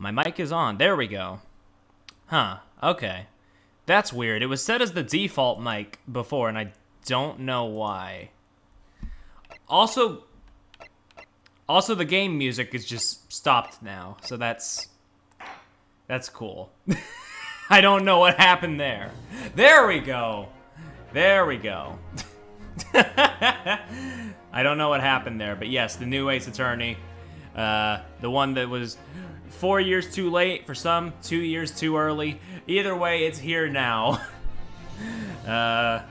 My mic is on. There we go. Huh. Okay. That's weird. It was set as the default mic before, and I don't know why. Also, the game music is just stopped now, so that's cool. I don't know what happened there. There we go. There we go. I don't know what happened there, but yes, the new Ace Attorney. The one that was 4 years too late for some, 2 years too early. Either way, it's here now. How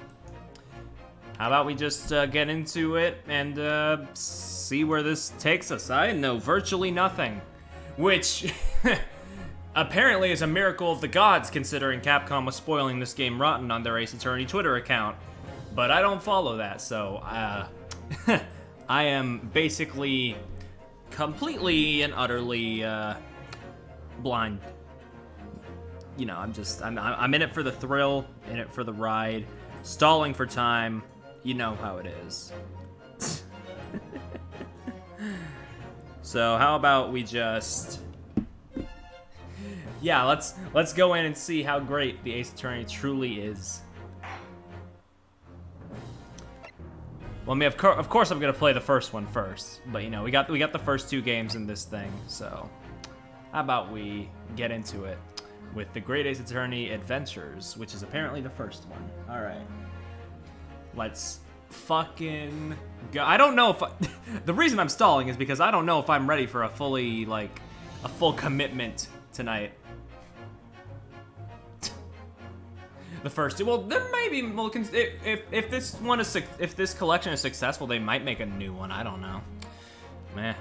about we just get into it and see where this takes us? I know virtually nothing. Which apparently is a miracle of the gods, considering Capcom was spoiling this game rotten on their Ace Attorney Twitter account. But I don't follow that, so I am basically completely and utterly blind. You know, I'm in it for the thrill, in it for the ride, stalling for time. You know how it is. So how about we just... Yeah, let's go in and see how great the Ace Attorney truly is. Well, I mean, of course I'm gonna play the first one first, but you know, we got the first 2 games in this thing, so how about we get into it with the Great Ace Attorney Adventures, which is apparently the first one. All right, let's fucking go. I don't know if the reason I'm stalling is because I don't know if I'm ready for a full commitment tonight. The first 2. Well, there may be. Well, if this collection is successful, they might make a new one. I don't know. Meh.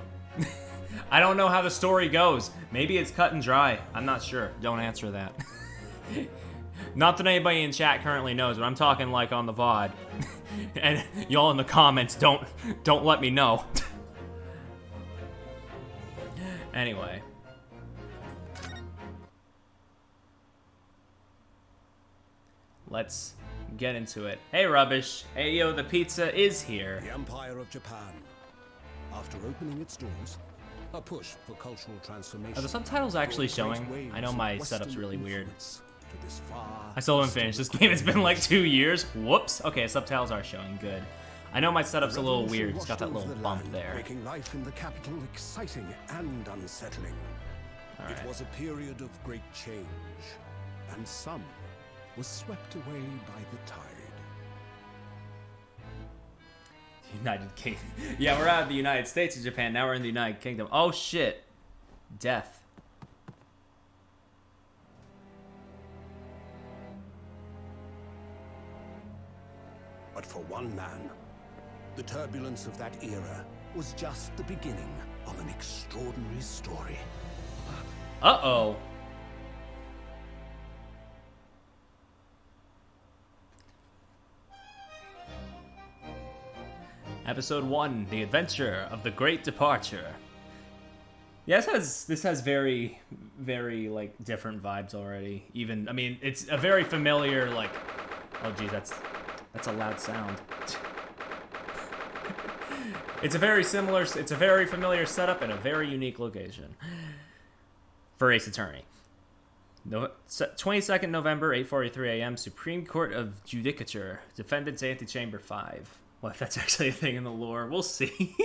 I don't know how the story goes. Maybe it's cut and dry. I'm not sure. Don't answer that. Not that anybody in chat currently knows, but I'm talking like on the VOD. And y'all in the comments don't let me know. Anyway. Let's get into it. Hey, Rubbish. Hey, yo, the pizza is here. The Empire of Japan. After opening its doors, a push for cultural transformation. Are the subtitles actually showing? I know my setup's really weird. I still haven't finished this game. It's been like 2 years. Whoops. Okay, subtitles are showing. Good. I know my setup's a little weird. It's got that little bump there. Making life in the capital exciting and unsettling. All right. It was a period of great change, and some was swept away by the tide. United Kingdom. Yeah, we're out of the United States of Japan. Now we're in the United Kingdom. Oh, shit. Death. But for one man, the turbulence of that era was just the beginning of an extraordinary story. Uh-oh. Episode 1, The Adventure of the Great Departure. Yeah, this has very, very, like, different vibes already. Even, I mean, it's a very familiar, like... Oh, geez, that's a loud sound. It's a very familiar setup and a very unique location for Ace Attorney. 22nd November, 8:43 a.m., Supreme Court of Judicature, Defendant's Antechamber 5. Well, if that's actually a thing in the lore, we'll see.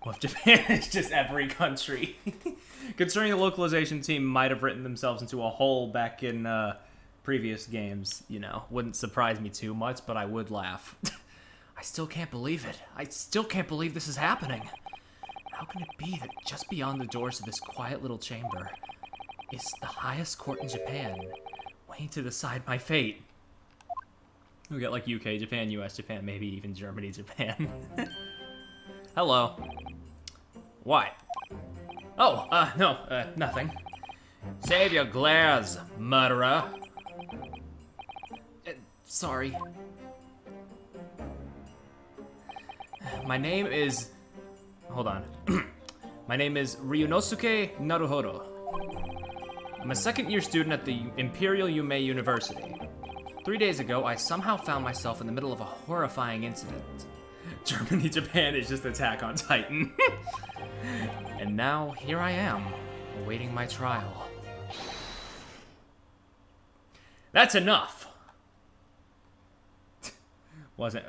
Well, if Japan is just every country. Considering the localization team might have written themselves into a hole back in previous games, you know, wouldn't surprise me too much, but I would laugh. I still can't believe it. I still can't believe this is happening. How can it be that just beyond the doors of this quiet little chamber is the highest court in Japan, waiting to decide my fate? We got like UK, Japan, US, Japan, maybe even Germany, Japan. Hello. What? Oh, no, nothing. Save your glares, murderer. Sorry. My name is... Hold on. My name is Ryunosuke Naruhodo. I'm a second-year student at the Imperial Yume University. 3 days ago, I somehow found myself in the middle of a horrifying incident. Germany, Japan is just Attack on Titan. And now, here I am, awaiting my trial. That's enough! Wasn't...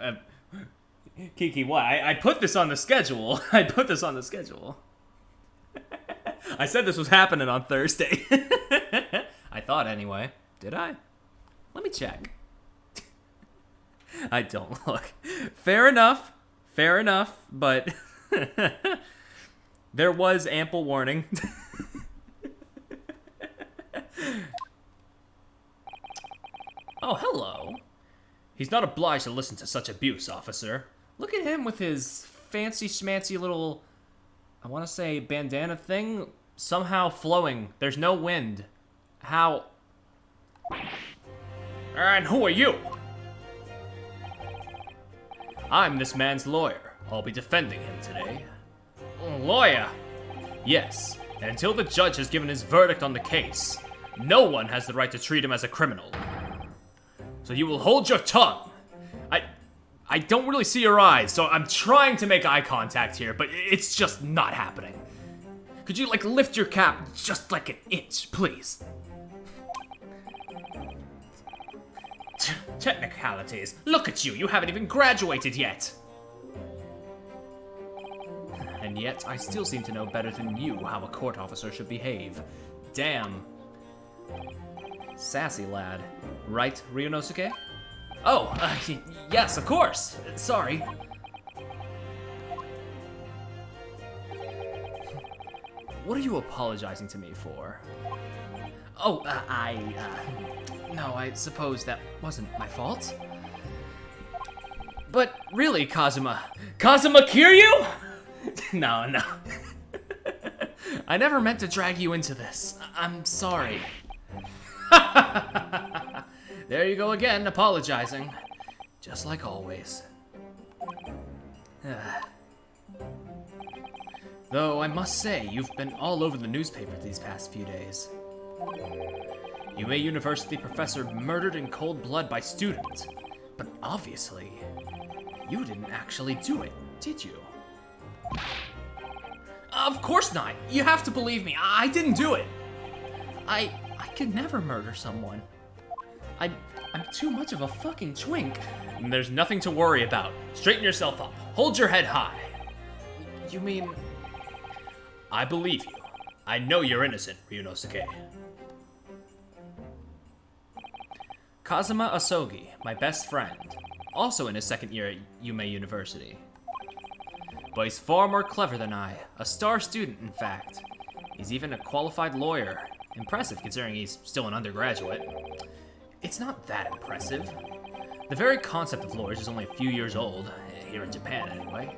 Kiki, what? I put this on the schedule. I put this on the schedule. I said this was happening on Thursday. I thought anyway. Did I? Let me check. I don't look. Fair enough, but there was ample warning. Oh, hello. He's not obliged to listen to such abuse, officer. Look at him with his fancy schmancy little, I want to say, bandana thing, somehow flowing. There's no wind. How? And who are you? I'm this man's lawyer. I'll be defending him today. Lawyer? Yes, and until the judge has given his verdict on the case, no one has the right to treat him as a criminal. So you will hold your tongue. I don't really see your eyes, so I'm trying to make eye contact here, but it's just not happening. Could you, like, lift your cap just like an inch, please? Technicalities. Look at you, you haven't even graduated yet. And yet, I still seem to know better than you how a court officer should behave. Damn. Sassy lad. Right, Ryunosuke? Oh, yes, of course. Sorry. What are you apologizing to me for? Oh, no, I suppose that wasn't my fault. But really, Kazuma Kiryu? No. I never meant to drag you into this. I'm sorry. There you go again, apologizing. Just like always. Though I must say, you've been all over the newspaper these past few days. Yume University professor murdered in cold blood by student. But obviously, you didn't actually do it, did you? Of course not. You have to believe me. I didn't do it. I could never murder someone. I'm too much of a fucking twink. There's nothing to worry about. Straighten yourself up. Hold your head high. You mean... I believe you. I know you're innocent, Ryunosuke. Kazuma Asogi, my best friend. Also in his second year at Yume University. But he's far more clever than I. A star student, in fact. He's even a qualified lawyer. Impressive considering he's still an undergraduate. It's not that impressive. The very concept of lawyers is only a few years old, here in Japan anyway.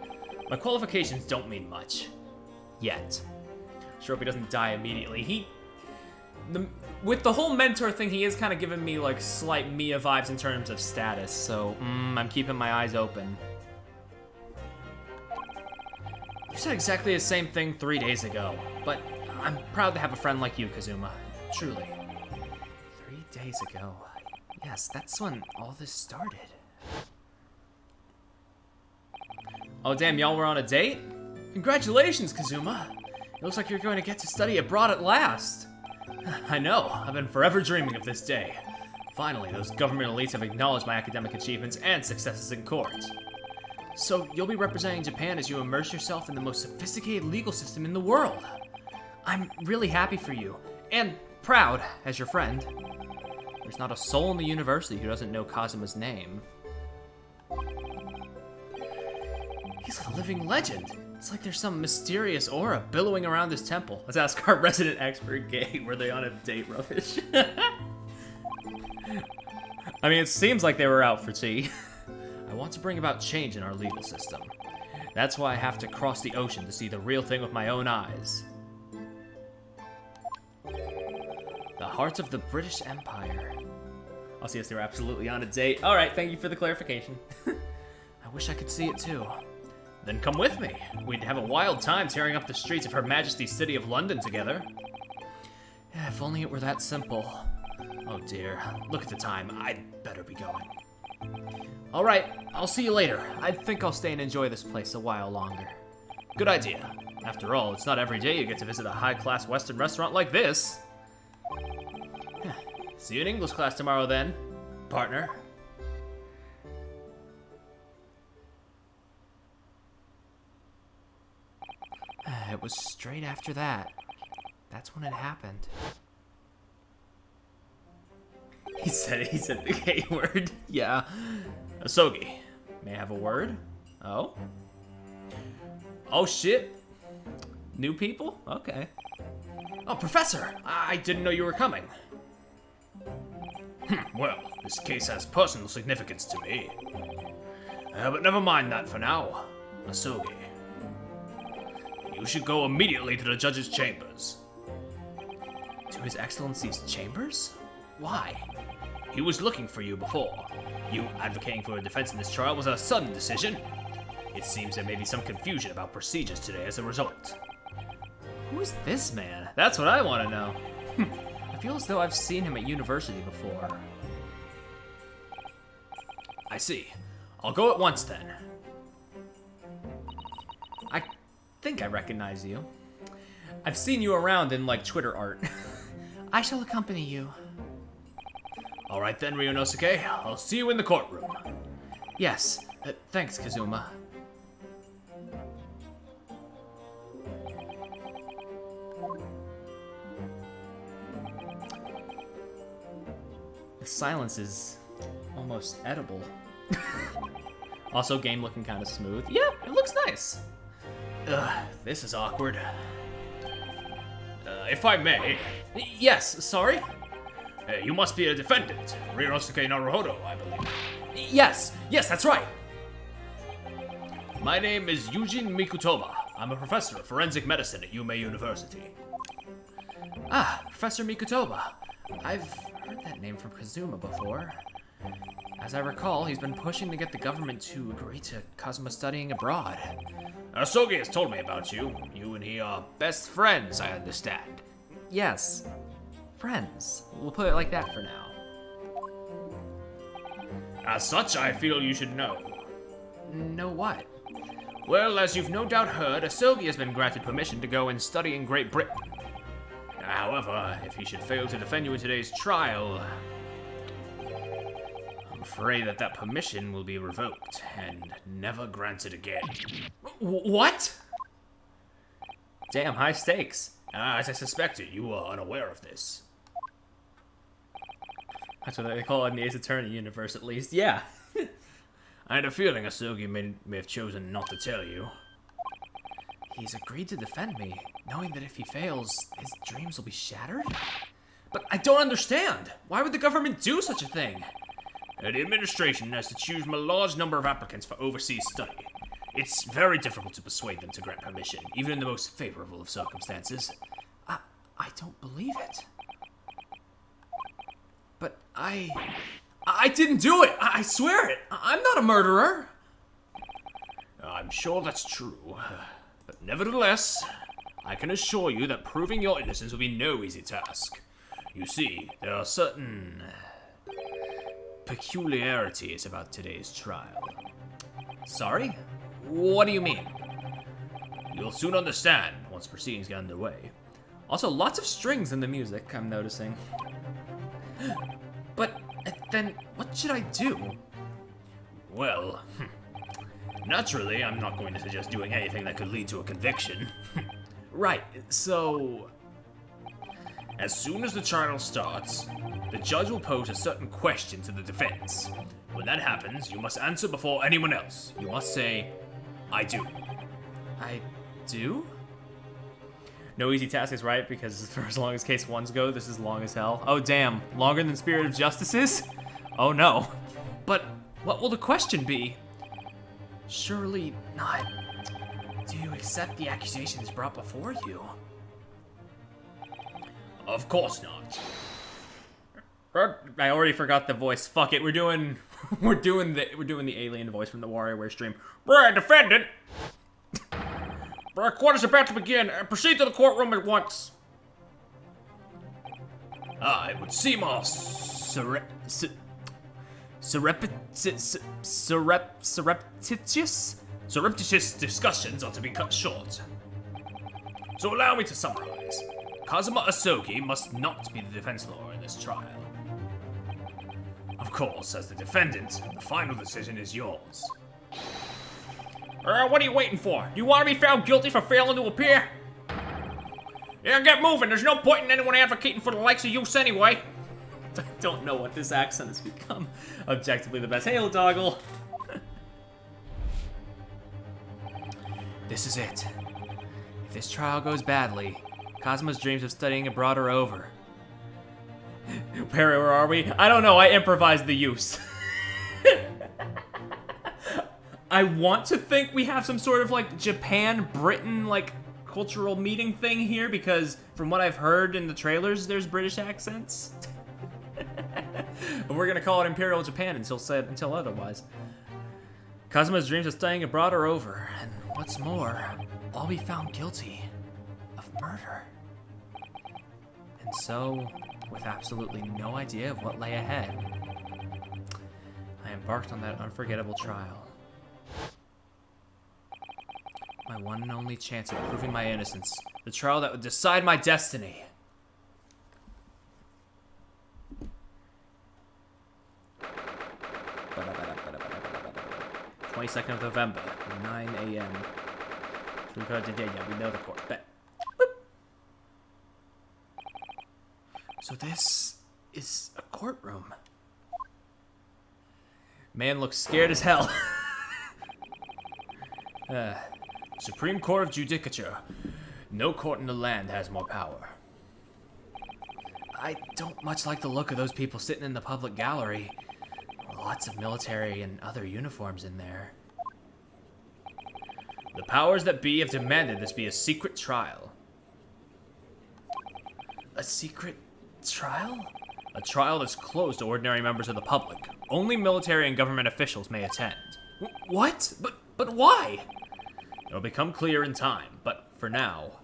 My qualifications don't mean much. Yet. Sure hope he doesn't die immediately. With the whole mentor thing, he is kind of giving me like slight Mia vibes in terms of status, so I'm keeping my eyes open. You said exactly the same thing 3 days ago, but I'm proud to have a friend like you, Kazuma. Truly. 3 days ago. Yes, that's when all this started. Oh damn, y'all were on a date? Congratulations, Kazuma! It looks like you're going to get to study abroad at last. I know, I've been forever dreaming of this day. Finally, those government elites have acknowledged my academic achievements and successes in court. So, you'll be representing Japan as you immerse yourself in the most sophisticated legal system in the world. I'm really happy for you, and proud as your friend. There's not a soul in the university who doesn't know Kazuma's name. He's a living legend. It's like there's some mysterious aura billowing around this temple. Let's ask our resident expert, Gay. Were they on a date, Rubbish? I mean, it seems like they were out for tea. I want to bring about change in our legal system. That's why I have to cross the ocean to see the real thing with my own eyes. The heart of the British Empire. I'll see if they were absolutely on a date. All right, thank you for the clarification. I wish I could see it too. Then come with me. We'd have a wild time tearing up the streets of Her Majesty's City of London together. Yeah, if only it were that simple. Oh dear, look at the time. I'd better be going. All right, I'll see you later. I think I'll stay and enjoy this place a while longer. Good idea. After all, it's not every day you get to visit a high-class Western restaurant like this. See you in English class tomorrow then, partner. It was straight after that. That's when it happened. He said the K word. Yeah. Asogi, may I have a word? Oh? Oh shit. New people? Okay. Oh, Professor! I didn't know you were coming. Well, this case has personal significance to me. But never mind that for now. Asogi, you should go immediately to the judge's chambers. To His Excellency's chambers? Why? He was looking for you before. You advocating for a defense in this trial was a sudden decision. It seems there may be some confusion about procedures today as a result. Who is this man? That's what I want to know. I feel as though I've seen him at university before. I see. I'll go at once then. I think I recognize you. I've seen you around in, like, Twitter art. I shall accompany you. Alright then, Ryunosuke. I'll see you in the courtroom. Yes. Thanks, Kazuma. The silence is almost edible. Also, game looking kind of smooth. Yeah, it looks nice. Ugh, this is awkward. If I may. Yes, sorry? You must be a defendant. Ryunosuke Naruhodo, I believe. Yes, that's right. My name is Yujin Mikutoba. I'm a professor of forensic medicine at Yume University. Ah, Professor Mikutoba. I've heard that name from Kazuma before. As I recall, he's been pushing to get the government to agree to Kazuma studying abroad. Asogi has told me about you. You and he are best friends, I understand. Yes. Friends. We'll put it like that for now. As such, I feel you should know. Know what? Well, as you've no doubt heard, Asogi has been granted permission to go and study in Great Britain. However, if he should fail to defend you in today's trial, I'm afraid that permission will be revoked and never granted again. What? Damn, high stakes. As I suspected, you are unaware of this. That's what they call it in the Ace Attorney universe, at least. Yeah. I had a feeling Asogi may have chosen not to tell you. He's agreed to defend me, knowing that if he fails, his dreams will be shattered? But I don't understand. Why would the government do such a thing? The administration has to choose from a large number of applicants for overseas study. It's very difficult to persuade them to grant permission, even in the most favorable of circumstances. I don't believe it. But I didn't do it! I swear it! I'm not a murderer! I'm sure that's true. But nevertheless, I can assure you that proving your innocence will be no easy task. You see, there are certain peculiarities about today's trial. Sorry? What do you mean? You'll soon understand once proceedings get underway. Also, lots of strings in the music, I'm noticing. But then, what should I do? Well, naturally, I'm not going to suggest doing anything that could lead to a conviction. Right, so as soon as the trial starts, the judge will pose a certain question to the defense. When that happens, you must answer before anyone else. You must say, I do. I do? No easy task is right, because for as long as case ones go, this is long as hell. Oh damn, longer than Spirit of Justice is? Oh no. But what will the question be? Surely not. Do you accept the accusations brought before you? Of course not. I already forgot the voice. Fuck it. We're doing the alien voice from the WarioWare stream. Bruh, defendant. Bruh, court is about to begin. Proceed to the courtroom at once. It would seem our surreptitious discussions are to be cut short. So allow me to summarize. Kazuma Asogi must not be the defense lawyer in this trial. Of course, as the defendant, the final decision is yours. What are you waiting for? Do you want to be found guilty for failing to appear? Yeah, get moving. There's no point in anyone advocating for the likes of you anyway. I don't know what this accent has become. Objectively the best. Hey, Doggle. This is it. If this trial goes badly, Kazuma's dreams of studying abroad are over. Where are we? I don't know. I improvised the use. I want to think we have some sort of like Japan-Britain like cultural meeting thing here because from what I've heard in the trailers, there's British accents. But we're gonna call it Imperial Japan until otherwise. Kazuma's dreams of studying abroad are over, and what's more, I'll be found guilty of murder. And so, with absolutely no idea of what lay ahead, I embarked on that unforgettable trial. My one and only chance of proving my innocence. The trial that would decide my destiny. 22nd of November, 9 a.m. We know the court. Bet. So this is a courtroom. Man looks scared as hell. Supreme Court of Judicature. No court in the land has more power. I don't much like the look of those people sitting in the public gallery. Lots of military and other uniforms in there. The powers that be have demanded this be a secret trial. A secret trial? A trial that's closed to ordinary members of the public. Only military and government officials may attend. What? But why? It'll become clear in time, but for now,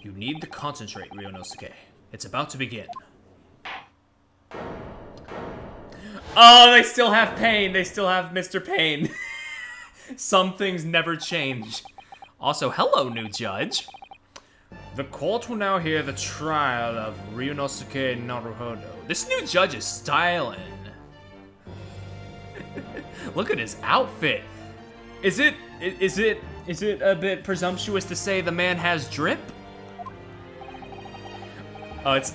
you need to concentrate, Ryunosuke. It's about to begin. Oh, they still have Pain. They still have Mr. Pain. Some things never change. Also, hello, new judge. The court will now hear the trial of Ryunosuke Naruhodo. This new judge is styling. Look at his outfit. Is it a bit presumptuous to say the man has drip? Oh, it's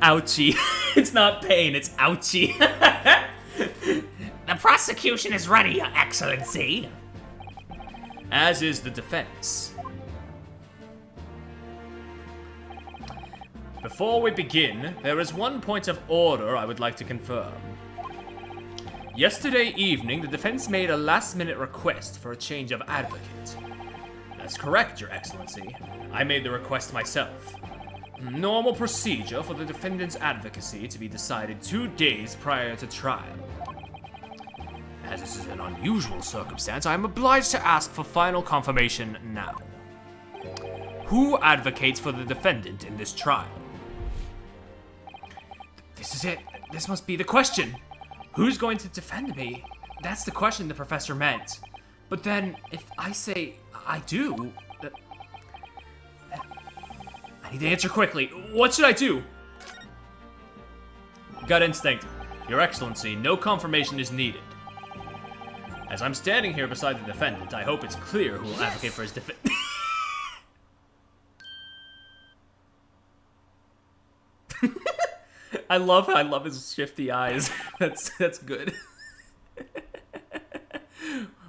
ouchie. It's not pain, it's ouchie. The prosecution is ready, Your Excellency. As is the defense. Before we begin, there is one point of order I would like to confirm. Yesterday evening, the defense made a last-minute request for a change of advocate. That's correct, Your Excellency. I made the request myself. Normal procedure for the defendant's advocacy to be decided 2 days prior to trial. As this is an unusual circumstance, I am obliged to ask for final confirmation now. Who advocates for the defendant in this trial? This is it. This must be the question. Who's going to defend me? That's the question the professor meant. But then, if I say I do, I need to answer quickly. What should I do? Gut instinct. Your Excellency, no confirmation is needed. As I'm standing here beside the defendant, I hope it's clear who will advocate for his defense. I love his shifty eyes. That's good.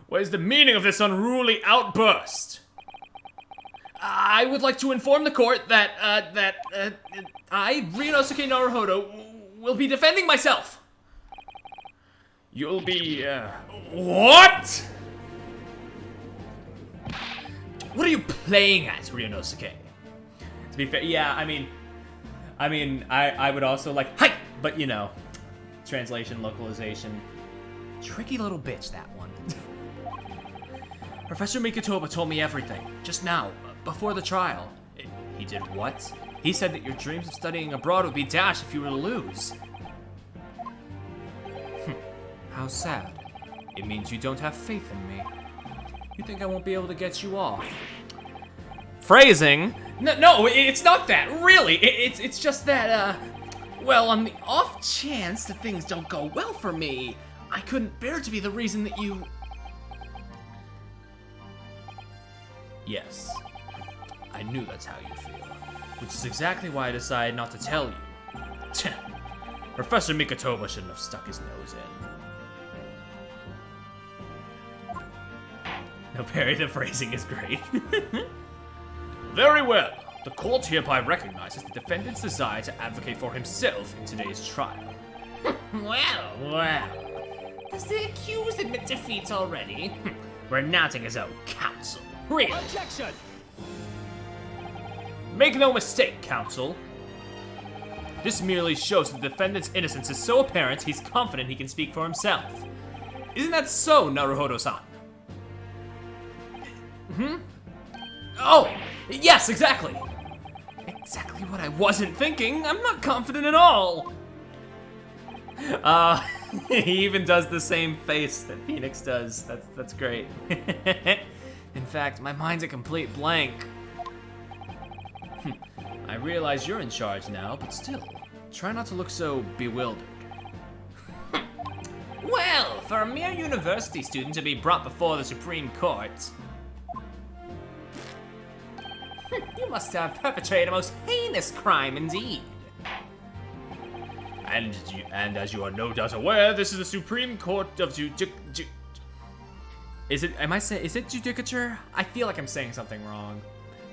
What is the meaning of this unruly outburst? I would like to inform the court that I, Ryunosuke Naruhodo, will be defending myself. You'll be, what? What are you playing at, Ryunosuke? To be fair, yeah, I mean, I would also like, hi! But, you know, translation, localization. Tricky little bitch, that one. Professor Mikotoba told me everything, just now, before the trial. He did what? He said that your dreams of studying abroad would be dashed if you were to lose. How sad. It means you don't have faith in me. You think I won't be able to get you off? Phrasing? No, it's not that. Really, it's just that, well, on the off chance that things don't go well for me, I couldn't bear to be the reason that you... Yes, I knew that's how you feel, which is exactly why I decided not to tell you. Professor Mikotoba shouldn't have stuck his nose in. No, Perry, the phrasing is great. Very well. The court hereby recognizes the defendant's desire to advocate for himself in today's trial. Well. Does the accused admit defeat already? We're announcing his own counsel. Really? Objection! Make no mistake, counsel. This merely shows that the defendant's innocence is so apparent he's confident he can speak for himself. Isn't that so, Naruhodo-san? Oh, yes, exactly. Exactly what I wasn't thinking. I'm not confident at all. He even does the same face that Phoenix does. That's great. In fact, my mind's a complete blank. I realize you're in charge now, but still, try not to look so bewildered. Well, for a mere university student to be brought before the Supreme Court, you must have perpetrated a most heinous crime indeed. And as you are no doubt aware, this is the Supreme Court of Is it Judicature? I feel like I'm saying something wrong.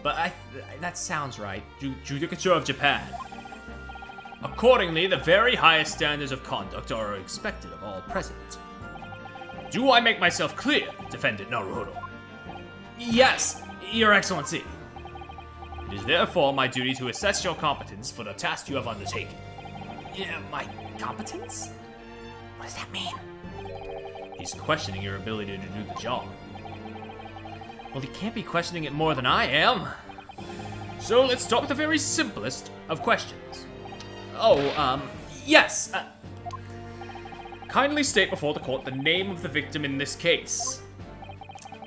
But that sounds right. Judicature of Japan. Accordingly, the very highest standards of conduct are expected of all present. Do I make myself clear, Defendant Naruhodo? Yes, Your Excellency. It is therefore my duty to assess your competence for the task you have undertaken. My competence? What does that mean? He's questioning your ability to do the job. Well, he can't be questioning it more than I am. So let's start with the very simplest of questions. Yes. Kindly state before the court the name of the victim in this case.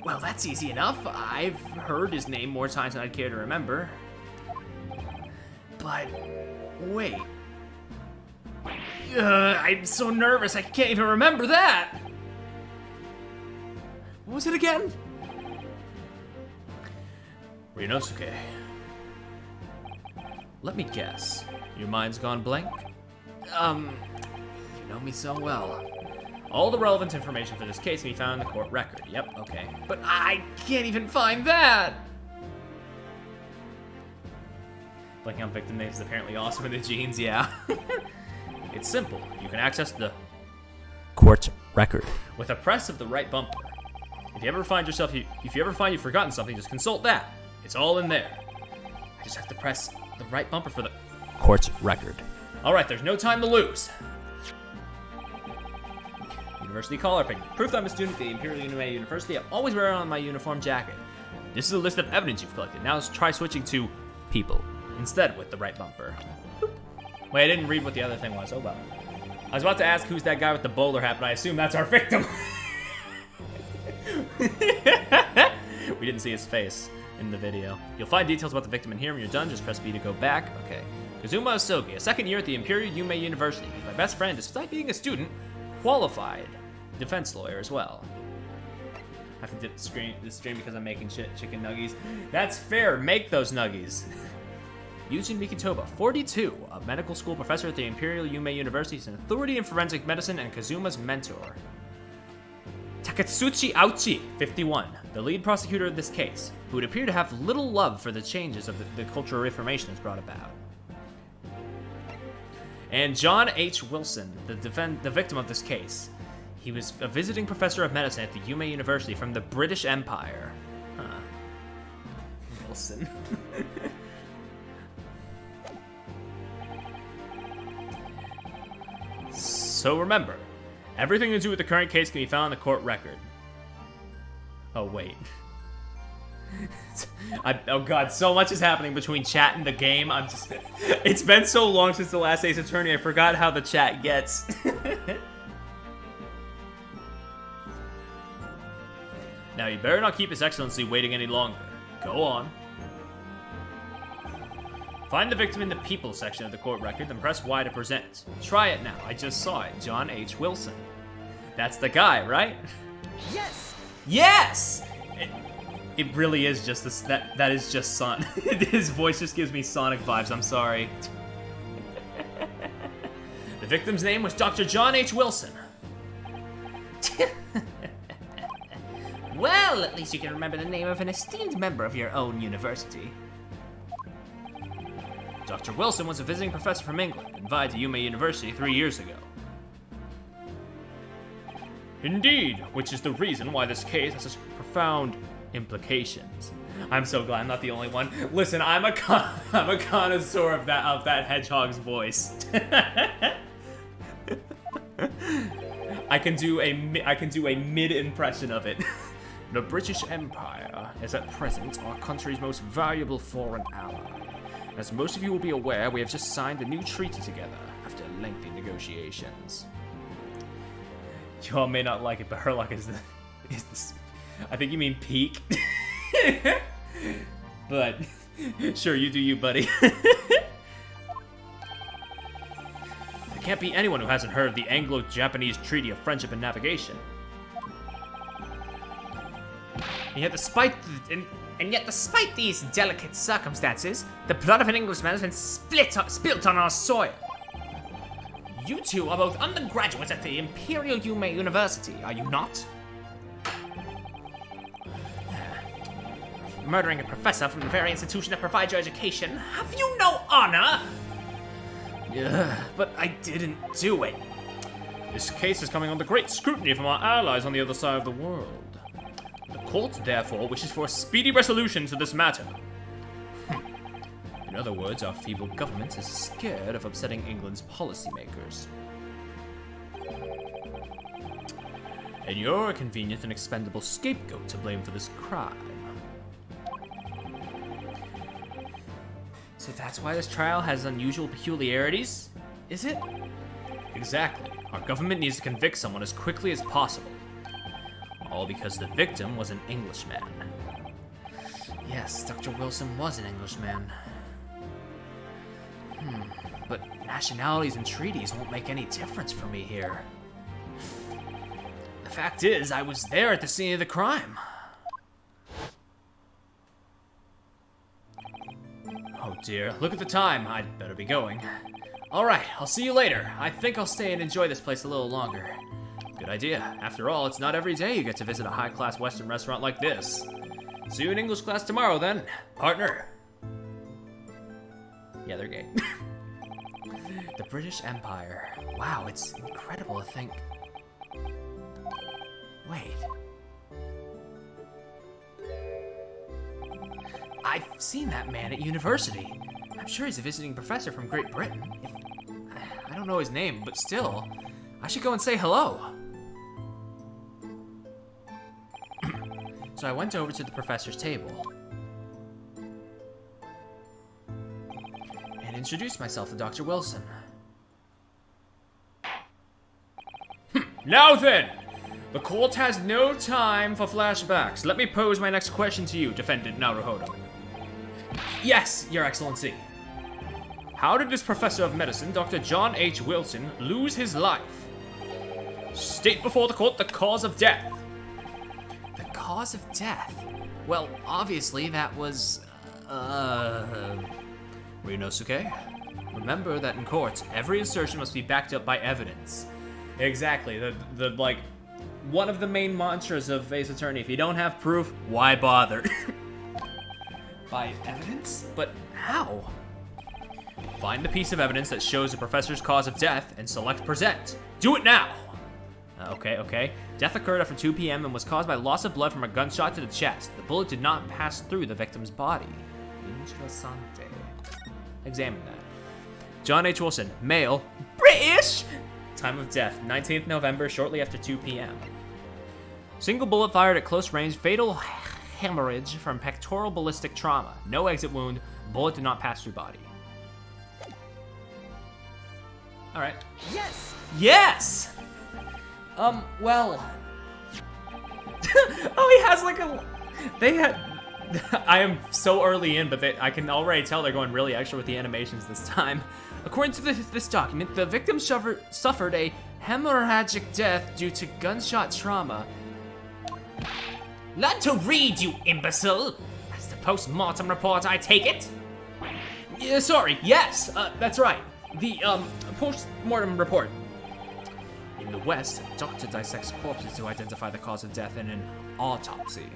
Well, that's easy enough. I've heard his name more times than I'd care to remember. But, wait. I'm so nervous I can't even remember that. What was it again? Ryunosuke. Let me guess. Your mind's gone blank? You know me so well. All the relevant information for this case can be found in the court record. Yep, okay. But I can't even find that! Blanking on victim names is apparently awesome in the genes, yeah. It's simple. You can access the court record with a press of the right bumper. If you ever find you've forgotten something, just consult that. It's all in there. I just have to press the right bumper for the court record. All right, there's no time to lose. University collar pin. Proof that I'm a student at the Imperial University. I always wear it on my uniform jacket. This is a list of evidence you've collected. Now let's try switching to people instead with the right bumper. Boop. Wait, I didn't read what the other thing was. Oh well. I was about to ask who's that guy with the bowler hat, but I assume that's our victim. We didn't see his face in the video. You'll find details about the victim in here when you're done. Just press B to go back. Okay. Kazuma Osogi, a second year at the Imperial Yume University. He's my best friend, despite being a student, qualified defense lawyer as well. I have to dip the stream because I'm making chicken nuggies. That's fair. Make those nuggies. Yujin Mikotoba, 42, a medical school professor at the Imperial Yume University. He's an authority in forensic medicine and Kazuma's mentor. Takatsuchi Auchi, 51, the lead prosecutor of this case, who would appear to have little love for the changes of the Cultural Reformation has brought about. And John H. Wilson, the victim of this case. He was a visiting professor of medicine at the Yume University from the British Empire. Huh. Wilson. So remember, everything to do with the current case can be found in the court record. Oh, wait. Oh god, so much is happening between chat and the game. It's been so long since the last Ace Attorney, I forgot how the chat gets. Now, Now, you better not keep His Excellency waiting any longer. Go on. Find the victim in the people section of the court record, then press Y to present. Try it now. I just saw it. John H. Wilson. That's the guy, right? Yes! Yes! It really is just this. That is just Son. His voice just gives me Sonic vibes. I'm sorry. The victim's name was Dr. John H. Wilson. Well, at least you can remember the name of an esteemed member of your own university. Dr. Wilson was a visiting professor from England, invited to Yuma University 3 years ago. Indeed, which is the reason why this case has such profound implications. I'm so glad I'm not the only one. Listen, I'm a connoisseur of that hedgehog's voice. I can do a mid impression of it. The British Empire is at present our country's most valuable foreign ally. As most of you will be aware, we have just signed a new treaty together after lengthy negotiations. You all may not like it, but Herlock is the I think you mean peak. But sure, you do you, buddy. There can't be anyone who hasn't heard of the Anglo-Japanese Treaty of Friendship and Navigation. And yet, despite these delicate circumstances, the blood of an Englishman has been spilt on our soil. You two are both undergraduates at the Imperial Yuma University, are you not? Murdering a professor from the very institution that provides your education, have you no honor? But I didn't do it. This case is coming under great scrutiny from our allies on the other side of the world. The court, therefore, wishes for a speedy resolution to this matter. In other words, our feeble government is scared of upsetting England's policymakers. And you're a convenient and expendable scapegoat to blame for this crime. So that's why this trial has unusual peculiarities, is it? Exactly. Our government needs to convict someone as quickly as possible. All because the victim was an Englishman. Yes, Dr. Wilson was an Englishman. But nationalities and treaties won't make any difference for me here. The fact is, I was there at the scene of the crime. Oh dear, look at the time. I'd better be going. Alright, I'll see you later. I think I'll stay and enjoy this place a little longer. Good idea. After all, it's not every day you get to visit a high-class Western restaurant like this. See you in English class tomorrow then, partner. Yeah, they're gay. The British Empire. Wow, it's incredible to think. Wait. I've seen that man at university. I'm sure he's a visiting professor from Great Britain. I don't know his name, but still, I should go and say hello. So I went over to the professor's table and introduced myself to Dr. Wilson. Now then, the court has no time for flashbacks. Let me pose my next question to you, Defendant Naruhodo. Yes, Your Excellency. How did this professor of medicine, Dr. John H. Wilson, lose his life? State before the court the cause of death. The cause of death? Well, obviously that was, Ryunosuke? Remember that in court, every assertion must be backed up by evidence. Exactly, the like, one of the main mantras of Ace Attorney, if you don't have proof, why bother? By evidence? But how? Find the piece of evidence that shows the professor's cause of death and select present. Do it now! Okay. Death occurred after 2 p.m. and was caused by loss of blood from a gunshot to the chest. The bullet did not pass through the victim's body. Interessante. Examine that. John H. Wilson, male, British! Time of death, 19th November, shortly after 2 p.m. Single bullet fired at close range, fatal hemorrhage from pectoral ballistic trauma. No exit wound, bullet did not pass through body. Alright. Yes! Yes! Well... Oh, he has like a... They had... I am so early in, but I can already tell they're going really extra with the animations this time. According to this document, the victim suffered a hemorrhagic death due to gunshot trauma. Learn to read, you imbecile! That's the post-mortem report, I take it? Yeah, sorry, yes, that's right. The, post-mortem report. In the West, a doctor dissects corpses to identify the cause of death in an autopsy.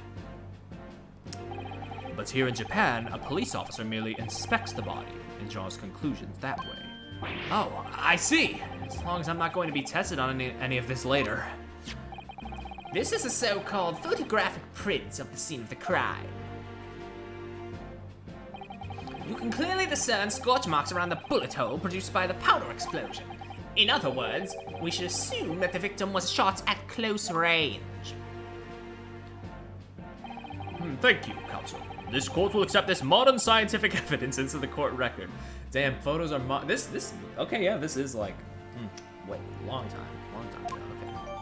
But here in Japan, a police officer merely inspects the body and draws conclusions that way. Oh, I see. As long as I'm not going to be tested on any of this later. This is a so-called photographic print of the scene of the crime. You can clearly discern scorch marks around the bullet hole produced by the powder explosion. In other words, we should assume that the victim was shot at close range. Thank you, counsel. This court will accept this modern scientific evidence into the court record. Damn, photos are okay, yeah, this is like, wait, long time ago, okay.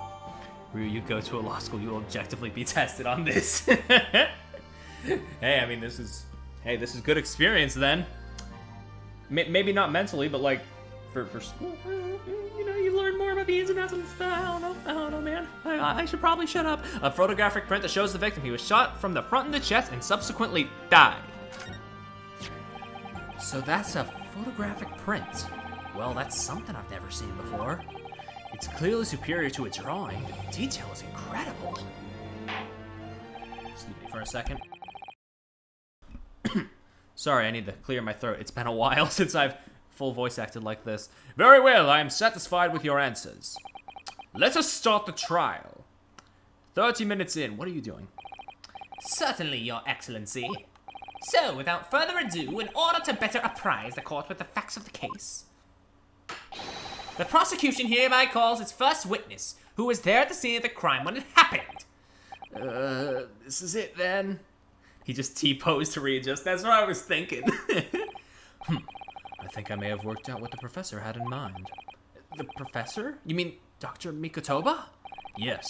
Ryu, you go to a law school, you will objectively be tested on this. Hey, I mean, this is good experience then. Maybe not mentally, but like, for school, you know, you learn more about the ins and outs of stuff. I don't know, man. I should probably shut up. A photographic print that shows the victim. He was shot from the front of the chest and subsequently died. So that's a photographic print. Well, that's something I've never seen before. It's clearly superior to a drawing. The detail is incredible. Excuse me for a second. Sorry, I need to clear my throat. It's been a while since I've full voice acted like this. Very well, I am satisfied with your answers. Let us start the trial. 30 minutes in, what are you doing? Certainly, Your Excellency. So, without further ado, in order to better apprise the court with the facts of the case, the prosecution hereby calls its first witness, who was there at the scene of the crime when it happened. This is it then? He just T-posed to readjust. That's what I was thinking. I think I may have worked out what the professor had in mind. The professor? You mean Dr. Mikotoba? Yes.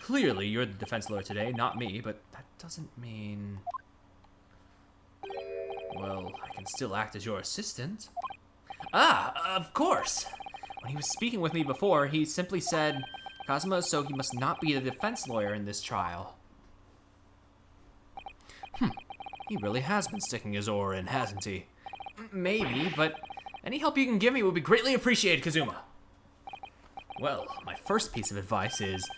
Clearly, you're the defense lawyer today, not me, but that doesn't mean... Well, I can still act as your assistant. Ah, of course. When he was speaking with me before, he simply said, Kazuma, so he must not be the defense lawyer in this trial. He really has been sticking his oar in, hasn't he? Maybe, but any help you can give me would be greatly appreciated, Kazuma. Well, my first piece of advice is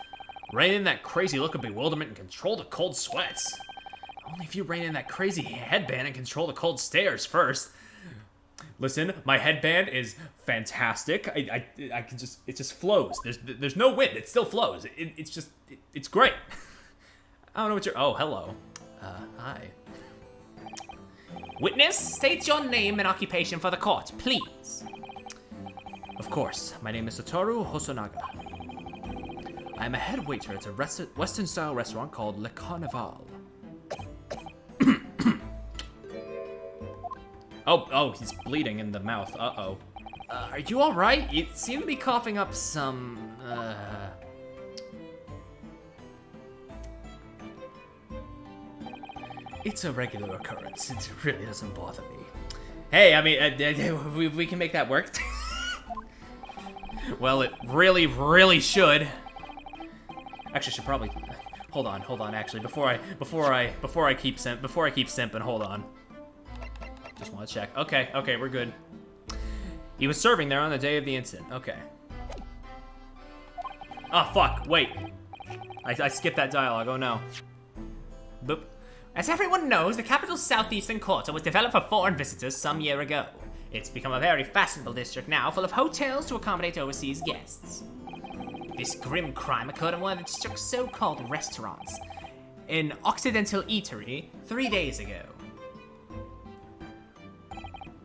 rein in that crazy look of bewilderment and control the cold sweats. Only if you rein in that crazy headband and control the cold stares first. Listen, my headband is fantastic. I can just, it just flows. There's no wind, it still flows. It's great. I don't know what you're, oh, hello. Hi. Witness, state your name and occupation for the court, please. Of course, my name is Satoru Hosonaga. I am a head waiter at a Western-style restaurant called Le Carnival. Oh, he's bleeding in the mouth. Uh-oh. Are you all right? You seem to be coughing up some, It's a regular occurrence. It really doesn't bother me. Hey, I mean, we can make that work. Well, it really, really should. Actually, should probably hold on. Actually, before I keep simping, hold on. Just want to check. Okay, we're good. He was serving there on the day of the incident. Okay. Oh fuck! Wait, I skipped that dialogue. Oh no. Boop. As everyone knows, the capital's southeastern quarter was developed for foreign visitors some year ago. It's become a very fashionable district now, full of hotels to accommodate overseas guests. This grim crime occurred in one of the district's so-called restaurants, an Occidental eatery, 3 days ago.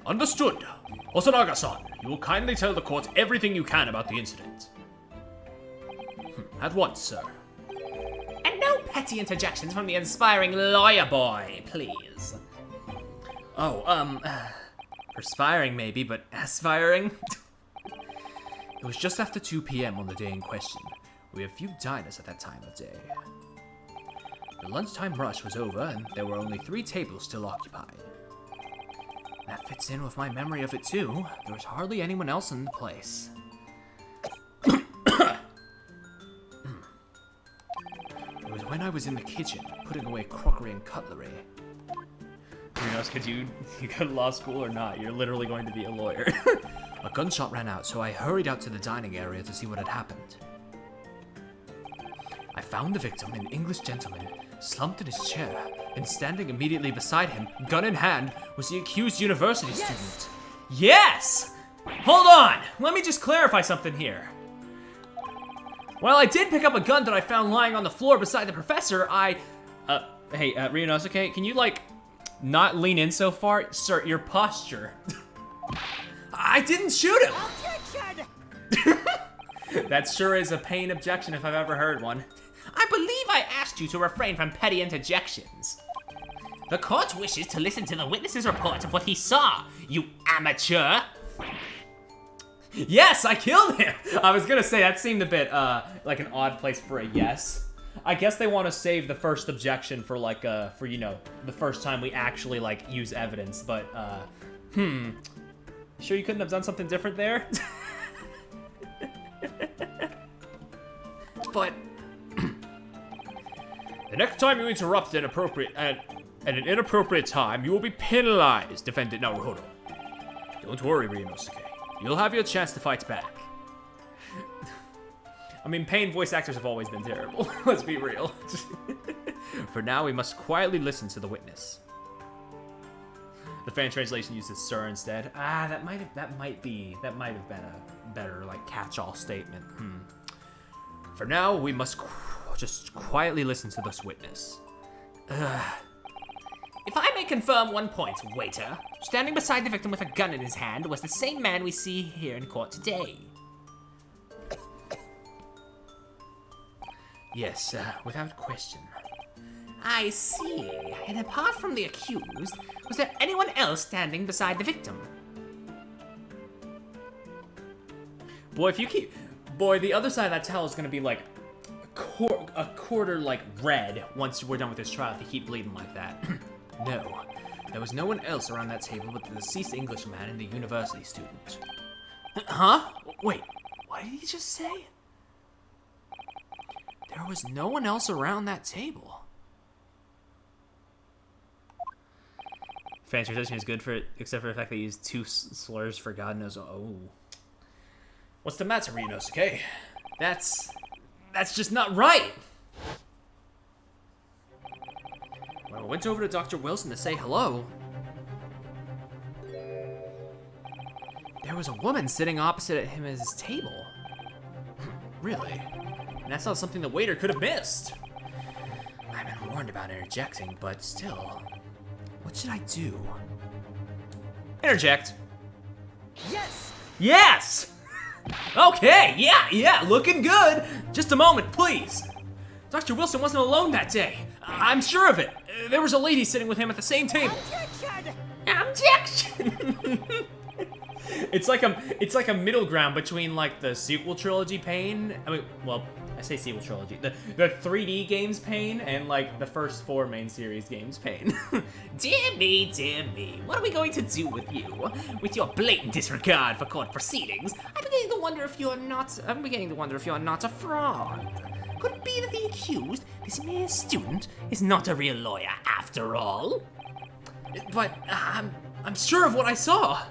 Understood. Hosonaga-san, you will kindly tell the court everything you can about the incident. At once, sir. And no petty interjections from the inspiring lawyer boy, please. Oh, perspiring maybe, but aspiring? It was just after 2 p.m. on the day in question. We have few diners at that time of day. The lunchtime rush was over, and there were only 3 tables still occupied. That fits in with my memory of it too. There was hardly anyone else in the place. It was when I was in the kitchen, putting away crockery and cutlery. Who knows, could you go to law school or not? You're literally going to be a lawyer. A gunshot rang out, so I hurried out to the dining area to see what had happened. I found the victim, an English gentleman, slumped in his chair, and standing immediately beside him, gun in hand, was the accused university student. Yes! Hold on! Let me just clarify something here. While I did pick up a gun that I found lying on the floor beside the professor, hey, Ryunosuke, can you, like, not lean in so far? Sir, your posture. I didn't shoot him! That sure is a paying objection if I've ever heard one. I believe I asked you to refrain from petty interjections. The court wishes to listen to the witness's report of what he saw, you amateur. Yes, I killed him! I was gonna say, that seemed a bit, like an odd place for a yes. I guess they want to save the first objection for, like, for, you know, the first time we actually, like, use evidence, but, sure you couldn't have done something different there? But the next time you interrupt at an inappropriate time, you will be penalized, Defendant Naruhodo. Don't worry, Ryunosuke. You'll have your chance to fight back. I mean, Pain voice actors have always been terrible. Let's be real. For now, we must quietly listen to the witness. The fan translation uses sir instead. That might have been a better, like, catch-all statement. For now, we must just quietly listen to this witness. If I may confirm one point, waiter, standing beside the victim with a gun in his hand was the same man we see here in court today. yes, without question. I see. And apart from the accused, was there anyone else standing beside the victim? Boy, the other side of that towel is gonna be like a quarter like red once we're done with this trial if you keep bleeding like that. No, there was no one else around that table but the deceased Englishman and the university student. Huh? Wait, what did he just say? There was no one else around that table. Fan translation is good for it, except for the fact they use 2 slurs for God knows. Oh. What's the matter, Ryunosuke? That's just not right! When I went over to Dr. Wilson to say hello, there was a woman sitting opposite him at his table. Really? And that's not something the waiter could have missed. I've been warned about interjecting, but still, what should I do? Interject. Yes! Yes! Okay, yeah, looking good. Just a moment, please. Dr. Wilson wasn't alone that day. I'm sure of it. There was a lady sitting with him at the same table. Objection! It's like a middle ground between like the sequel trilogy Pain. I mean, well, I say sequel trilogy. The 3D games Pain and like the first 4 main series games Pain. Dear me. What are we going to do with you? With your blatant disregard for court proceedings, I'm beginning to wonder if you're not a fraud. Could it be that the accused, this mere student, is not a real lawyer after all? But I'm sure of what I saw.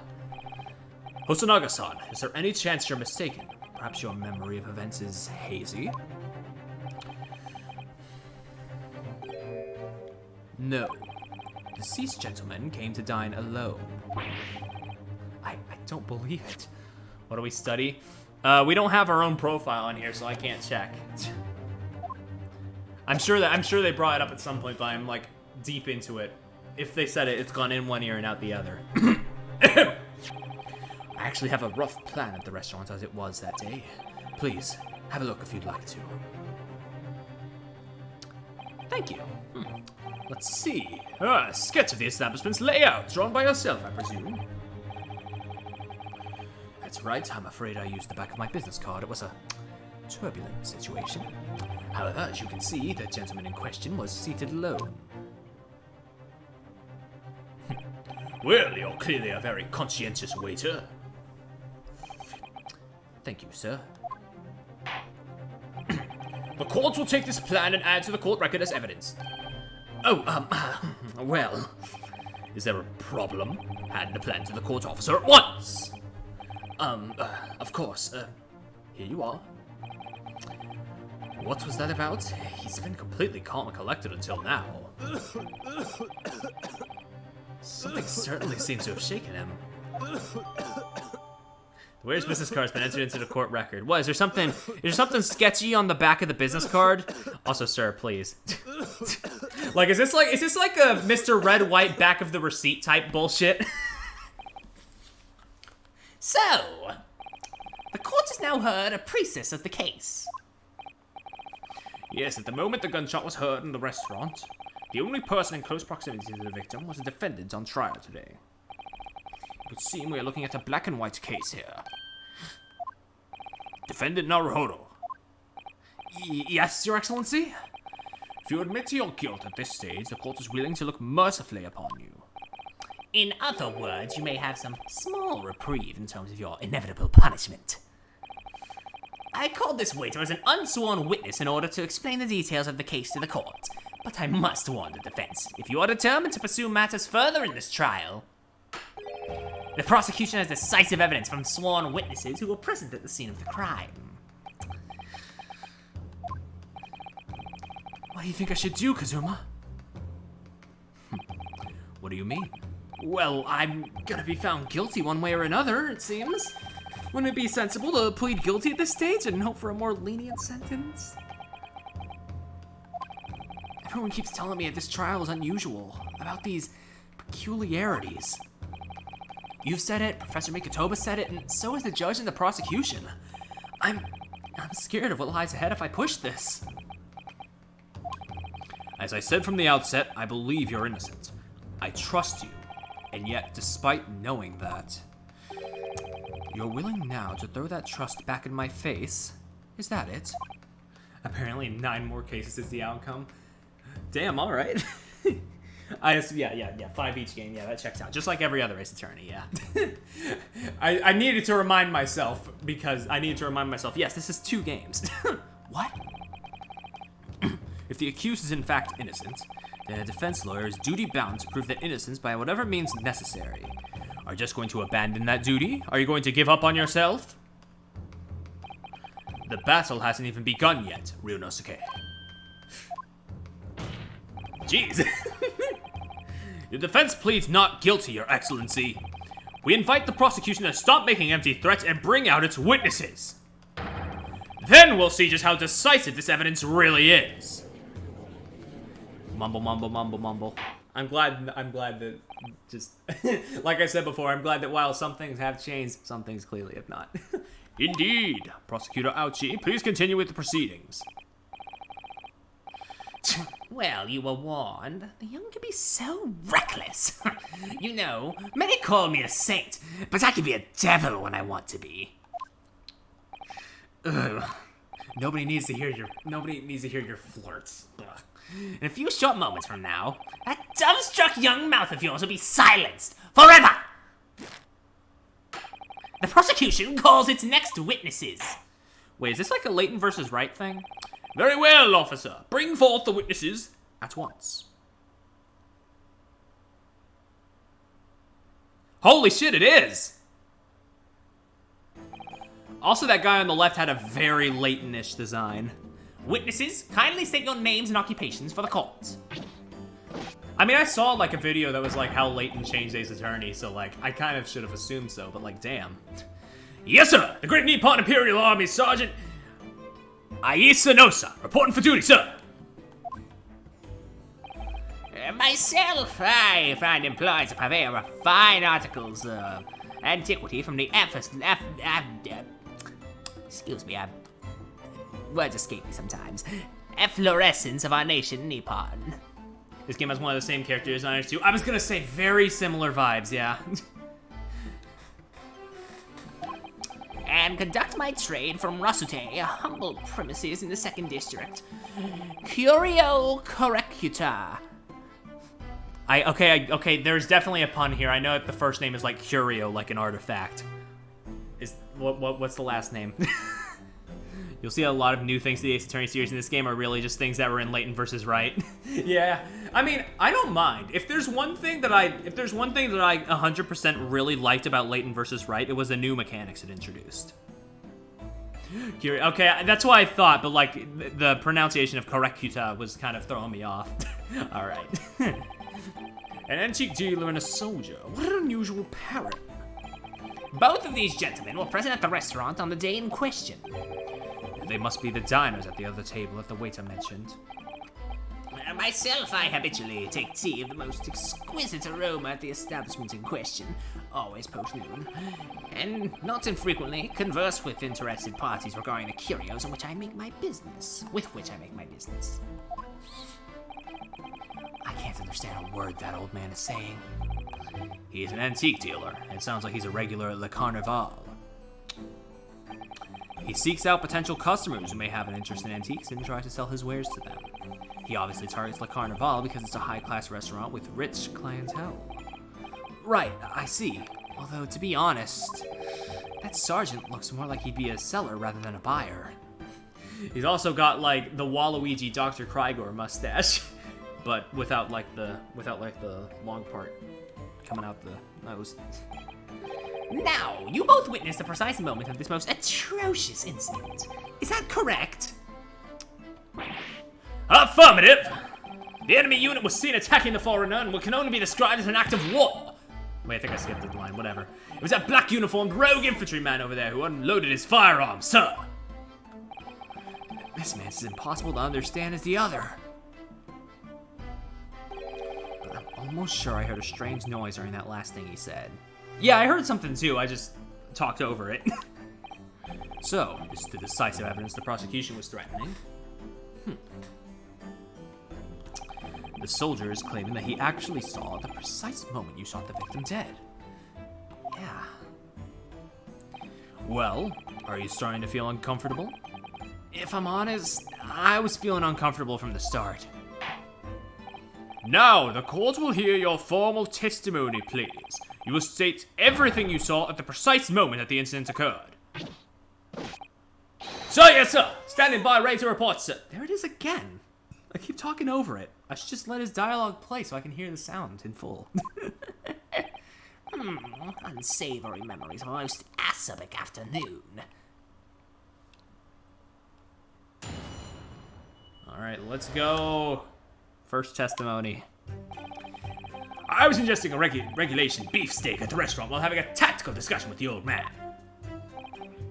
Hosonaga-san, is there any chance you're mistaken? Perhaps your memory of events is hazy? No. The deceased gentleman came to dine alone. I don't believe it. What do we study? We don't have our own profile on here, so I can't check. I'm sure they brought it up at some point, but I'm like deep into it. If they said it, it's gone in one ear and out the other. I actually have a rough plan of the restaurant as it was that day. Please, have a look if you'd like to. Thank you. Let's see. Sketch of the establishment's layout, drawn by yourself, I presume. That's right, I'm afraid I used the back of my business card. It was a turbulent situation. However, as you can see, the gentleman in question was seated alone. Well, you're clearly a very conscientious waiter. Thank you, sir. The court will take this plan and add to the court record as evidence. Oh, Well, is there a problem? Hand the plan to the court officer at once. of course, here you are. What was that about? He's been completely calm and collected until now. Something certainly seems to have shaken him. The waiter's business card's been entered into the court record. What, is there something sketchy on the back of the business card? Also, sir, please. Like, is this like a Mr. Red White back of the receipt type bullshit? So, the court has now heard a precis of the case. Yes, at the moment the gunshot was heard in the restaurant, the only person in close proximity to the victim was a defendant on trial today. It would seem we are looking at a black and white case here. Defendant Naruhodo. Yes, Your Excellency? If you admit to your guilt at this stage, the court is willing to look mercifully upon you. In other words, you may have some small reprieve in terms of your inevitable punishment. I called this waiter as an unsworn witness in order to explain the details of the case to the court. But I must warn the defense, if you are determined to pursue matters further in this trial, the prosecution has decisive evidence from sworn witnesses who were present at the scene of the crime. What do you think I should do, Kazuma? What do you mean? Well, I'm Gonna be found guilty one way or another, it seems. Wouldn't it be sensible to plead guilty at this stage and hope for a more lenient sentence? Everyone keeps telling me that this trial is unusual, about these peculiarities. You've said it, Professor Mikotoba said it, and so is the judge and the prosecution. I'm scared of what lies ahead if I push this. As I said from the outset, I believe you're innocent. I trust you. And yet, despite knowing that, You're willing now to throw that trust back in my face? Is that it? apparently 9 more cases is the outcome. Damn, alright. Yeah, 5 each game. Yeah, that checks out. Just like every other Ace Attorney, yeah. I needed to remind myself, yes, this is 2 games. What? If the accused is in fact innocent, then a defense lawyer is duty-bound to prove that innocence by whatever means necessary. Are you just going to abandon that duty? Are you going to give up on yourself? The battle hasn't even begun yet, Ryunosuke. Jeez. Your defense pleads not guilty, Your Excellency. We invite the prosecution to stop making empty threats and bring out its witnesses. Then we'll see just how decisive this evidence really is. Mumble, mumble, mumble, mumble. I'm glad that just, like I said before, I'm glad that while some things have changed, some things clearly have not. Indeed. Prosecutor Ouchi, please continue with the proceedings. Well, you were warned. The young can be so reckless. You know, many call me a saint, but I can be a devil when I want to be. Ugh. Nobody needs to hear your flirts. Ugh. In a few short moments from now, that dumbstruck young mouth of yours will be silenced forever. The prosecution calls its next witnesses. Wait, is this like a Leighton versus Wright thing? Very well, officer. Bring forth the witnesses at once. Holy shit, it is! Also, that guy on the left had a very Leighton-ish design. Witnesses, kindly state your names and occupations for the court. I mean, I saw, like, a video that was, like, how Leighton changed Ace Attorney, so, like, I kind of should have assumed so, but, like, damn. Yes, sir! The Great Nippon Imperial Army Sergeant Aisa Nosa, reporting for duty, sir! Myself, I find employed to purveyor of fine articles of antiquity from the excuse me, words escape me sometimes. Efflorescence of our nation, Nippon. This game has one of the same character designers, too. I was gonna say very similar vibes, yeah. and conduct my trade from Rasute, humble premises in the 2nd District. Curio Correcuta. Okay, there's definitely a pun here. I know that the first name is like Curio, like an artifact. What's the last name? You'll see a lot of new things to the Ace Attorney series in this game are really just things that were in Layton versus Wright. Yeah, I mean, I don't mind. If there's one thing that I 100% really liked about Layton versus Wright, it was the new mechanics it introduced. Okay, that's what I thought, but like the pronunciation of Correcuta was kind of throwing me off. All right. An antique dealer and a soldier. What an unusual pairing. Both of these gentlemen were present at the restaurant on the day in question. They must be the diners at the other table that the waiter mentioned. Myself, I habitually take tea of the most exquisite aroma at the establishment in question, always post-noon, and not infrequently converse with interested parties regarding the curios with which I make my business. I can't understand a word that old man is saying. He is an antique dealer, and it sounds like he's a regular at Le Carnival. He seeks out potential customers who may have an interest in antiques and tries to sell his wares to them. He obviously targets Le Carnival because it's a high-class restaurant with rich clientele. Right, I see. Although, to be honest, that sergeant looks more like he'd be a seller rather than a buyer. He's also got like the Waluigi Dr. Krygor mustache, but without the long part coming out the nose. Now, you both witnessed the precise moment of this most atrocious incident. Is that correct? Affirmative! The enemy unit was seen attacking the foreigner in what can only be described as an act of war. Wait, I think I skipped the line, whatever. It was that black uniformed rogue infantryman over there who unloaded his firearm, sir. This man's as impossible to understand as the other. But I'm almost sure I heard a strange noise during that last thing he said. Yeah, I heard something too, I just talked over it. So, this is the decisive evidence the prosecution was threatening. The soldier is claiming that he actually saw the precise moment you shot the victim dead. Yeah. Well, are you starting to feel uncomfortable? If I'm honest, I was feeling uncomfortable from the start. Now, the court will hear your formal testimony, please. You will state everything you saw at the precise moment that the incident occurred. Sir, yes, sir. Standing by, ready to report, sir. There it is again. I keep talking over it. I should just let his dialogue play so I can hear the sound in full. Unsavory memories of a most acerbic afternoon. All right, let's go. First testimony. I was ingesting a regulation beefsteak at the restaurant while having a tactical discussion with the old man.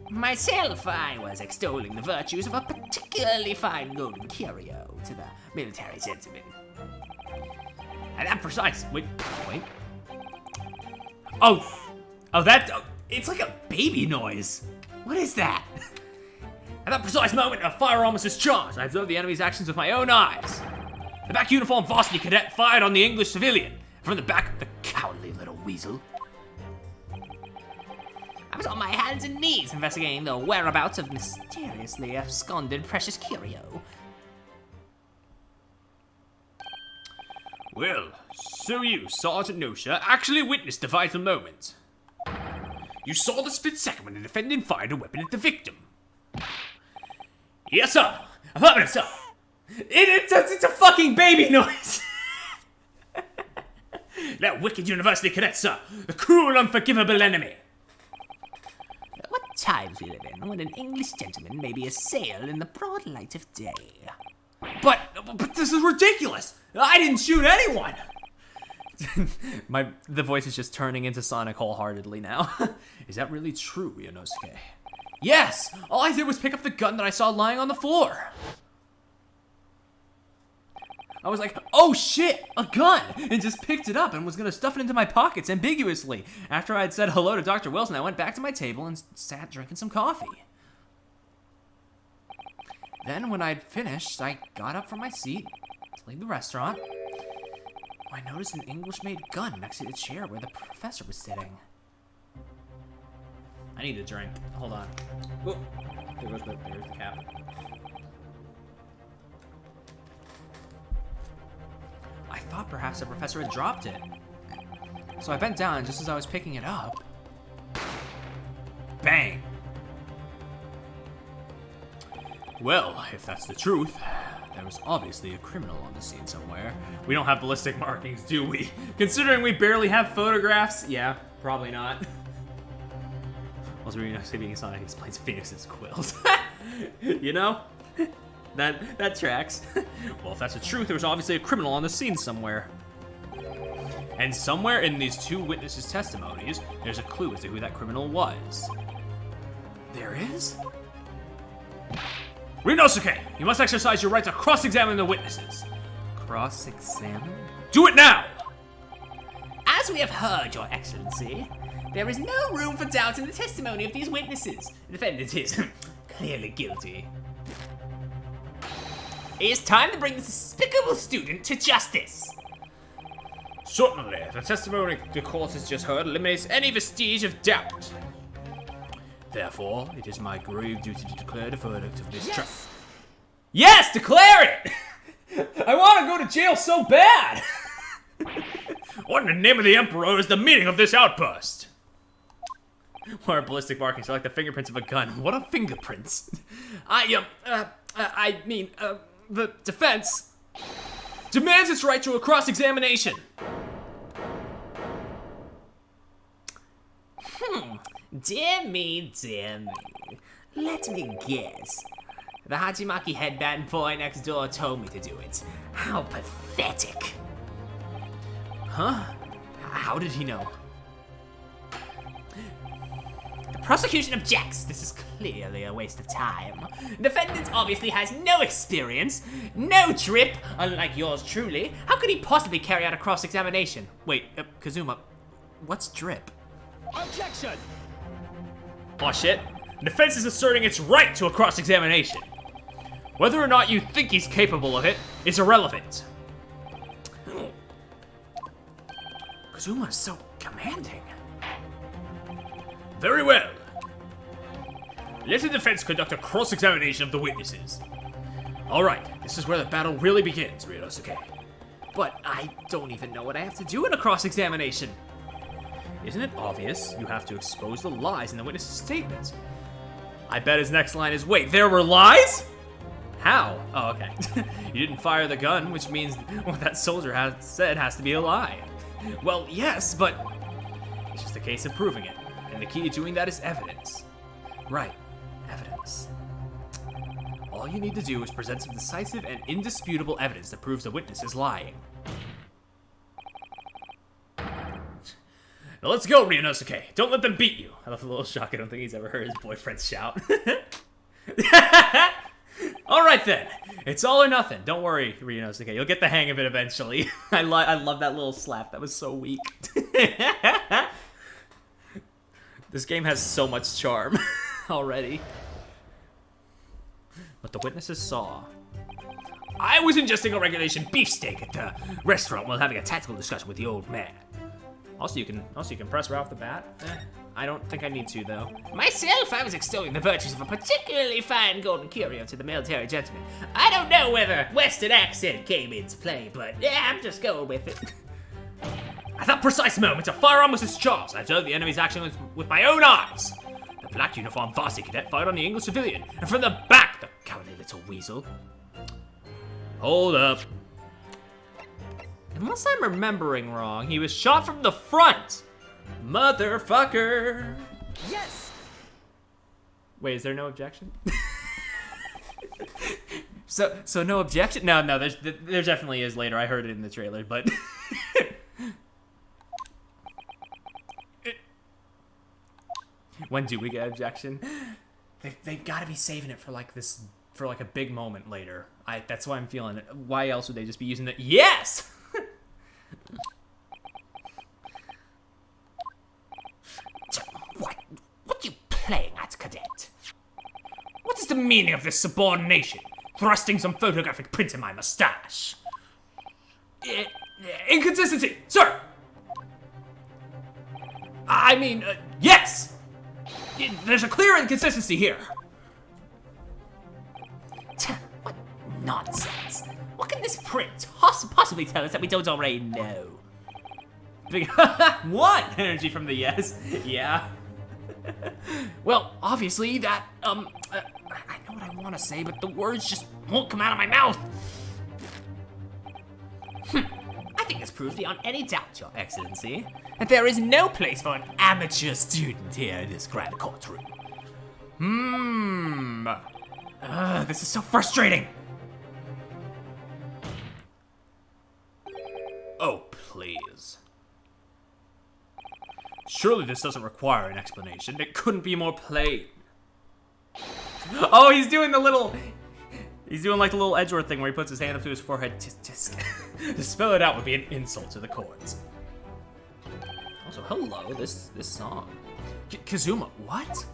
Myself, I was extolling the virtues of a particularly fine golden curio to the military gentleman. At that precise... Wait. Oh, it's like a baby noise. What is that? At that precise moment, a firearm was discharged. I observed the enemy's actions with my own eyes. The black uniformed varsity cadet fired on the English civilian. From the back, the cowardly little weasel. I was on my hands and knees investigating the whereabouts of mysteriously absconded precious curio. Well, so you, Sergeant Nosha, actually witnessed the vital moment. You saw the split second when the defendant fired a weapon at the victim. Yes, sir. Affirmative, sir. It's a fucking baby noise. That wicked university cadet, sir. The cruel, unforgivable enemy. What times we live in when an English gentleman may be assailed in the broad light of day. But this is ridiculous. I didn't shoot anyone. The voice is just turning into Sonic wholeheartedly now. Is that really true, Yonosuke? Yes! All I did was pick up the gun that I saw lying on the floor. I was like, oh shit, a gun! And just picked it up and was gonna stuff it into my pockets ambiguously. After I had said hello to Dr. Wilson, I went back to my table and sat drinking some coffee. Then when I'd finished, I got up from my seat, to leave the restaurant. I noticed an English-made gun next to the chair where the professor was sitting. I need a drink. Hold on. Ooh. There's the cap. I thought perhaps the professor had dropped it. So I bent down, and just as I was picking it up, bang! Well, if that's the truth, there was obviously a criminal on the scene somewhere. We don't have ballistic markings, do we? Considering we barely have photographs, yeah, probably not. Also, being Sonic explains Phoenix's quills. You know? That tracks. Well, if that's the truth, there was obviously a criminal on the scene somewhere. And somewhere in these two witnesses' testimonies, there's a clue as to who that criminal was. There is? Ryunosuke, you must exercise your right to cross-examine the witnesses. Cross-examine? Do it now! As we have heard, Your Excellency, there is no room for doubt in the testimony of these witnesses. The defendant is clearly guilty. It is time to bring this despicable student to justice. Certainly, the testimony the court has just heard eliminates any vestige of doubt. Therefore, it is my grave duty to declare the verdict of this trial. Yes, declare it! I want to go to jail so bad! What in the name of the Emperor is the meaning of this outburst? What are ballistic markings? They're like the fingerprints of a gun. What are fingerprints? I mean, the defense demands its right to a cross-examination. Dear me, dear me. Let me guess. The Hachimaki headband boy next door told me to do it. How pathetic. Huh? How did he know? The prosecution objects. This is clearly a waste of time. The defendant obviously has no experience, no drip, unlike yours truly. How could he possibly carry out a cross-examination? Wait, Kazuma, what's drip? Objection! Oh shit. The defense is asserting its right to a cross-examination. Whether or not you think he's capable of it is irrelevant. Kazuma is so commanding. Very well. Let the defense conduct a cross-examination of the witnesses. Alright, this is where the battle really begins, Ryunosuke. But I don't even know what I have to do in a cross-examination. Isn't it obvious you have to expose the lies in the witness's statements? I bet his next line is, wait, there were lies? How? Oh, okay. You didn't fire the gun, which means what that soldier has said has to be a lie. Well, yes, but it's just a case of proving it. And the key to doing that is evidence. Right, evidence. All you need to do is present some decisive and indisputable evidence that proves the witness is lying. Now let's go, Ryunosuke. Don't let them beat you. I love the little shock. I don't think he's ever heard his boyfriend shout. Alright then. It's all or nothing. Don't worry, Ryunosuke. You'll get the hang of it eventually. I love that little slap. That was so weak. This game has so much charm already. What the witnesses saw. I was ingesting a regulation beefsteak at the restaurant while having a tactical discussion with the old man. Also, you can press right off the bat. I don't think I need to, though. Myself, I was extolling the virtues of a particularly fine golden curio to the military gentleman. I don't know whether Western accent came into play, but yeah, I'm just going with it. At that precise moment, a firearm was discharged. I observed the enemy's action with my own eyes. The black uniformed varsity cadet fired on the English civilian, and from the back, the cowardly little weasel. Hold up. Unless I'm remembering wrong, he was shot from the front. Motherfucker. Yes! Wait, is there no objection? So no objection? No, there definitely is later. I heard it in the trailer, but when do we get objection? They've got to be saving it for like this, for like a big moment later. That's why I'm feeling it. Why else would they just be using it? Yes. What are you playing at, cadet? What is the meaning of this subordination? Thrusting some photographic print in my mustache. Inconsistency, sir! I mean, yes! There's a clear inconsistency here. What nonsense. What can this print possibly tell us that we don't already know? Big one energy from the yes. Yeah. Well, obviously that, I know what I want to say, but the words just won't come out of my mouth. I think this proves beyond any doubt, Your Excellency, that there is no place for an amateur student here in this grand courtroom. This is so frustrating. Oh, please. Surely this doesn't require an explanation. It couldn't be more plain. Oh, he's doing the little... He's doing like the little Edgeworth thing where he puts his hand up to his forehead. To spell it out would be an insult to the courts. Also, hello, this song. Kazuma, what?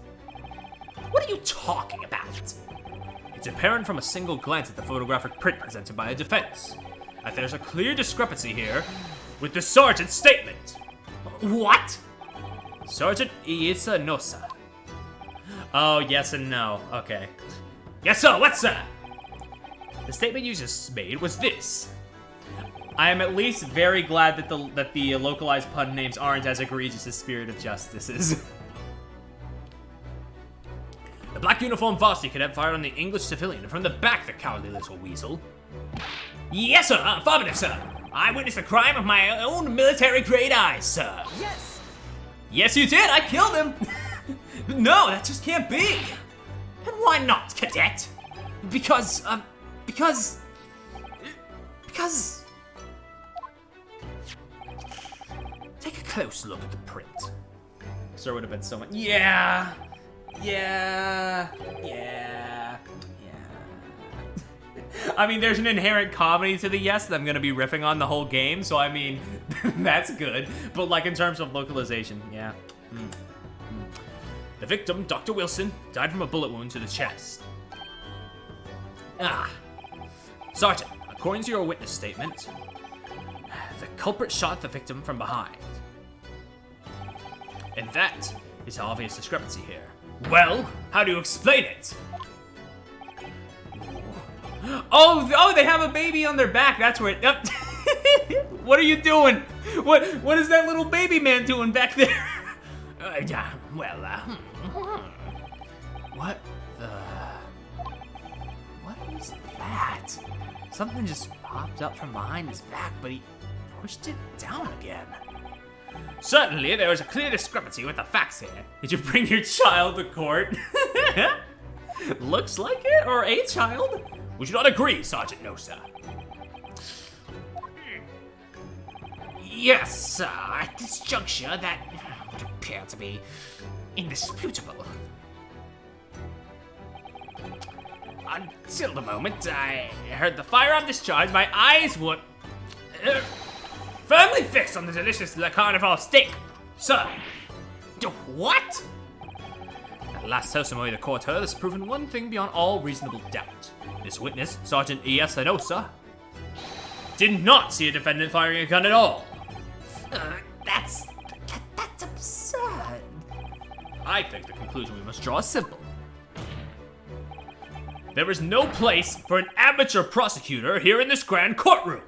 What are you talking about? It's apparent from a single glance at the photographic print presented by the defense that there's a clear discrepancy here with the sergeant's statement. What? Sergeant Iisa Nosa. Oh, yes and no. Okay. Yes, sir. What, sir? The statement you just made was this. I am at least very glad that the localized pun names aren't as egregious as Spirit of Justice is. The black uniformed varsity cadet fired on the English civilian from the back, the cowardly little weasel. Yes, sir. Affirmative, sir. I witnessed the crime with my own military-grade eyes, sir. Yes! Yes, you did! I killed him! No, that just can't be! And why not, cadet? Because... Take a close look at the print. Sir would have been so much. Yeah! I mean, there's an inherent comedy to the yes that I'm gonna be riffing on the whole game, so I mean, that's good. But like in terms of localization, yeah. The victim, Dr. Wilson, died from a bullet wound to the chest. Sergeant, according to your witness statement, the culprit shot the victim from behind. And that is an obvious discrepancy here. Well, how do you explain it? Oh, they have a baby on their back. That's where it. Yep. What are you doing? What is that little baby man doing back there? What is that? Something just popped up from behind his back, but he pushed it down again. Certainly, there is a clear discrepancy with the facts here. Did you bring your child to court? Looks like it, or a child? Would you not agree, Sergeant Nosa? Yes, sir. At this juncture, that would appear to be indisputable. Until the moment I heard the firearm discharge, my eyes were firmly fixed on the delicious Le Carnival steak, sir. What? At last testimony the court heard has proven one thing beyond all reasonable doubt. This witness, Sergeant Iisa Nosa, did not see a defendant firing a gun at all. That's absurd. I think the conclusion we must draw is simple. There is no place for an amateur prosecutor here in this grand courtroom.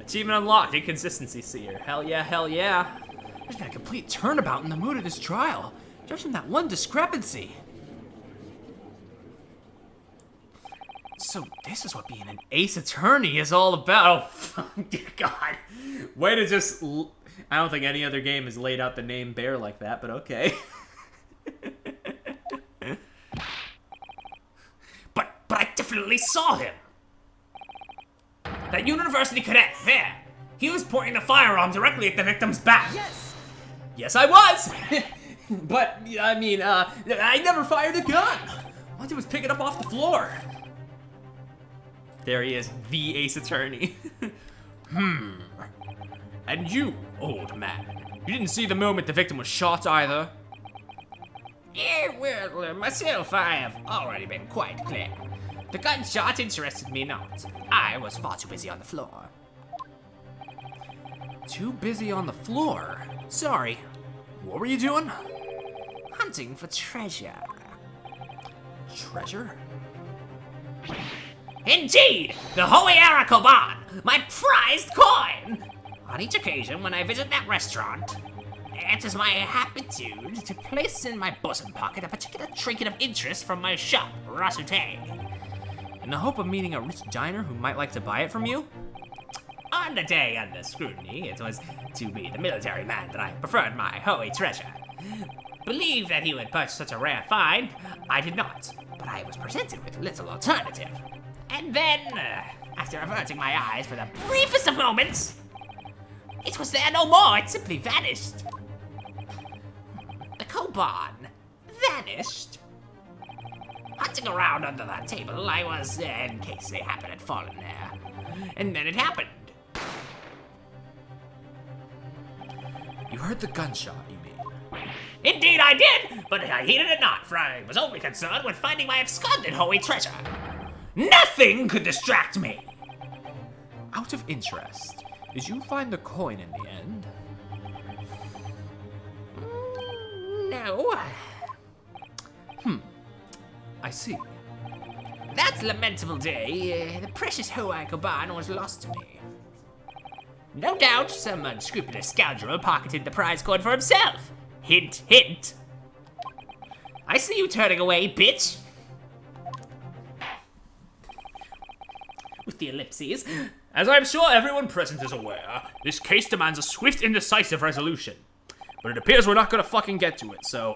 Achievement unlocked, inconsistency seer. Hell yeah, hell yeah. There's been a complete turnabout in the mood of this trial, just from that one discrepancy. So this is what being an ace attorney is all about. Oh, God. Way to just... I don't think any other game has laid out the name Bear like that, but okay. But I definitely saw him. That university cadet, there. He was pointing the firearm directly at the victim's back. Yes, I was! But, I mean, I never fired a gun. All I did was pick it up off the floor. There he is, the ace attorney. And you, old man, you didn't see the moment the victim was shot either? Yeah, well, myself, I have already been quite clear. The gunshot interested me not. I was far too busy on the floor. Too busy on the floor. Sorry. What were you doing? Hunting for treasure. Treasure? Indeed! The Hoiera Koban! My prized coin! On each occasion when I visit that restaurant, it is my habitude to place in my bosom pocket a particular trinket of interest from my shop, Rasute. In the hope of meeting a rich diner who might like to buy it from you? On the day under scrutiny, it was to be the military man that I preferred my Hoi treasure. Believe that he would purchase such a rare find, I did not, but I was presented with little alternative. And then, after averting my eyes for the briefest of moments, it was there no more, it simply vanished. The Koban vanished. Hunting around under that table, I was, in case they happened had fallen there. And then it happened. You heard the gunshot, you mean? Indeed I did, but I heeded it not, for I was only concerned with finding my absconded Hoi treasure. Nothing could distract me. Out of interest, did you find the coin in the end? No. I see. That lamentable day, the precious Hoi Koban was lost to me. No doubt some unscrupulous scoundrel pocketed the prize coin for himself. Hint, hint. I see you turning away, bitch. With the ellipses. As I'm sure everyone present is aware, this case demands a swift and decisive resolution. But it appears we're not gonna fucking get to it, so...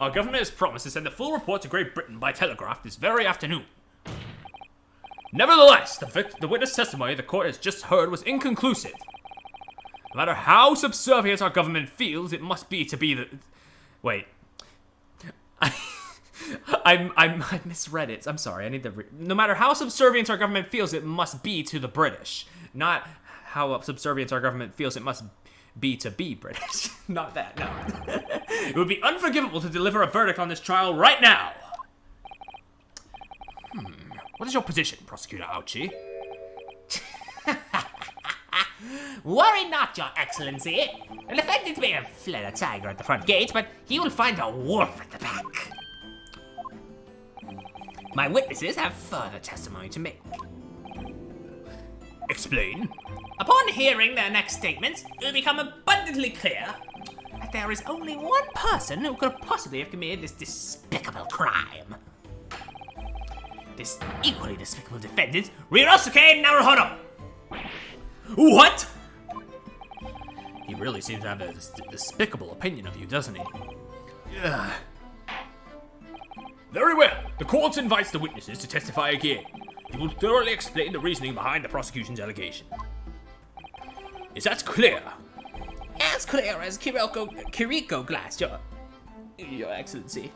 Our government has promised to send a full report to Great Britain by telegraph this very afternoon. Nevertheless, the witness testimony the court has just heard was inconclusive. No matter how subservient our government feels, it must be to be the... Wait. I misread it. I'm sorry, I need to no matter how subservient our government feels, it must be to the British. Not how subservient our government feels it must be to be British. Not that, no. It would be unforgivable to deliver a verdict on this trial right now. What is your position, Prosecutor Ouchie? Worry not, Your Excellency. The defendant may have fled a tiger at the front gate, but he will find a wolf at the back. My witnesses have further testimony to make. Explain. Upon hearing their next statements, it will become abundantly clear that there is only one person who could possibly have committed this despicable crime. This equally despicable defendant, Ryosuke Naruhodo. What? He really seems to have a despicable opinion of you, doesn't he? Ugh. Very well. The court invites the witnesses to testify again. You will thoroughly explain the reasoning behind the prosecution's allegation. Is that clear? As clear as Kiriko glass, Your Excellency.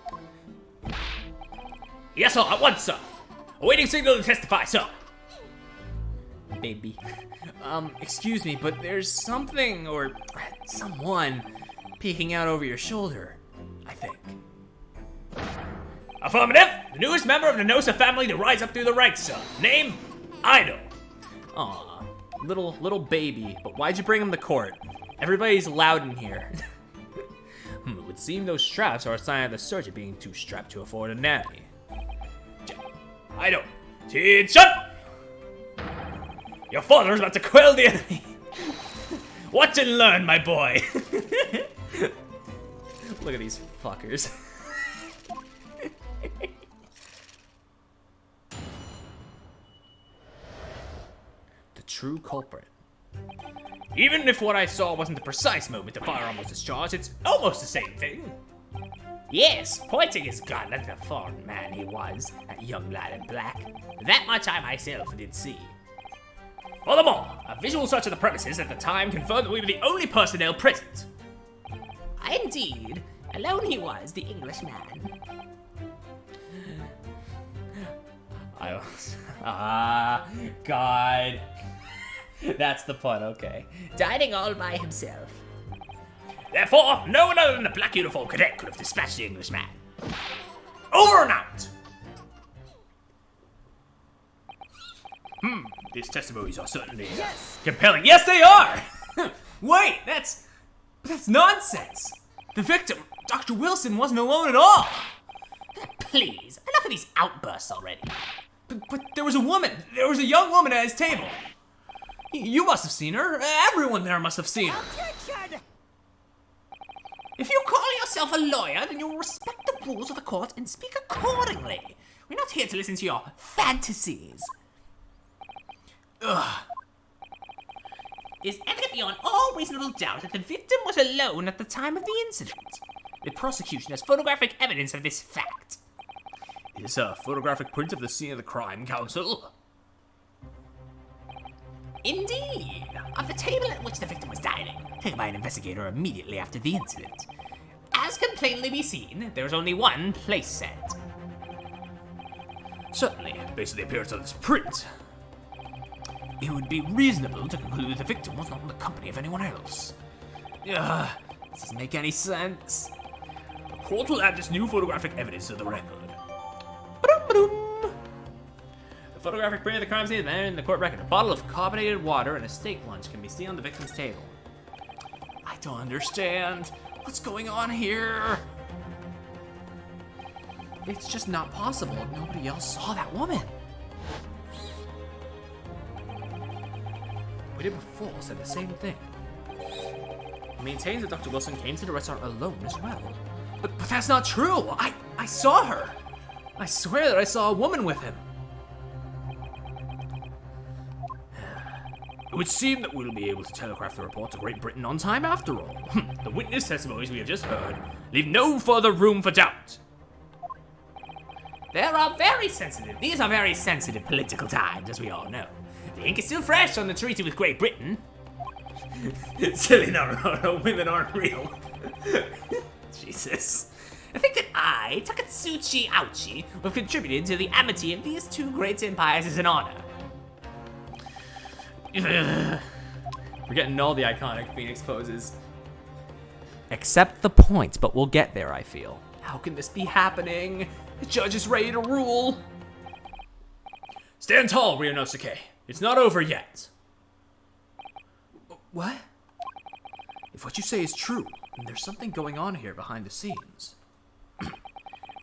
Yes, sir. At once, sir. Awaiting signal to testify, sir. Baby. Excuse me, but there's something or someone peeking out over your shoulder, I think. Affirmative. The newest member of the Nosa family to rise up through the ranks, sir. Name, Idol. Aw, little baby, but why'd you bring him to court? Everybody's loud in here. It would seem those straps are a sign of the surgeon being too strapped to afford a nanny. Idol. Chin shut! Your father is about to quell the enemy. Watch and learn, my boy. Look at these fuckers. The true culprit. Even if what I saw wasn't the precise moment the firearm was discharged, it's almost the same thing. Yes, pointing his gun at the foreign man he was, that young lad in black. That much I myself did see. Furthermore, a visual search of the premises at the time confirmed that we were the only personnel present. Indeed, alone he was, the Englishman. God. That's the pun, okay. Dining all by himself. Therefore, no one other than the black uniform cadet could have dispatched the Englishman. Over and out! These testimonies are certainly compelling. Yes, they are! Wait, that's nonsense. The victim, Dr. Wilson, wasn't alone at all. Please, enough of these outbursts already. But there was a woman. There was a young woman at his table. You must have seen her. Everyone there must have seen her. If you call yourself a lawyer, then you'll respect the rules of the court and speak accordingly. We're not here to listen to your fantasies. Ugh. It is evident beyond all reasonable doubt that the victim was alone at the time of the incident. The prosecution has photographic evidence of this fact. Is a photographic print of the scene of the crime, counsel? Indeed, of the table at which the victim was dining, taken by an investigator immediately after the incident. As can plainly be seen, there is only one place set. Certainly, based on the appearance of this print, it would be reasonable to conclude that the victim was not in the company of anyone else. This doesn't make any sense. The court will add this new photographic evidence to the record. The photographic print of the crime scene is there in the court record. A bottle of carbonated water and a steak lunch can be seen on the victim's table. I don't understand. What's going on here? It's just not possible. Nobody else saw that woman. We did before said the same thing. He maintains that Dr. Wilson came to the restaurant alone as well. But that's not true. I saw her. I swear that I saw a woman with him. It would seem that we'll be able to telegraph the report to Great Britain on time after all. The witness testimonies we have just heard leave no further room for doubt. These are very sensitive political times, as we all know. The ink is still fresh on the treaty with Great Britain. Silly, no, women aren't real. Jesus. I think that I, Takatsuchi Ouchi, will have contributed to the amity of these two great empires as an honor. We're getting all the iconic Phoenix poses. Accept the point, but we'll get there, I feel. How can this be happening? The judge is ready to rule. Stand tall, Ryunosuke. It's not over yet. What? If what you say is true, then there's something going on here behind the scenes.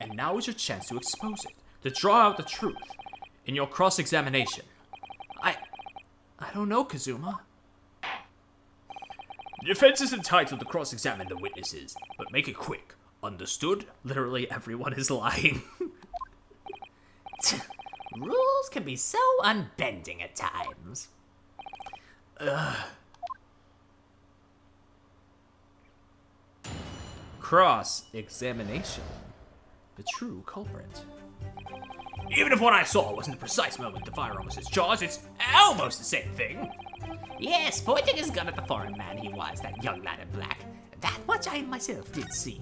And now is your chance to expose it, to draw out the truth in your cross-examination. I don't know, Kazuma. The defense is entitled to cross-examine the witnesses, but make it quick. Understood? Literally everyone is lying. Rules can be so unbending at times. Cross-examination. The true culprit. Even if what I saw wasn't the precise moment the firearm was discharged, it's almost the same thing. Yes, pointing his gun at the foreign man he was, that young lad in black. That much I myself did see.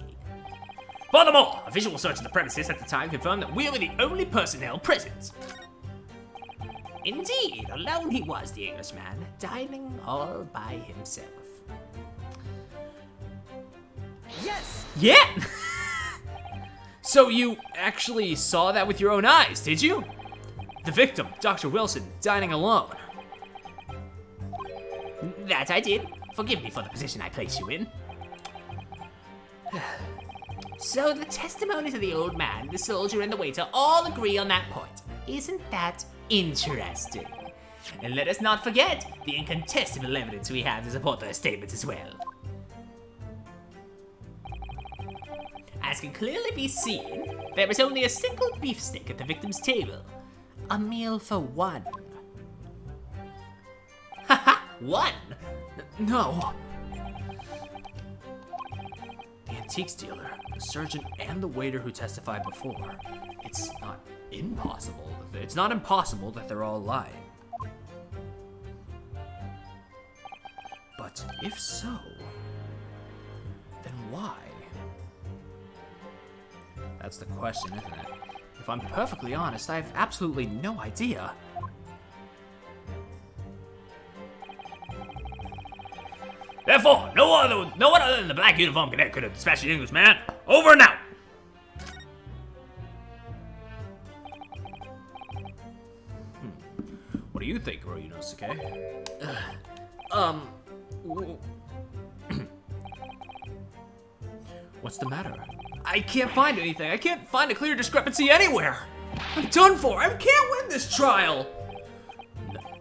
Furthermore, a visual search of the premises at the time confirmed that we were the only personnel present. Indeed, alone he was, the Englishman, dining all by himself. Yes! Yeah! So you actually saw that with your own eyes, did you? The victim, Dr. Wilson, dining alone. That I did. Forgive me for the position I placed you in. So the testimonies of the old man, the soldier, and the waiter all agree on that point. Isn't that interesting? And let us not forget the incontestable evidence we have to support their statements as well. As can clearly be seen, there is only a single beefsteak at the victim's table. A meal for one. Haha, one! No. The antiques dealer, the surgeon, and the waiter who testified before. It's not impossible. It's not impossible that they're all lying. But if so, then why? That's the question, isn't it? If I'm perfectly honest, I have absolutely no idea. Therefore, no one other than the black uniform cadet could have dispatched the Englishman. Over and out! What do you think, Ryunosuke? What's the matter? I can't find anything. I can't find a clear discrepancy anywhere. I'm done for. I can't win this trial.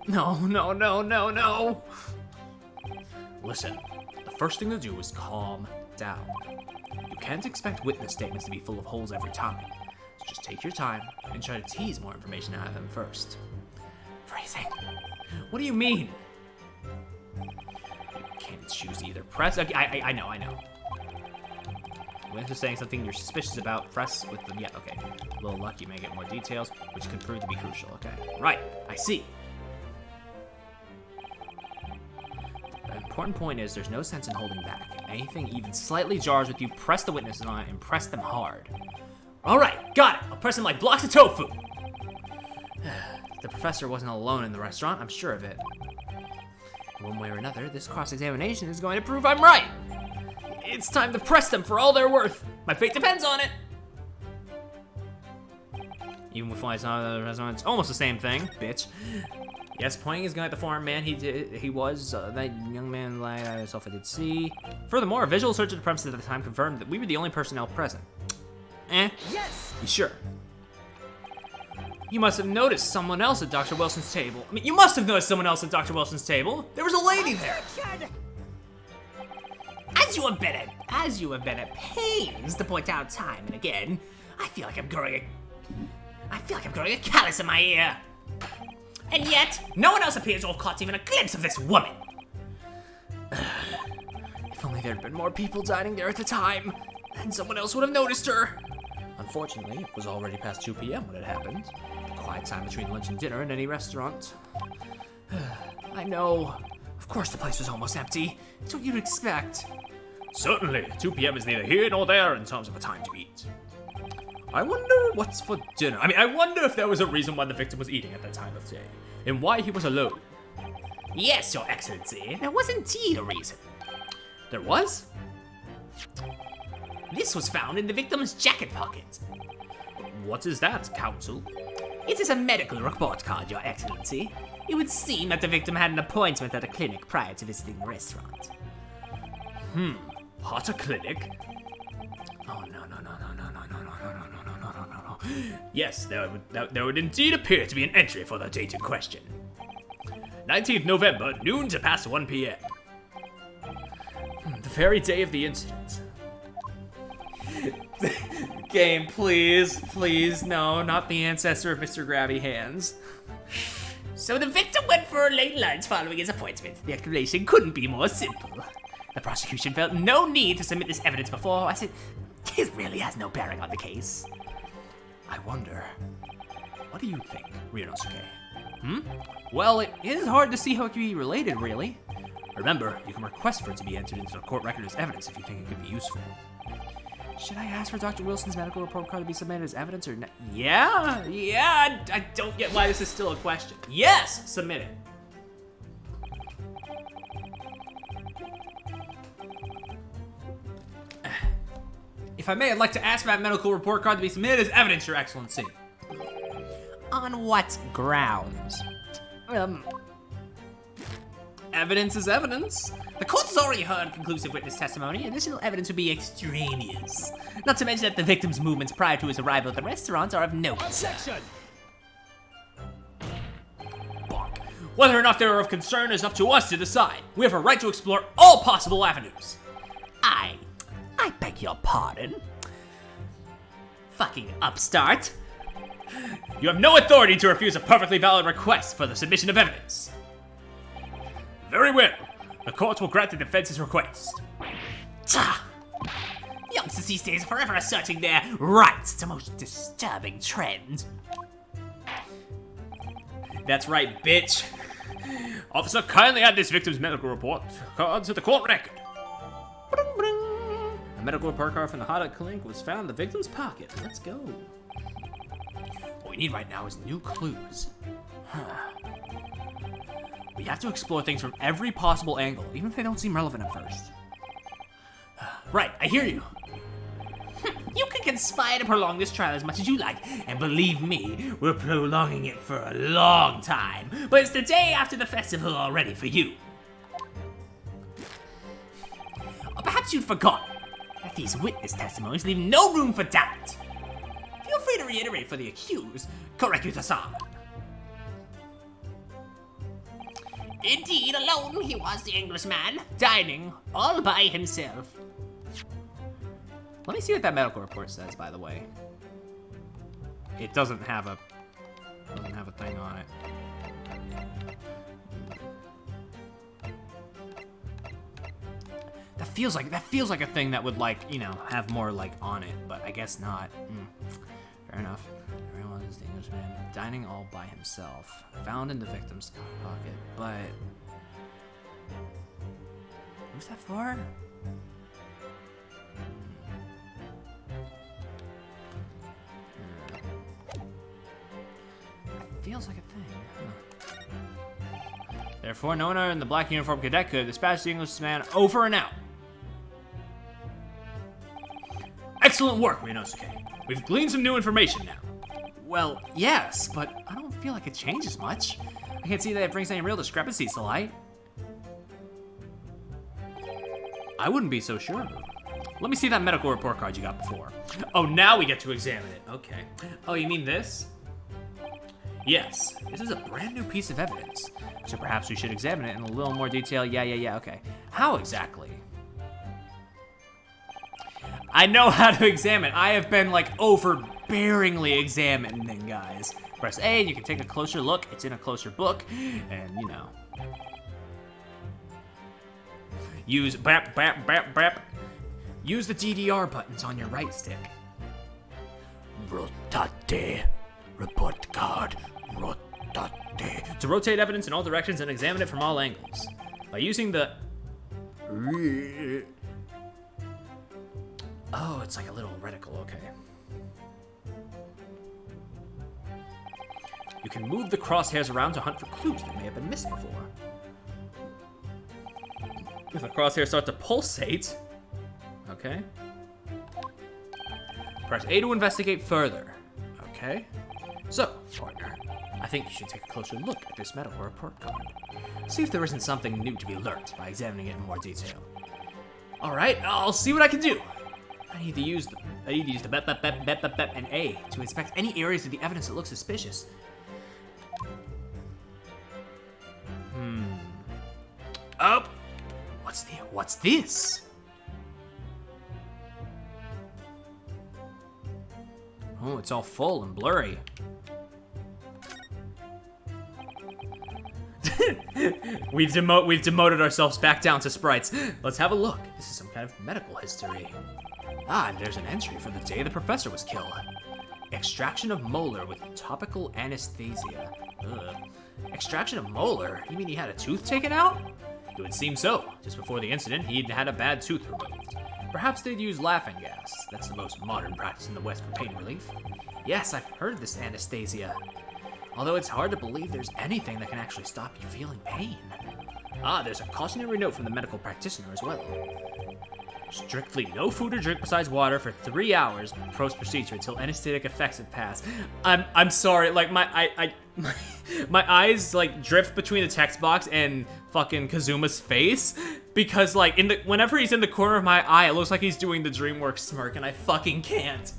No. Listen, the first thing to do is calm down. You can't expect witness statements to be full of holes every time. So just take your time and try to tease more information out of them first. Phrasing. What do you mean? You can't choose either. Press. Okay, I know. Witness is saying something you're suspicious about. Press with them. Yeah, okay. A little luck, you may get more details, which could prove to be crucial. Okay. Right. I see. The important point is there's no sense in holding back. Anything even slightly jars with you, press the witnesses on it and press them hard. All right, got it. I'll press them like blocks of tofu. The professor wasn't alone in the restaurant, I'm sure of it. One way or another, this cross-examination is going to prove I'm right. It's time to press them for all they're worth. My fate depends on it. Even with flies out of the restaurant, it's almost the same thing, bitch. Yes, pointing his gun at the foreign man, he was that young man like I myself I did see. Furthermore, a visual search of the premises at the time confirmed that we were the only personnel present. Yes! You sure? You must have noticed someone else at Dr. Wilson's table. I mean, you must have noticed someone else at Dr. Wilson's table. There was a lady there. As you have been at pains to point out time and again, I feel like I'm growing a callus in my ear. And yet, no one else appears to have caught even a glimpse of this woman. If only there had been more people dining there at the time, then someone else would have noticed her. Unfortunately, it was already past 2 p.m. when it happened. The quiet time between lunch and dinner in any restaurant. I know. Of course the place was almost empty. It's what you'd expect. Certainly, 2 p.m. is neither here nor there in terms of a time to eat. I wonder what's for dinner. I wonder if there was a reason why the victim was eating at that time of day, and why he was alone. Yes, Your Excellency, there was indeed a reason. There was? This was found in the victim's jacket pocket. What is that, Counsel? It is a medical report card, Your Excellency. It would seem that the victim had an appointment at a clinic prior to visiting the restaurant. At a clinic? Oh, no. Yes, there would indeed appear to be an entry for the date in question. 19th November, noon to past 1 p.m. The very day of the incident. Game, please, no, not the ancestor of Mr. Grabby Hands. So the victim went for a late lunch following his appointment. The explanation couldn't be more simple. The prosecution felt no need to submit this evidence before, as it really has no bearing on the case. I wonder, what do you think, Ryunosuke? Well, it is hard to see how it could be related, really. Remember, you can request for it to be entered into the court record as evidence if you think it could be useful. Should I ask for Dr. Wilson's medical report card to be submitted as evidence or not? Yeah, I don't get why this is still a question. Yes, submit it. If I may, I'd like to ask for that medical report card to be submitted as evidence, Your Excellency. On what grounds? Evidence is evidence. The court has already heard conclusive witness testimony. Additional evidence would be extraneous. Not to mention that the victim's movements prior to his arrival at the restaurant are of no concern. Bonk. Whether or not they are of concern is up to us to decide. We have a right to explore all possible avenues. I beg your pardon? Fucking upstart. You have no authority to refuse a perfectly valid request for the submission of evidence. Very well. The court will grant the defense's request. Youngsters these days are forever asserting their rights. It's a most disturbing trend. That's right, bitch. Officer, kindly add this victim's medical report card to the court record. A medical report card from the Hada Clinic was found in the victim's pocket. Let's go. What we need right now is new clues. We have to explore things from every possible angle, even if they don't seem relevant at first. Right, I hear you. You can conspire to prolong this trial as much as you like, and believe me, we're prolonging it for a long time. But it's the day after the festival already for you. Or perhaps you'd forgotten that But these witness testimonies leave no room for doubt. Feel free to reiterate for the accused, Korakuta-san. Indeed, alone he was the Englishman, dining all by himself. Let me see what that medical report says, by the way. It doesn't have a thing on it. That feels like a thing that would, like, you know, have more, like, on it, but I guess not. Fair enough. Everyone is the Englishman dining all by himself. Found in the victim's pocket, but who's that for? Feels like a thing. Huh. Therefore, no one in the black uniform cadet could dispatch the Englishman over and out. Excellent work, Ryunosuke. We've gleaned some new information now. Well, yes, but I don't feel like it changes much. I can't see that it brings any real discrepancies to light. I wouldn't be so sure. Let me see that medical report card you got before. Oh, now we get to examine it. Okay. Oh, you mean this? Yes, this is a brand new piece of evidence, so perhaps we should examine it in a little more detail. Yeah, okay. How exactly? I know how to examine. I have been, like, overbearingly examining, guys. Press A and you can take a closer look. It's in a closer book, and, you know. Use bap, bap, bap, bap. Use the DDR buttons on your right stick. Rotate. Report card. Rotate. To rotate evidence in all directions and examine it from all angles. By using the... Oh, it's like a little reticle, okay. You can move the crosshairs around to hunt for clues that may have been missed before. If the crosshairs start to pulsate... Okay. Press A to investigate further. Okay. So, partner, I think you should take a closer look at this medical report card. See if there isn't something new to be learned by examining it in more detail. All right, I'll see what I can do. I need to use the bep, bep, bep, bep, bep, bep, and A to inspect any areas of the evidence that look suspicious. Oh, what's this? Oh, it's all full and blurry. We've demoted ourselves back down to sprites. Let's have a look. This is some kind of medical history. Ah, and there's an entry for the day the professor was killed. Extraction of molar with topical anesthesia. Ugh. Extraction of molar? You mean he had a tooth taken out? It would seem so. Just before the incident, he'd had a bad tooth removed. Perhaps they'd use laughing gas. That's the most modern practice in the West for pain relief. Yes, I've heard of this anesthesia. Although it's hard to believe there's anything that can actually stop you feeling pain. Ah, there's a cautionary note from the medical practitioner as well. Strictly no food or drink besides water for 3 hours post-procedure until anesthetic effects have passed. I'm sorry, like my eyes like drift between the text box and fucking Kazuma's face because like whenever he's in the corner of my eye, it looks like he's doing the DreamWorks smirk, and I fucking can't.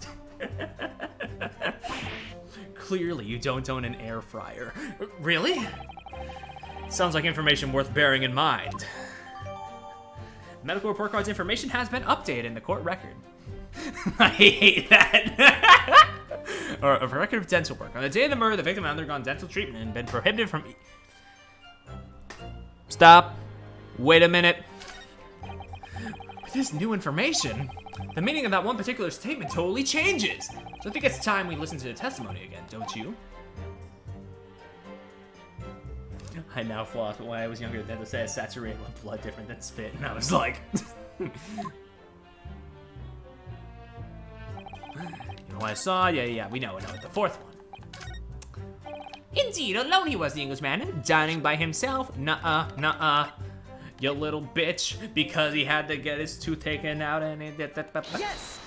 Clearly, you don't own an air fryer. Really? Sounds like information worth bearing in mind. Medical report card's information has been updated in the court record. I hate that. Or a record of dental work. On the day of the murder, the victim had undergone dental treatment and been prohibited from... Stop. Wait a minute. With this new information, the meaning of that one particular statement totally changes. So I think it's time we listen to the testimony again, don't you? I now floss, but when I was younger, the dentist said saturated with blood different than spit, and I was like... You know what I saw? Yeah, we know. The fourth one. Indeed, alone he was the Englishman, dining by himself. Nuh-uh. You little bitch, because he had to get his tooth taken out and he did that. Yes!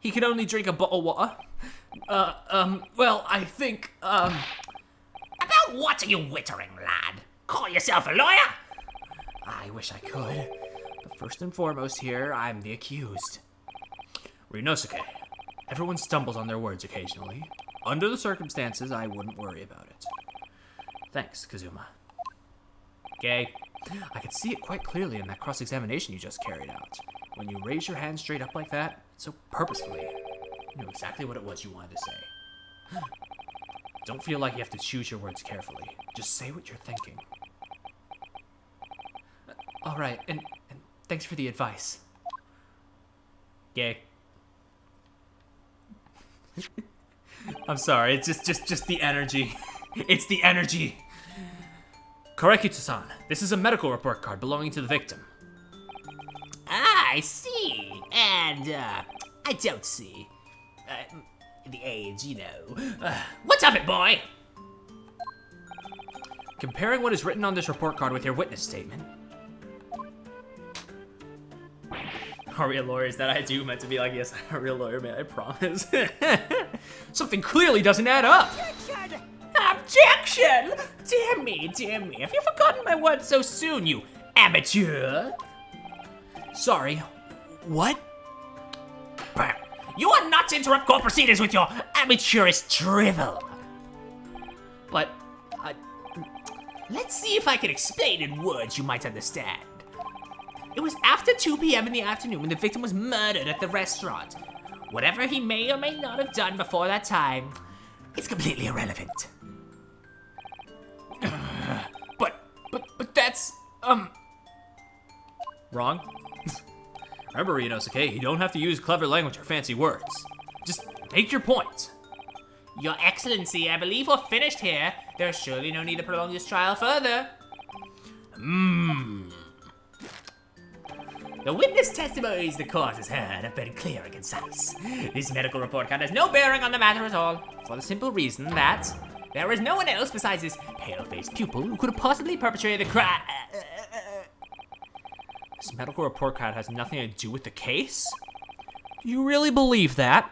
He could only drink a bottle of water. Well, I think, About what are you wittering, lad? Call yourself a lawyer? I wish I could. But first and foremost here, I'm the accused. Ryunosuke, everyone stumbles on their words occasionally. Under the circumstances, I wouldn't worry about it. Thanks, Kazuma. Okay. I could see it quite clearly in that cross-examination you just carried out. When you raise your hand straight up like that, so purposefully, you knew exactly what it was you wanted to say. Don't feel like you have to choose your words carefully. Just say what you're thinking. All right, and thanks for the advice. Okay. I'm sorry, it's just the energy. It's the energy. Korekita-san, this is a medical report card belonging to the victim. Ah, I see. And, I don't see. The age, you know. What's of it, boy? Comparing what is written on this report card with your witness statement. Are we a lawyer? Is that I do meant to be like, yes, I'm a real lawyer, man, I promise. Something clearly doesn't add up. Objection! Dear me, have you forgotten my words so soon, you amateur? Sorry, what? You are not to interrupt court proceedings with your amateurish drivel. But, Let's see if I can explain in words you might understand. It was after 2 p.m. in the afternoon when the victim was murdered at the restaurant. Whatever he may or may not have done before that time, it's completely irrelevant. But that's, Wrong? Remember, Ryunosuke, you don't have to use clever language or fancy words. Just make your point. Your Excellency, I believe we're finished here. There's surely no need to prolong this trial further. The witness testimonies the court has heard have been clear and concise. This medical report card has no bearing on the matter at all, for the simple reason that there is no one else besides this pale-faced pupil who could have possibly perpetrated the crime. This medical report card has nothing to do with the case? Do you really believe that?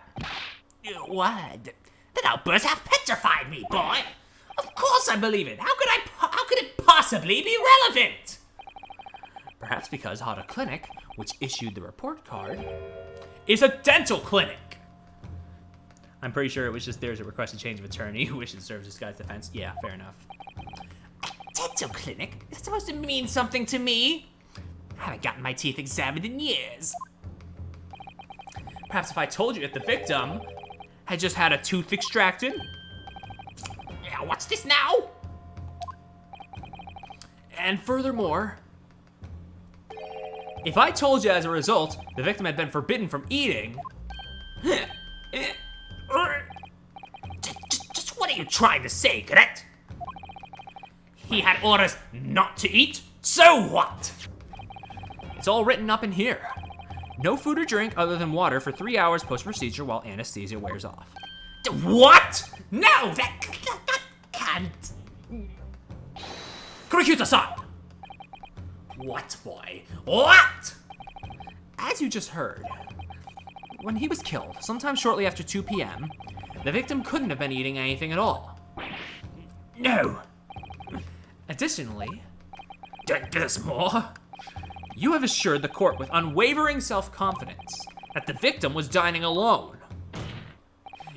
What? That outburst half petrified me, boy. Of course I believe it. How could it possibly be relevant? Perhaps because Hada Clinic, which issued the report card, It's a dental clinic. I'm pretty sure it was just there's a requested change of attorney who wishes to serve this guy's defense. Yeah, fair enough. Dental clinic? Is it supposed to mean something to me? I haven't gotten my teeth examined in years. Perhaps if I told you that the victim had just had a tooth extracted. Yeah, what's this now? and furthermore, If I told you as a result the victim had been forbidden from eating, Just what are you trying to say, correct? He had orders not to eat, so what? it's all written up in here. No food or drink other than water for 3 hours post-procedure while anesthesia wears off. What? No, that can't. Kurokyuta-san! What, boy? What? As you just heard, when he was killed, sometime shortly after 2 p.m., the victim couldn't have been eating anything at all. No. Additionally, There's more. you have assured the court with unwavering self-confidence that the victim was dining alone.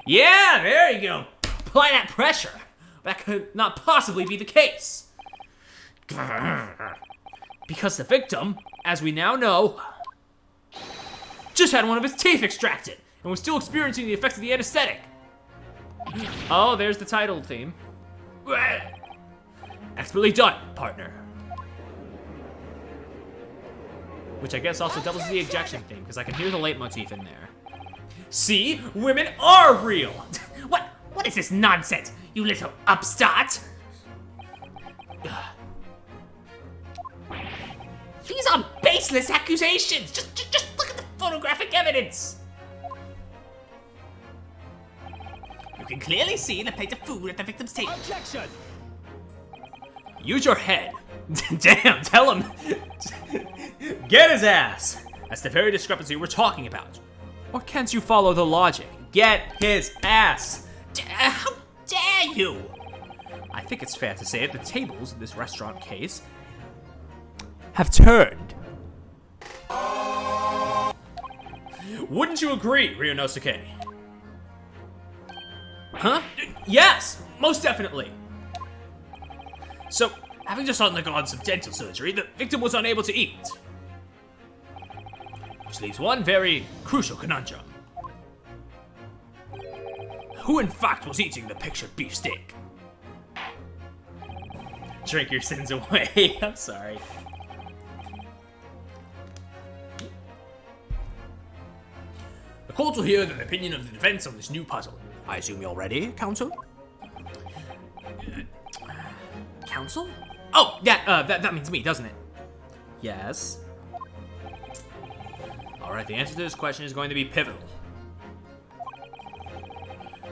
Yeah, there you go. Apply that pressure. That could not possibly be the case. Because the victim, as we now know, just had one of his teeth extracted and was still experiencing the effects of the anesthetic. oh, there's the title theme. Expertly done, partner. Which I guess also doubles as the ejection theme, because I can hear the leitmotif in there. See? Women are real! What is this nonsense, you little upstart? These are baseless accusations. Just look at the photographic evidence. You can clearly see the plate of food at the victim's table. Objection! Use your head. Damn, tell him. Get his ass. That's the very discrepancy we're talking about. Or can't you follow the logic? Get his ass. How dare you? I think it's fair to say that the tables in this restaurant case have turned. Wouldn't you agree, Ryunosuke? Huh? Yes, most definitely. So, having just undergone some dental surgery, the victim was unable to eat. Which leaves one very crucial conundrum. Who in fact was eating the pictured beefsteak? Drink your sins away. I'm sorry. The court will hear the opinion of the defense on this new puzzle. I assume you're ready, counsel? Counsel? Oh, yeah, that means me, doesn't it? Yes. Alright, the answer to this question is going to be pivotal.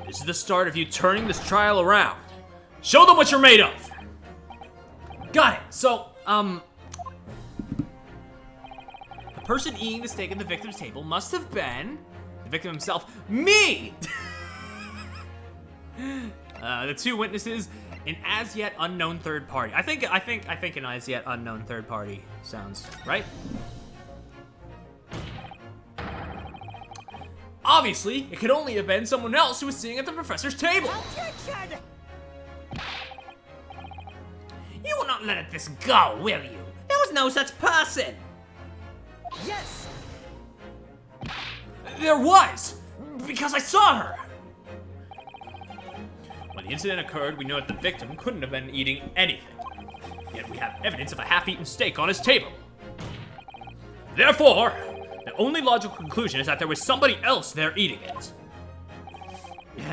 This is the start of you turning this trial around. Show them what you're made of! Got it! So, the person eating the steak at the victim's table must have been the victim himself, me! The two witnesses, an as yet unknown third party. I think an as yet unknown third party sounds right. Obviously, it could only have been someone else who was sitting at the professor's table. You will not let this go, will you? There was no such person. Yes! There was, because I saw her. When the incident occurred, we know that the victim couldn't have been eating anything. Yet we have evidence of a half-eaten steak on his table. Therefore, the only logical conclusion is that there was somebody else there eating it. We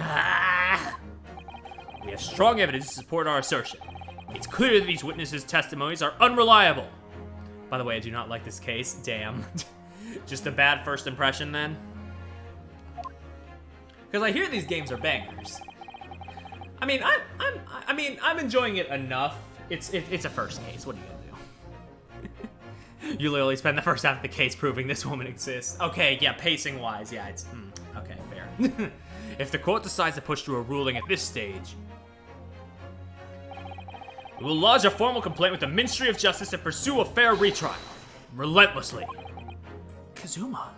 have strong evidence to support our assertion. It's clear that these witnesses' testimonies are unreliable. By the way, I do not like this case. Damn. Just a bad first impression then. Because I hear these games are bangers. I mean, I'm enjoying it enough. It's a first case. What are you gonna do? You literally spend the first half of the case proving this woman exists. Okay, yeah, pacing-wise, yeah, it's okay, fair. If the court decides to push through a ruling at this stage, we will lodge a formal complaint with the Ministry of Justice and pursue a fair retrial, relentlessly. Kazuma.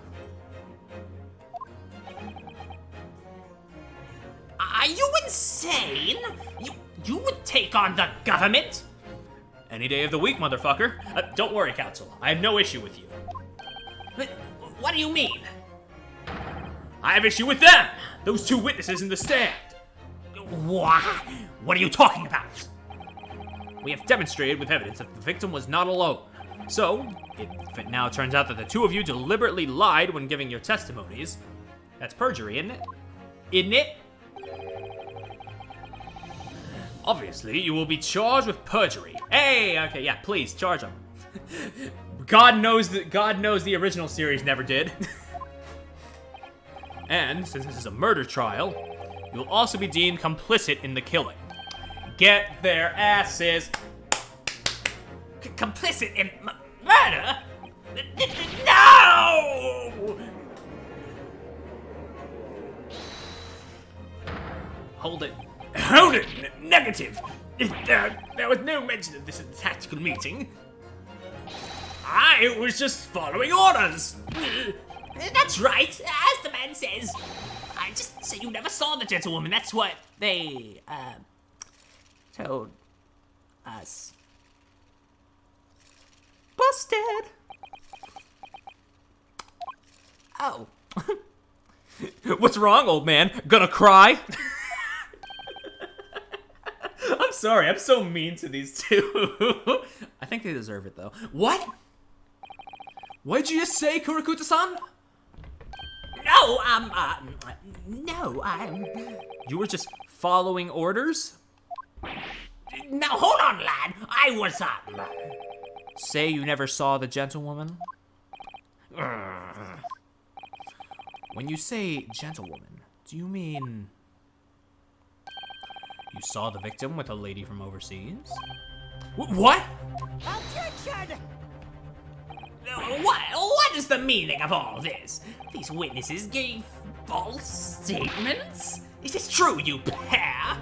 Are you insane? You would take on the government? Any day of the week, motherfucker. Don't worry, counsel. I have no issue with you. But what do you mean? I have issue with them! Those two witnesses in the stand! What? What are you talking about? We have demonstrated with evidence that the victim was not alone. So, if it now turns out that the two of you deliberately lied when giving your testimonies, that's perjury, isn't it? Isn't it? Obviously, you will be charged with perjury. Hey, okay, yeah, please, charge him. God knows the original series never did. And, since this is a murder trial, you will also be deemed complicit in the killing. Get their asses. Complicit in murder? No! Hold it. Hold it! Negative! There was no mention of this at the tactical meeting. I was just following orders. That's right, as the man says. I just say you never saw the gentlewoman. That's what they, told us. Busted! Oh. What's wrong, old man? Gonna cry? I'm sorry, I'm so mean to these two. I think they deserve it, though. What? What'd you just say, Kurakuta-san? No, I'm... You were just following orders? Now, hold on, lad. I was, Say you never saw the gentlewoman? When you say gentlewoman, do you mean... You saw the victim with a lady from overseas? What? Objection! What is the meaning of all this? These witnesses gave false statements? Is this true, you pair?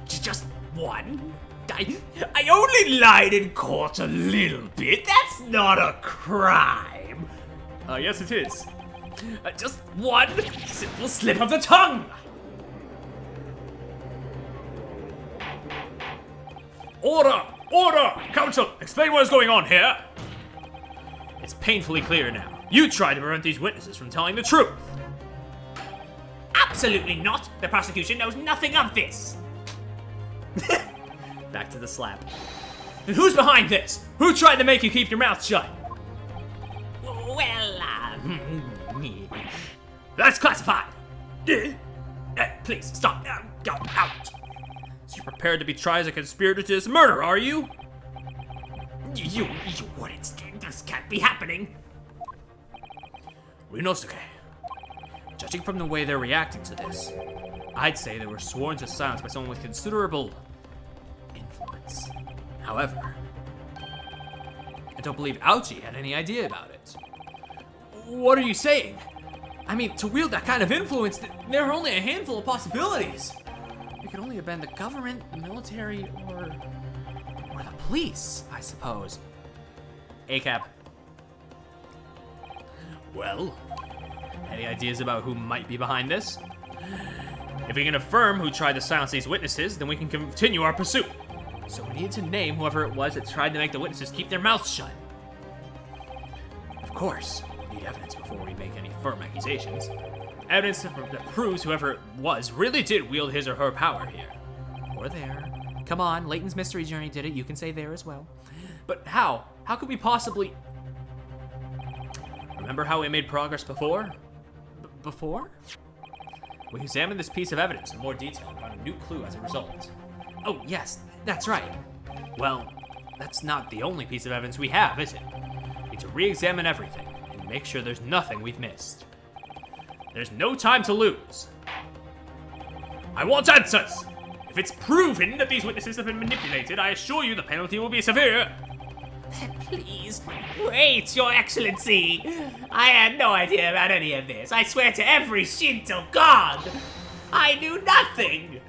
Just one? I only lied in court a little bit. That's not a crime. Yes, it is. Just one simple slip of the tongue. Order! Order! Counsel, explain what is going on here. It's painfully clear now. You tried to prevent these witnesses from telling the truth. Absolutely not. The prosecution knows nothing of this. Back to the slap. And who's behind this? Who tried to make you keep your mouth shut? Well, that's classified. Please stop. Go out. So you're prepared to be tried as a conspirator to this murder, are you? You wouldn't. This can't be happening. Ryunosuke, judging from the way they're reacting to this, I'd say they were sworn to silence by someone with considerable influence. However, I don't believe Aochi had any idea about it. What are you saying? I mean, to wield that kind of influence, there are only a handful of possibilities. It could only have been the government, the military, or the police, I suppose. ACAP. Well, any ideas about who might be behind this? If we can affirm who tried to silence these witnesses, then we can continue our pursuit. So we need to name whoever it was that tried to make the witnesses keep their mouths shut. Of course, we need evidence before we make any firm accusations. Evidence that proves whoever it was really did wield his or her power here. Or there. Come on, Layton's Mystery Journey did it. You can say there as well. But how? How could we possibly... Remember how we made progress before? Before? We examined this piece of evidence in more detail and found a new clue as a result. Oh, yes, that's right. Well, that's not the only piece of evidence we have, is it? We need to re-examine everything and make sure there's nothing we've missed. There's no time to lose. I want answers! If it's proven that these witnesses have been manipulated, I assure you the penalty will be severe. Please, wait, Your Excellency. I had no idea about any of this. I swear to every Shinto god. I knew nothing.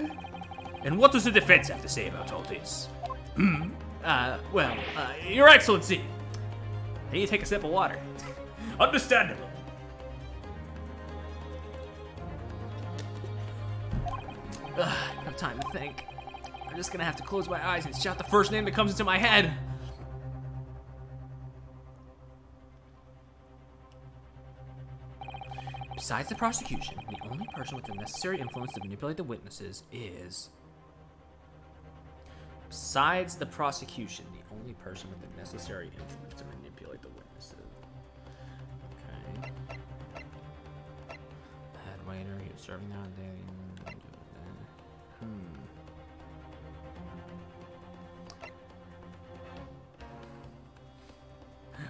And what does the defense have to say about all this? Your Excellency. I need to take a sip of water. Understandable. No time to think. I'm just gonna have to close my eyes and shout the first name that comes into my head. Besides the prosecution, the only person with the necessary influence to manipulate the witnesses is... Besides the prosecution, the only person with the necessary influence to manipulate the witnesses. Okay. Head waiter, he was serving now and then.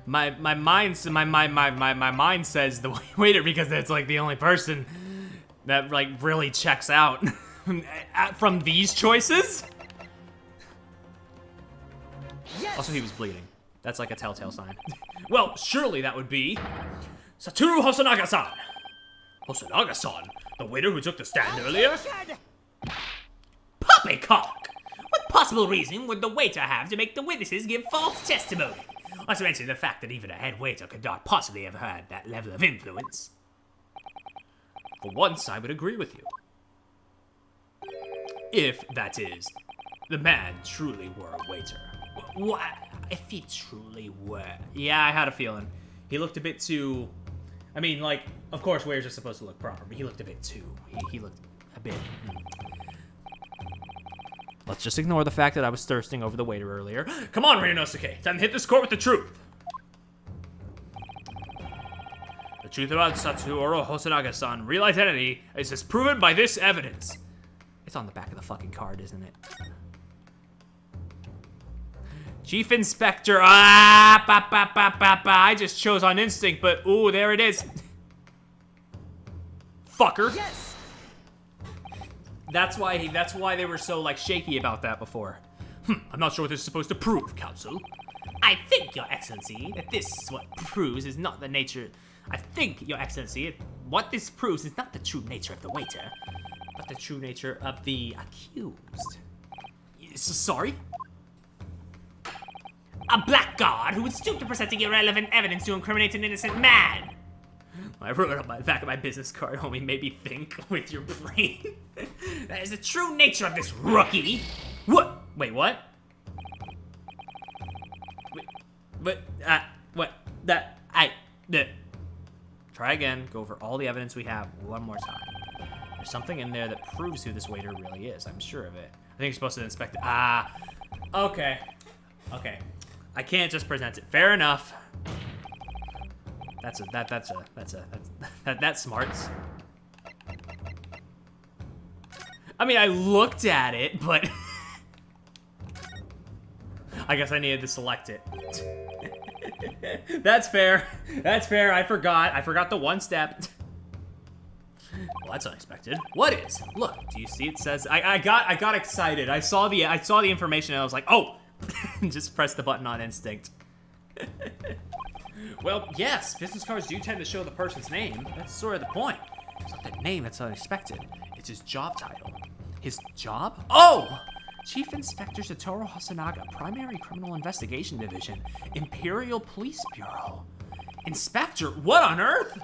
My mind says the waiter because that's like the only person that like really checks out from these choices. Yes. Also, he was bleeding. That's like a telltale sign. Well, surely that would be Satoru Hosonaga-san. Hosonaga-san, the waiter who took the stand earlier. Poppycock! What possible reason would the waiter have to make the witnesses give false testimony? Not to mention the fact that even a head waiter could not possibly have had that level of influence. For once, I would agree with you. If, that is, the man truly were a waiter. What? If he truly were? Yeah, I had a feeling. He looked a bit too... I mean, like, of course waiters are supposed to look proper, but he looked a bit too... He looked a bit... Let's just ignore the fact that I was thirsting over the waiter earlier. Come on, Ryunosuke! Time to hit this court with the truth! The truth about Satoru Hosonaga-san, real identity, is as proven by this evidence. It's on the back of the fucking card, isn't it? Chief Inspector, I just chose on instinct, but ooh, there it is. Fucker. Yes! That's why they were so, like, shaky about that before. I'm not sure what this is supposed to prove, Counsel. I think, Your Excellency, that this what proves is not the nature... I think, Your Excellency, what this proves is not the true nature of the waiter, but the true nature of the accused. Sorry? A blackguard who would stoop to presenting irrelevant evidence to incriminate an innocent man. I wrote it on the back of my business card, homie. Made me think with your brain. That is the true nature of this rookie. What? Wait, what? Try again. Go over all the evidence we have one more time. There's something in there that proves who this waiter really is. I'm sure of it. I think you're supposed to inspect it. Okay. Okay. I can't just present it. Fair enough. That's smarts. I mean, I looked at it, but I guess I needed to select it. That's fair. That's fair. I forgot the one step. Well, that's unexpected. What is? Look, do you see? It says I got excited. I saw the information and I was like, oh, just press the button on instinct. Well, yes, business cards do tend to show the person's name. That's sort of the point. It's not the name that's unexpected. It's his job title. His job? Oh! Chief Inspector Satoru Hosonaga, Primary Criminal Investigation Division, Imperial Police Bureau. Inspector? What on earth?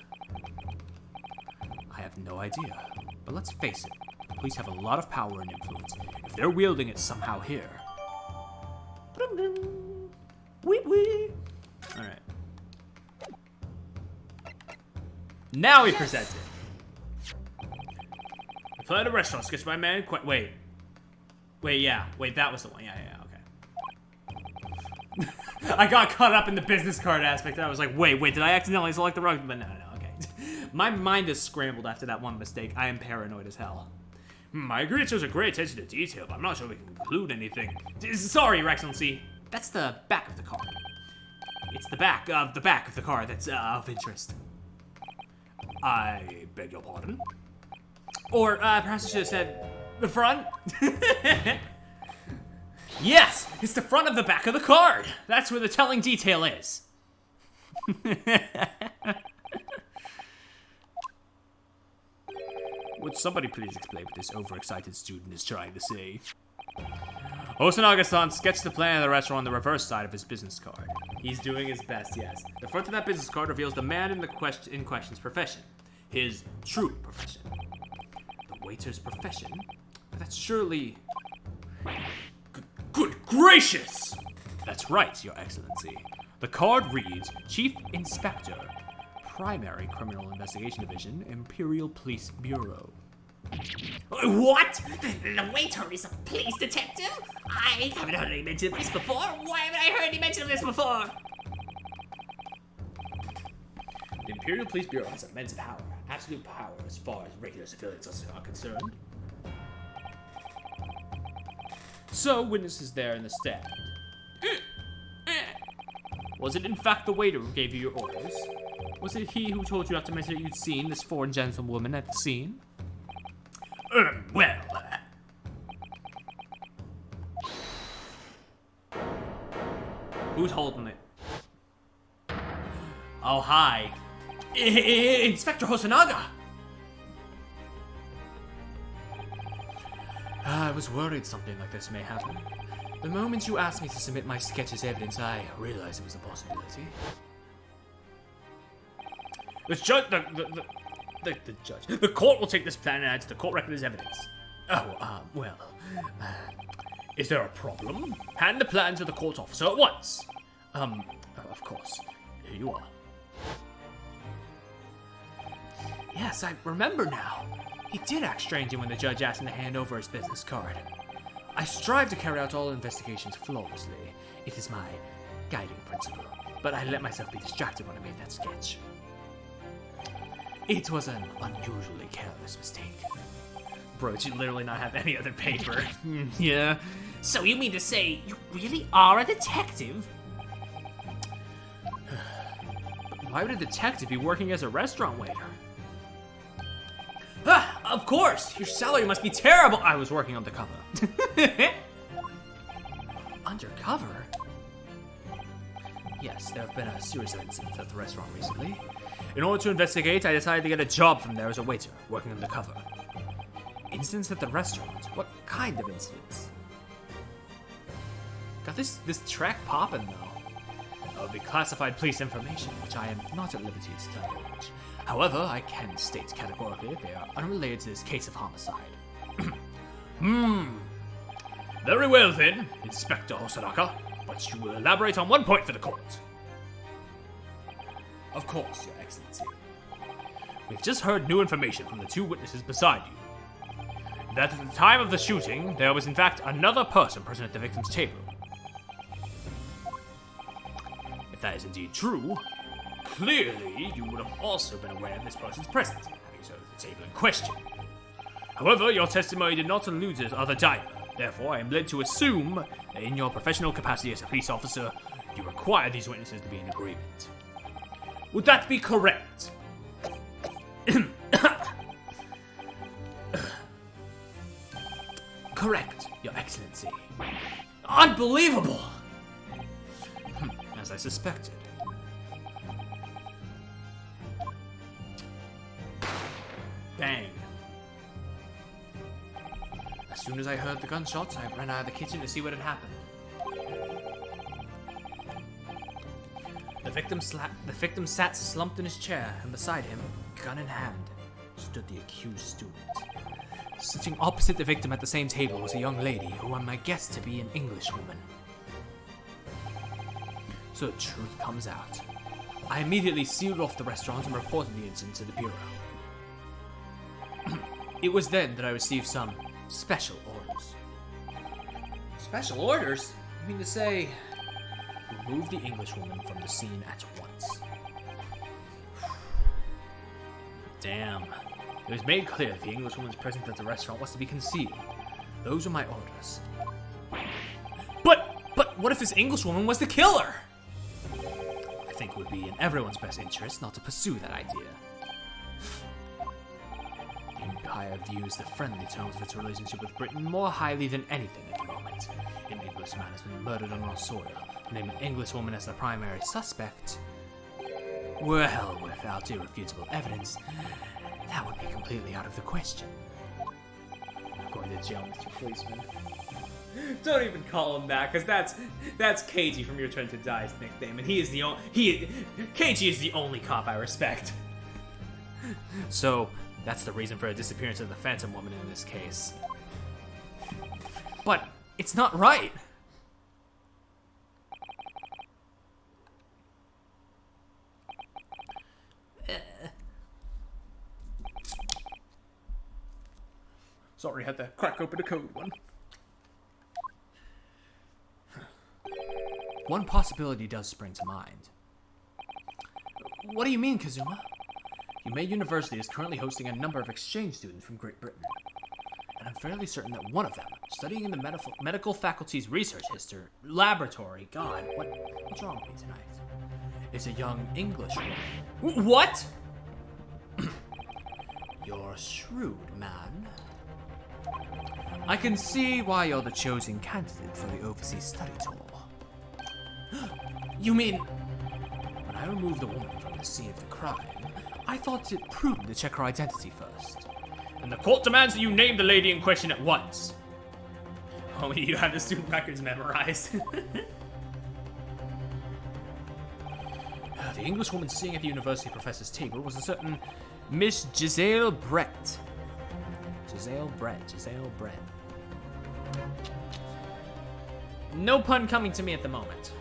I have no idea. But let's face it, the police have a lot of power and influence. If they're wielding it somehow here. Wee-wee. Alright. Now we present it. I planned a restaurant sketch by man. Wait, yeah. Wait, that was the one. Yeah, okay. I got caught up in the business card aspect. I was like, wait, did I accidentally select the wrong? But no, okay. My mind is scrambled after that one mistake. I am paranoid as hell. I agree it shows a great attention to detail, but I'm not sure we can include anything. Sorry, Your Excellency. That's the back of the card. It's the back of the card that's of interest. I beg your pardon? Or perhaps I should have said the front? Yes, it's the front of the back of the card. That's where the telling detail is. Would somebody please explain what this overexcited student is trying to say? Hosonaga-san sketched the plan of the restaurant on the reverse side of his business card. He's doing his best, yes. The front of that business card reveals the man in question's profession. His true profession. The waiter's profession? But that's surely... Good gracious! That's right, Your Excellency. The card reads, Chief Inspector, Primary Criminal Investigation Division, Imperial Police Bureau. What? The waiter is a police detective? I haven't heard any mention of this before. Why haven't I heard any mention of this before? The Imperial Police Bureau has immense power. Absolute power as far as regular civilians are concerned. So, witnesses there in the stand. Was it in fact the waiter who gave you your orders? Was it he who told you not to mention that you'd seen this foreign gentlewoman at the scene? Well... Who's holding it? Oh, hi. Inspector Hosonaga! I was worried something like this may happen. The moment you asked me to submit my sketch as evidence, I realized it was a possibility. The court will take this plan and add to the court record as evidence. Oh, well, is there a problem? Hand the plan to the court officer at once. Of course. Here you are. Yes, I remember now. He did act strangely when the judge asked him to hand over his business card. I strive to carry out all investigations flawlessly. It is my guiding principle. But I let myself be distracted when I made that sketch. It was an unusually careless mistake. Bro, you literally not have any other paper. Yeah. So you mean to say you really are a detective? Why would a detective be working as a restaurant waiter? Of course! Your salary must be terrible! I was working undercover. Undercover? Yes, there have been a series of incidents at the restaurant recently. In order to investigate, I decided to get a job from there as a waiter, working undercover. Incidents at the restaurant? What kind of incidents? Got this track popping though. That would be classified police information, which I am not at liberty to divulge. However, I can state categorically they are unrelated to this case of homicide. Very well then, Inspector Hosanaka, but you will elaborate on one point for the court. Of course, Your Excellency. We've just heard new information from the two witnesses beside you. That at the time of the shooting, there was in fact another person present at the victim's table. If that is indeed true, clearly you would have also been aware of this person's presence, having served at the table in question. However, your testimony did not allude to this other diver. Therefore, I am led to assume that in your professional capacity as a police officer, you require these witnesses to be in agreement. Would that be correct? Correct, Your Excellency. Unbelievable! As I suspected. Bang. As soon as I heard the gunshots, I ran out of the kitchen to see what had happened. The victim sat slumped in his chair, and beside him, gun in hand, stood the accused student. Sitting opposite the victim at the same table was a young lady who I might guess to be an Englishwoman. So the truth comes out. I immediately sealed off the restaurant and reported the incident to the Bureau. It was then that I received some special orders. Special orders? You mean to say, remove the Englishwoman from the scene at once? Damn. It was made clear that the Englishwoman's presence at the restaurant was to be concealed. Those were my orders. But what if this Englishwoman was the killer? I think it would be in everyone's best interest not to pursue that idea. The Empire views the friendly terms of its relationship with Britain more highly than anything at the moment. An Englishman has been murdered on our soil, and an Englishwoman as the primary suspect. Well, without irrefutable evidence, that would be completely out of the question. I'm going to jail, Mr. Policeman. Don't even call him that, because that's KG from Your Turn to Die's nickname, and KG is the only cop I respect. So, that's the reason for the disappearance of the Phantom Woman in this case. But it's not right! Sorry, had to crack open the code one. One possibility does spring to mind. What do you mean, Kazuma? Yumei University is currently hosting a number of exchange students from Great Britain. And I'm fairly certain that one of them, studying in the medical faculty's research laboratory, God, what's wrong with me tonight? Is a young English woman. What? You're a shrewd man. I can see why you're the chosen candidate for the overseas study tour. You mean, when I removed the woman from the scene of the crime, I thought it prudent to check her identity first. And the court demands that you name the lady in question at once. Oh, you have the student records memorized. The Englishwoman sitting at the university professor's table was a certain Miss Giselle Brett. Giselle Brett. No pun coming to me at the moment.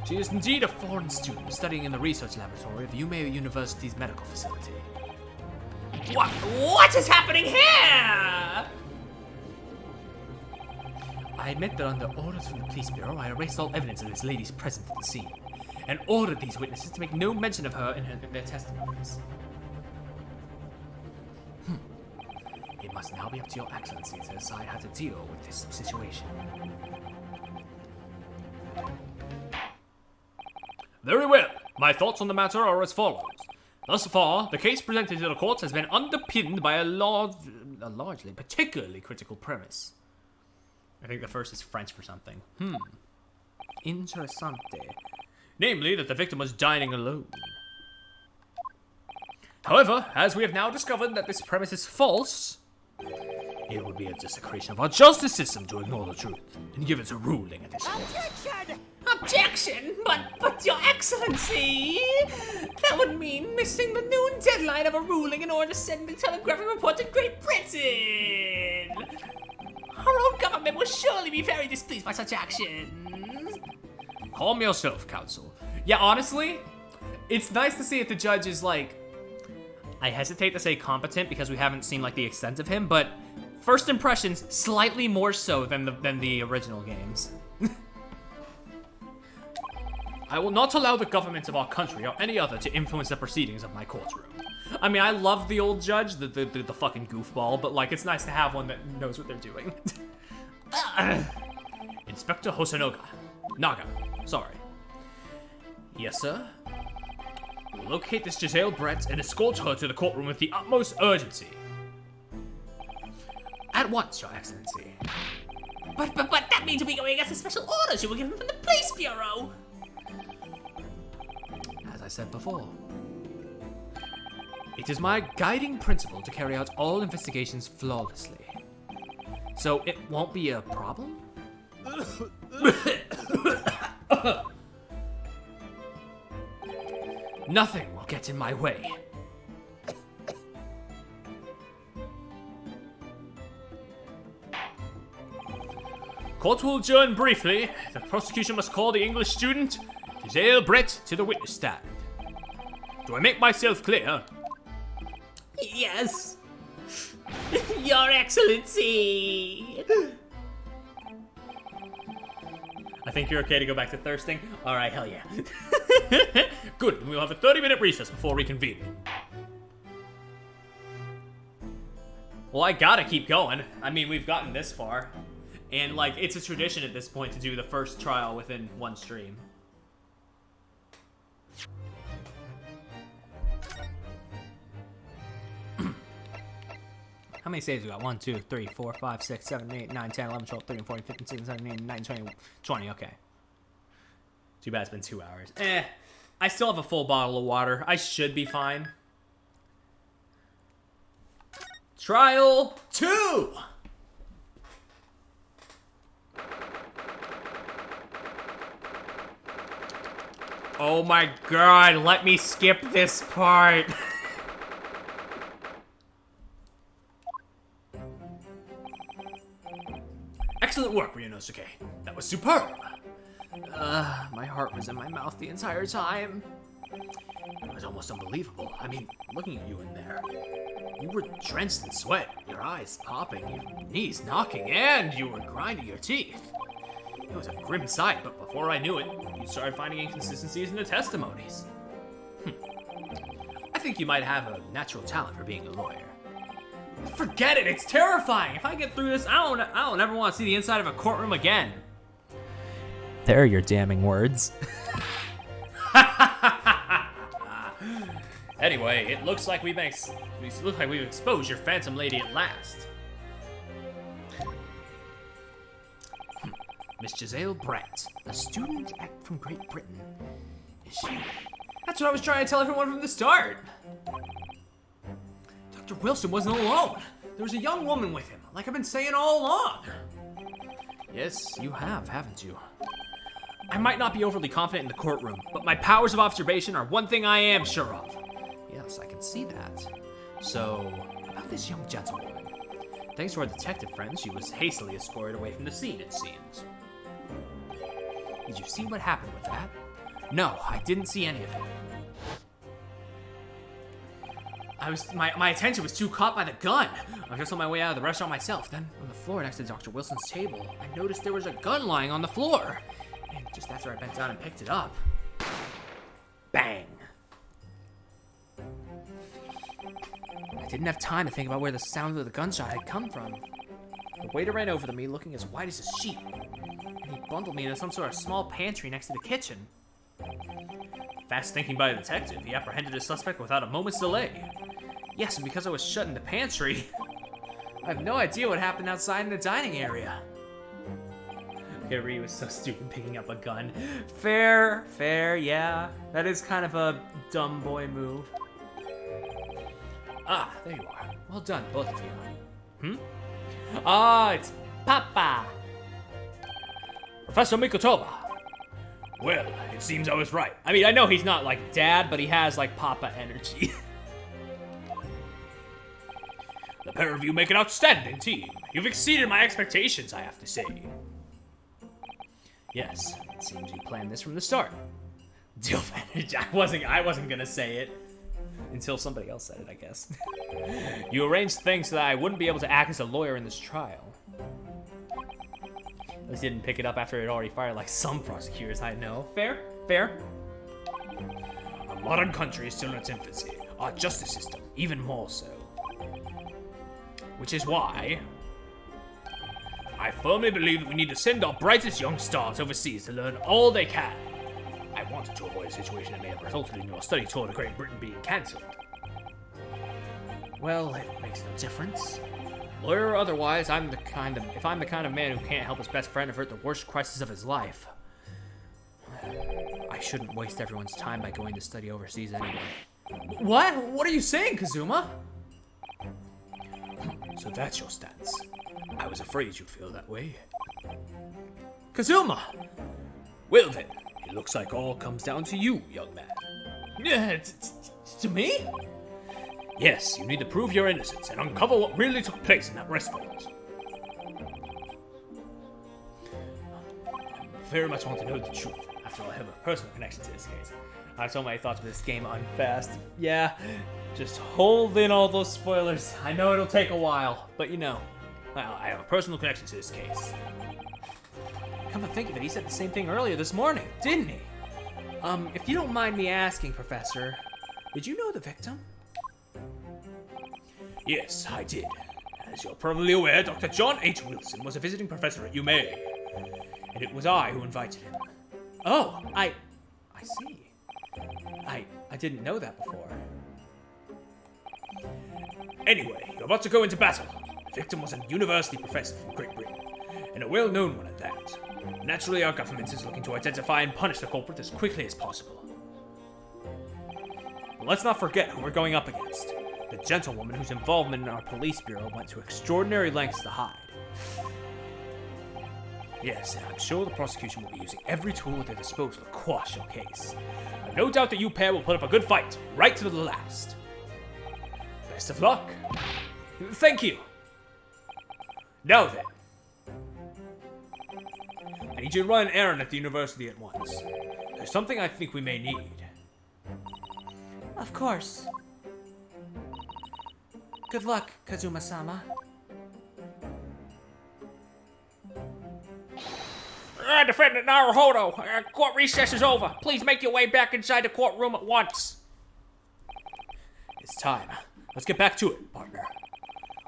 She is indeed a foreign student studying in the research laboratory of Yumei University's medical facility. What is happening here? I admit that under orders from the police bureau, I erased all evidence of this lady's presence at the scene, and ordered these witnesses to make no mention of her in their testimonies. It must now be up to your excellency to decide how to deal with this situation. Very well. My thoughts on the matter are as follows. Thus far, the case presented to the court has been underpinned by a largely, particularly critical premise. I think the first is French for something. Interessante. Namely, that the victim was dining alone. However, as we have now discovered that this premise is false, it would be a desecration of our justice system to ignore the truth and give it a ruling at this point. Objection! Objection! But Your Excellency! That would mean missing the noon deadline of a ruling in order to send a telegraphic report to Great Britain! Our own government will surely be very displeased by such actions. Calm yourself, counsel. Yeah, honestly, it's nice to see if the judge is like, I hesitate to say competent because we haven't seen like the extent of him, but first impressions slightly more so than the original games. I will not allow the government of our country or any other to influence the proceedings of my courtroom. I mean, I love the old judge, the fucking goofball, but like it's nice to have one that knows what they're doing. Inspector Hosonaga. Naga. Sorry. Yes, sir. Locate this Giselle Brett and escort her to the courtroom with the utmost urgency. At once, Your Excellency. But that means we'll be going against the special orders you were given from the Police Bureau. As I said before, it is my guiding principle to carry out all investigations flawlessly. So it won't be a problem? Nothing will get in my way. Court will adjourn briefly. The prosecution must call the English student, Giselle Brett, to the witness stand. Do I make myself clear? Yes. Your Excellency. I think you're okay to go back to thirsting? Alright, hell yeah. Good, then we'll have a 30-minute recess before reconvening. Well, I gotta keep going. I mean, we've gotten this far. And, like, it's a tradition at this point to do the first trial within one stream. How many saves we got? 1, 2, 3, 4, 5, 6, 7, 8, 9, 10, 11, 12, 13, 14, 15, 16, 17, 18, 19, 20, 20, okay. Too bad it's been 2 hours. I still have a full bottle of water. I should be fine. Trial 2! Oh my god, let me skip this part. Excellent work, Ryunosuke. That was superb. My heart was in my mouth the entire time. It was almost unbelievable. I mean, looking at you in there, you were drenched in sweat, your eyes popping, your knees knocking, and you were grinding your teeth. It was a grim sight, but before I knew it, you started finding inconsistencies in the testimonies. I think you might have a natural talent for being a lawyer. Forget it, it's terrifying. If I get through this, I don't ever want to see the inside of a courtroom again. There are your damning words. Anyway, it looks like we've exposed your phantom lady at last. Miss Giselle Brett, a student from Great Britain. Is she? That's what I was trying to tell everyone from the start. Dr. Wilson wasn't alone. There was a young woman with him, like I've been saying all along. Yes, you have, haven't you? I might not be overly confident in the courtroom, but my powers of observation are one thing I am sure of. Yes, I can see that. So, about this young gentlewoman. Thanks to our detective friends, she was hastily escorted away from the scene, it seems. Did you see what happened with that? No, I didn't see any of it. My attention was too caught by the gun. I was just on my way out of the restaurant myself. Then, on the floor next to Dr. Wilson's table, I noticed there was a gun lying on the floor. And just after I bent down and picked it up, bang. I didn't have time to think about where the sound of the gunshot had come from. The waiter ran over to me looking as white as a sheet, and he bundled me into some sort of small pantry next to the kitchen. Fast thinking by the detective, he apprehended his suspect without a moment's delay. Yes, and because I was shut in the pantry, I have no idea what happened outside in the dining area. Ryu was so stupid picking up a gun. Fair, yeah. That is kind of a dumb boy move. Ah, there you are. Well done, both of you. Ah, it's Papa. Professor Mikotoba, Well, it seems I was right. I mean, I know he's not like dad, but he has like papa energy. The pair of you make an outstanding team. You've exceeded my expectations, I have to say. Yes, it seems you planned this from the start. Deal of energy. I wasn't gonna say it until somebody else said it, I guess. You arranged things so that I wouldn't be able to act as a lawyer in this trial. At least didn't pick it up after it already fired like some prosecutors I know. Fair? Fair? Our modern country is still in its infancy. Our justice system, even more so. Which is why I firmly believe that we need to send our brightest young stars overseas to learn all they can. I wanted to avoid a situation that may have resulted in your study tour to Great Britain being cancelled. Well, it makes no difference. Lawyer or otherwise, if I'm the kind of man who can't help his best friend avert the worst crisis of his life, I shouldn't waste everyone's time by going to study overseas anyway. What? What are you saying, Kazuma? So that's your stance. I was afraid you'd feel that way. Kazuma! Well then, it looks like all comes down to you, young man. Yeah, to me? Yes, you need to prove your innocence and uncover what really took place in that restaurant. I very much want to know the truth. After all, I have a personal connection to this case. I have so many thoughts of this game on fast. Yeah, just hold in all those spoilers. I know it'll take a while, but you know, well, I have a personal connection to this case. Come to think of it, he said the same thing earlier this morning, didn't he? If you don't mind me asking, Professor, did you know the victim? Yes, I did. As you're probably aware, Dr. John H. Wilson was a visiting professor at UMA, and it was I who invited him. Oh, I see. I didn't know that before. Anyway, you're about to go into battle. The victim was a university professor from Great Britain, and a well-known one at that. Naturally, our government is looking to identify and punish the culprit as quickly as possible. But let's not forget who we're going up against. The gentlewoman whose involvement in our police bureau went to extraordinary lengths to hide. Yes, and I'm sure the prosecution will be using every tool at their disposal to quash your case. I've no doubt that you pair will put up a good fight, right to the last. Best of luck. Thank you. Now then. I need you to run an errand at the university at once. There's something I think we may need. Of course. Good luck, Kazuma-sama. Defendant Naruhodo, court recess is over. Please make your way back inside the courtroom at once. It's time. Let's get back to it, partner.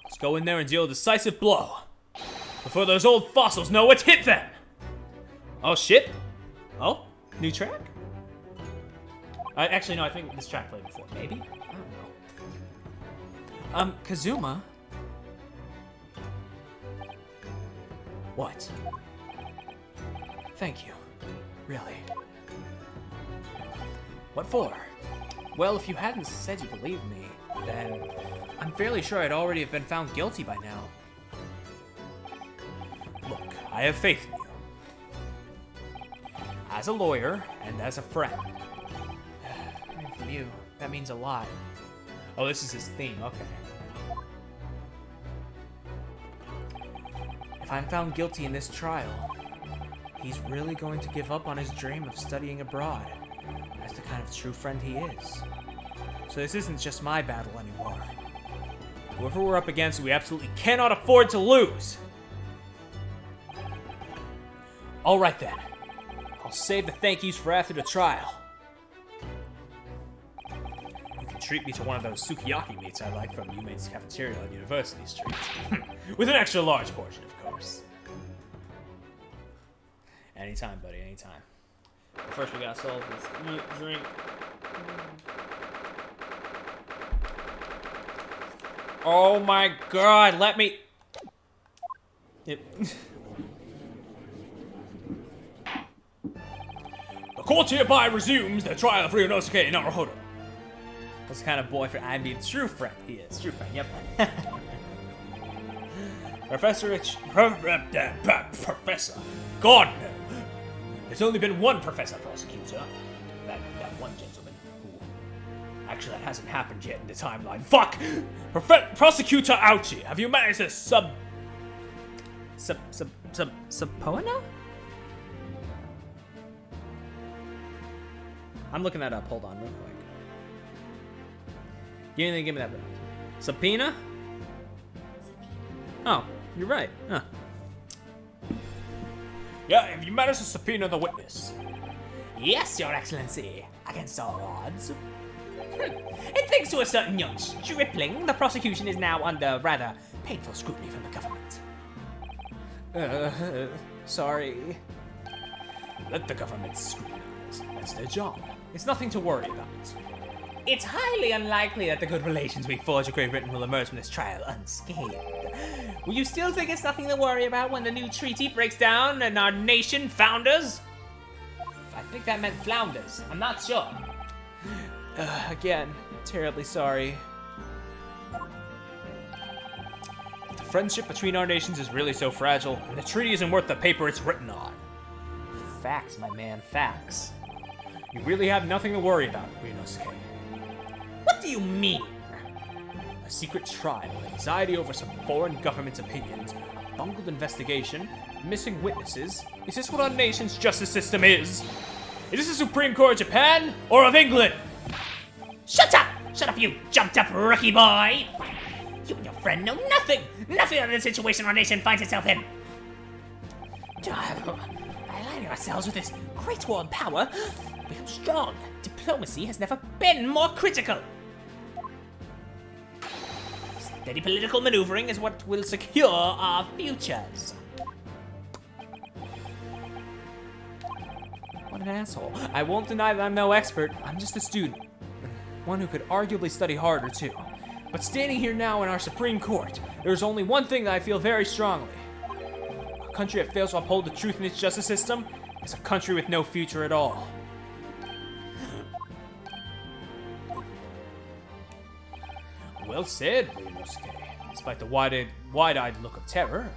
Let's go in there and deal a decisive blow. Before those old fossils know what's hit them. Oh, shit. Oh, new track? Actually, no, I think this track played before. Maybe? I don't know. Kazuma? What? Thank you. Really. What for? Well, if you hadn't said you believed me, then I'm fairly sure I'd already have been found guilty by now. Look, I have faith in you. As a lawyer, and as a friend. Coming from you, that means a lot. Oh, this is his theme, okay. If I'm found guilty in this trial, he's really going to give up on his dream of studying abroad. That's the kind of true friend he is. So this isn't just my battle anymore. Whoever we're up against, we absolutely cannot afford to lose! Alright then. I'll save the thank yous for after the trial. You can treat me to one of those sukiyaki meats I like from Yume's cafeteria on University Street. With an extra large portion, of course. Anytime, buddy, anytime. But first, we gotta solve this drink. Oh my god, let me. Yep. The court hereby resumes the trial of Ryunosuke Naruhodo. That's the kind of boyfriend. I mean, true friend. He is. True friend, yep. Professor. God, no. There's only been one Professor Prosecutor. That one gentleman who... Actually, that hasn't happened yet in the timeline. Fuck! Prosecutor Ouchie, have you managed to Sapoina? I'm looking that up. Hold on, real quick. Give me that. Subpoena? Oh, you're right. Huh. Yeah, have you managed to subpoena the witness? Yes, Your Excellency. Against all odds. And thanks to a certain young stripling, the prosecution is now under rather painful scrutiny from the government. Sorry. Let the government scrutinize. That's their job. It's nothing to worry about. It's highly unlikely that the good relations we forge with Great Britain will emerge from this trial unscathed. Will you still think it's nothing to worry about when the new treaty breaks down and our nation founders? I think that meant flounders. I'm not sure. Again, terribly sorry. If the friendship between our nations is really so fragile, and the treaty isn't worth the paper it's written on. Facts, my man, facts. You really have nothing to worry about, Ryunosuke. What do you mean? A secret trial, anxiety over some foreign government's opinions, a bungled investigation, missing witnesses. Is this what our nation's justice system is? Is this the Supreme Court of Japan or of England? Shut up! Shut up, you jumped-up rookie boy! You and your friend know nothing! Nothing of the situation our nation finds itself in! By aligning ourselves with this great world power, we become strong. Diplomacy has never been more critical. Steady political maneuvering is what will secure our futures. What an asshole. I won't deny that I'm no expert. I'm just a student. One who could arguably study harder, too. But standing here now in our Supreme Court, there's only one thing that I feel very strongly. A country that fails to uphold the truth in its justice system is a country with no future at all. Well said, Ryunosuke. Despite the wide-eyed look of terror.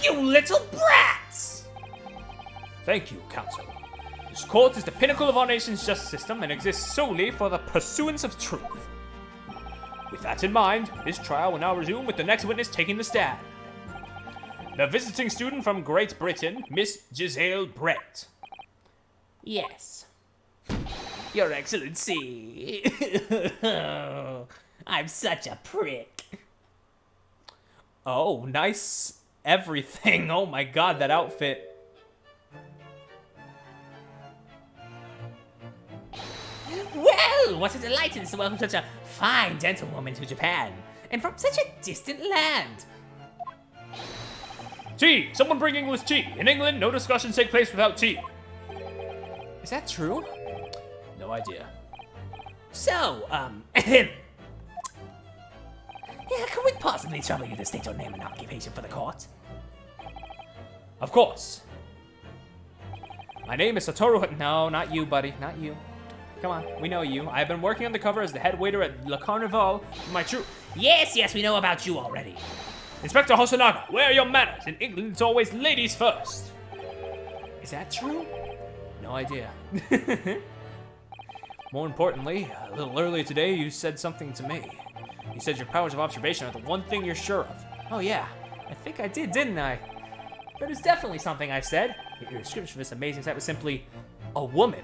You little brats! Thank you, Counsel. This court is the pinnacle of our nation's justice system and exists solely for the pursuance of truth. With that in mind, this trial will now resume with the next witness taking the stand. The visiting student from Great Britain, Miss Giselle Brett. Yes. Your Excellency. I'm such a prick. Oh, nice everything. Oh my god, that outfit. Well, what a delight it is to welcome such a fine gentlewoman to Japan, and from such a distant land. Tea! Someone bring English tea! In England, no discussions take place without tea. Is that true? No idea. So, yeah, can we possibly trouble you to state your name and occupation for the court? Of course. My name is Satoru. No, not you, buddy. Not you. Come on, we know you. I have been working undercover as the head waiter at Le Carnival. My true. Yes, we know about you already. Inspector Hosonaga, where are your manners? In England, it's always ladies first. Is that true? No idea. More importantly, a little earlier today, you said something to me. You said your powers of observation are the one thing you're sure of. Oh yeah, I think I did, didn't I? That is definitely something I said. Your description for this amazing sight was simply a woman.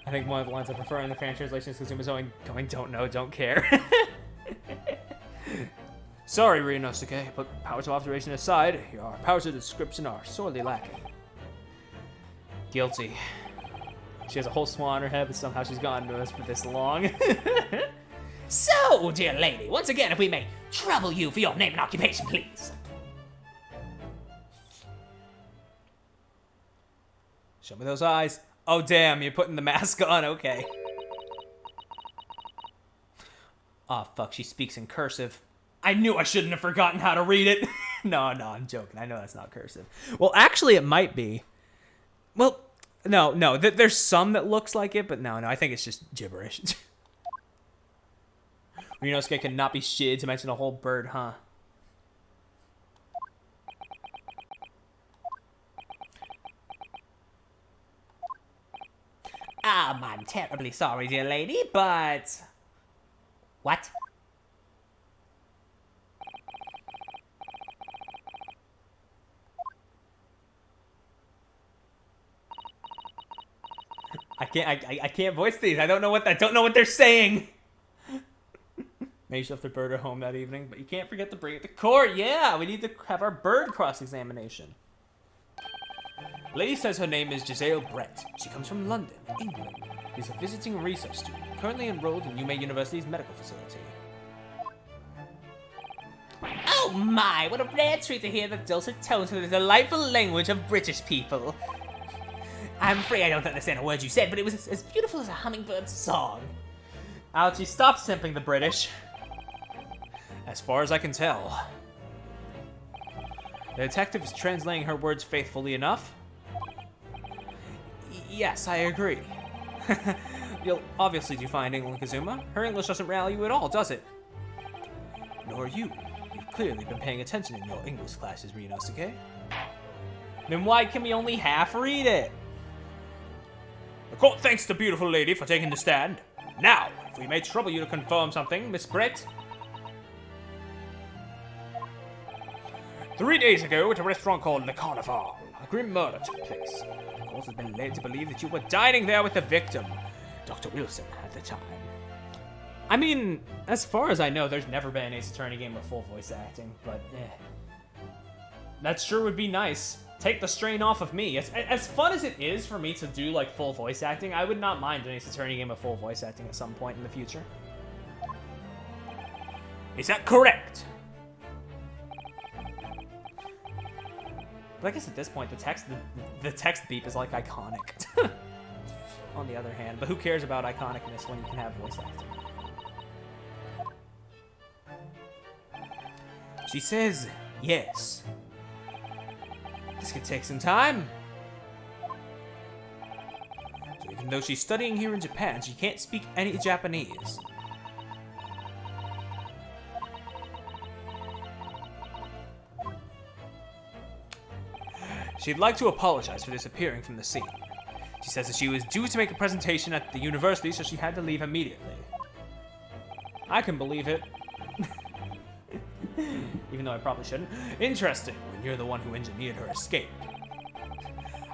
I think one of the lines I prefer in the fan translation is consumers going, don't know, don't care. Sorry, Ryunosuke, but powers of observation aside, your powers of description are sorely lacking. Guilty. She has a whole swan on her head, but somehow she's gone to us for this long. So, dear lady, once again, if we may trouble you for your name and occupation, please. Show me those eyes. Oh, damn, you're putting the mask on. Okay. Aw, fuck, she speaks in cursive. I knew I shouldn't have forgotten how to read it. No, I'm joking. I know that's not cursive. Well, actually, it might be. Well, no. There's some that looks like it, but no, I think it's just gibberish. Ryunosuke cannot be shit to mention a whole bird, huh? I'm terribly sorry, dear lady, but... What? I can't voice these. I don't know what they're saying. Maybe she'll have to bird her home that evening, but you can't forget to bring it to court. Yeah, we need to have our bird cross-examination. Lady says her name is Giselle Brett. She comes from London, England. She's a visiting research student, currently enrolled in UMay University's medical facility. Oh my, what a rare treat to hear the dulcet tones of the delightful language of British people. I'm afraid I don't understand a word you said, but it was as beautiful as a hummingbird's song. Ouchie, stop simping the British. As far as I can tell. The detective is translating her words faithfully enough. Yes, I agree. You'll obviously do fine, England Kazuma. Her English doesn't rally you at all, does it? Nor you. You've clearly been paying attention in your English classes, Ryunosuke. Then why can we only half read it? The court thanks the beautiful lady for taking the stand. Now, if we may trouble you to confirm something, Miss Brett. 3 days ago, at a restaurant called Le Carnival, a grim murder took place. The court has been led to believe that you were dining there with the victim, Dr. Wilson, at the time. I mean, as far as I know, there's never been an Ace Attorney game with full voice acting, but that sure would be nice. Take the strain off of me. As fun as it is for me to do like full voice acting, I would not mind an Ace Attorney game with full voice acting at some point in the future. Is that correct? But I guess at this point, the text beep is like iconic. On the other hand, but who cares about iconicness when you can have voice acting? She says yes. This could take some time. So even though she's studying here in Japan, she can't speak any Japanese. She'd like to apologize for disappearing from the scene. She says that she was due to make a presentation at the university, so she had to leave immediately. I can believe it. Even though I probably shouldn't. Interesting, when you're the one who engineered her escape.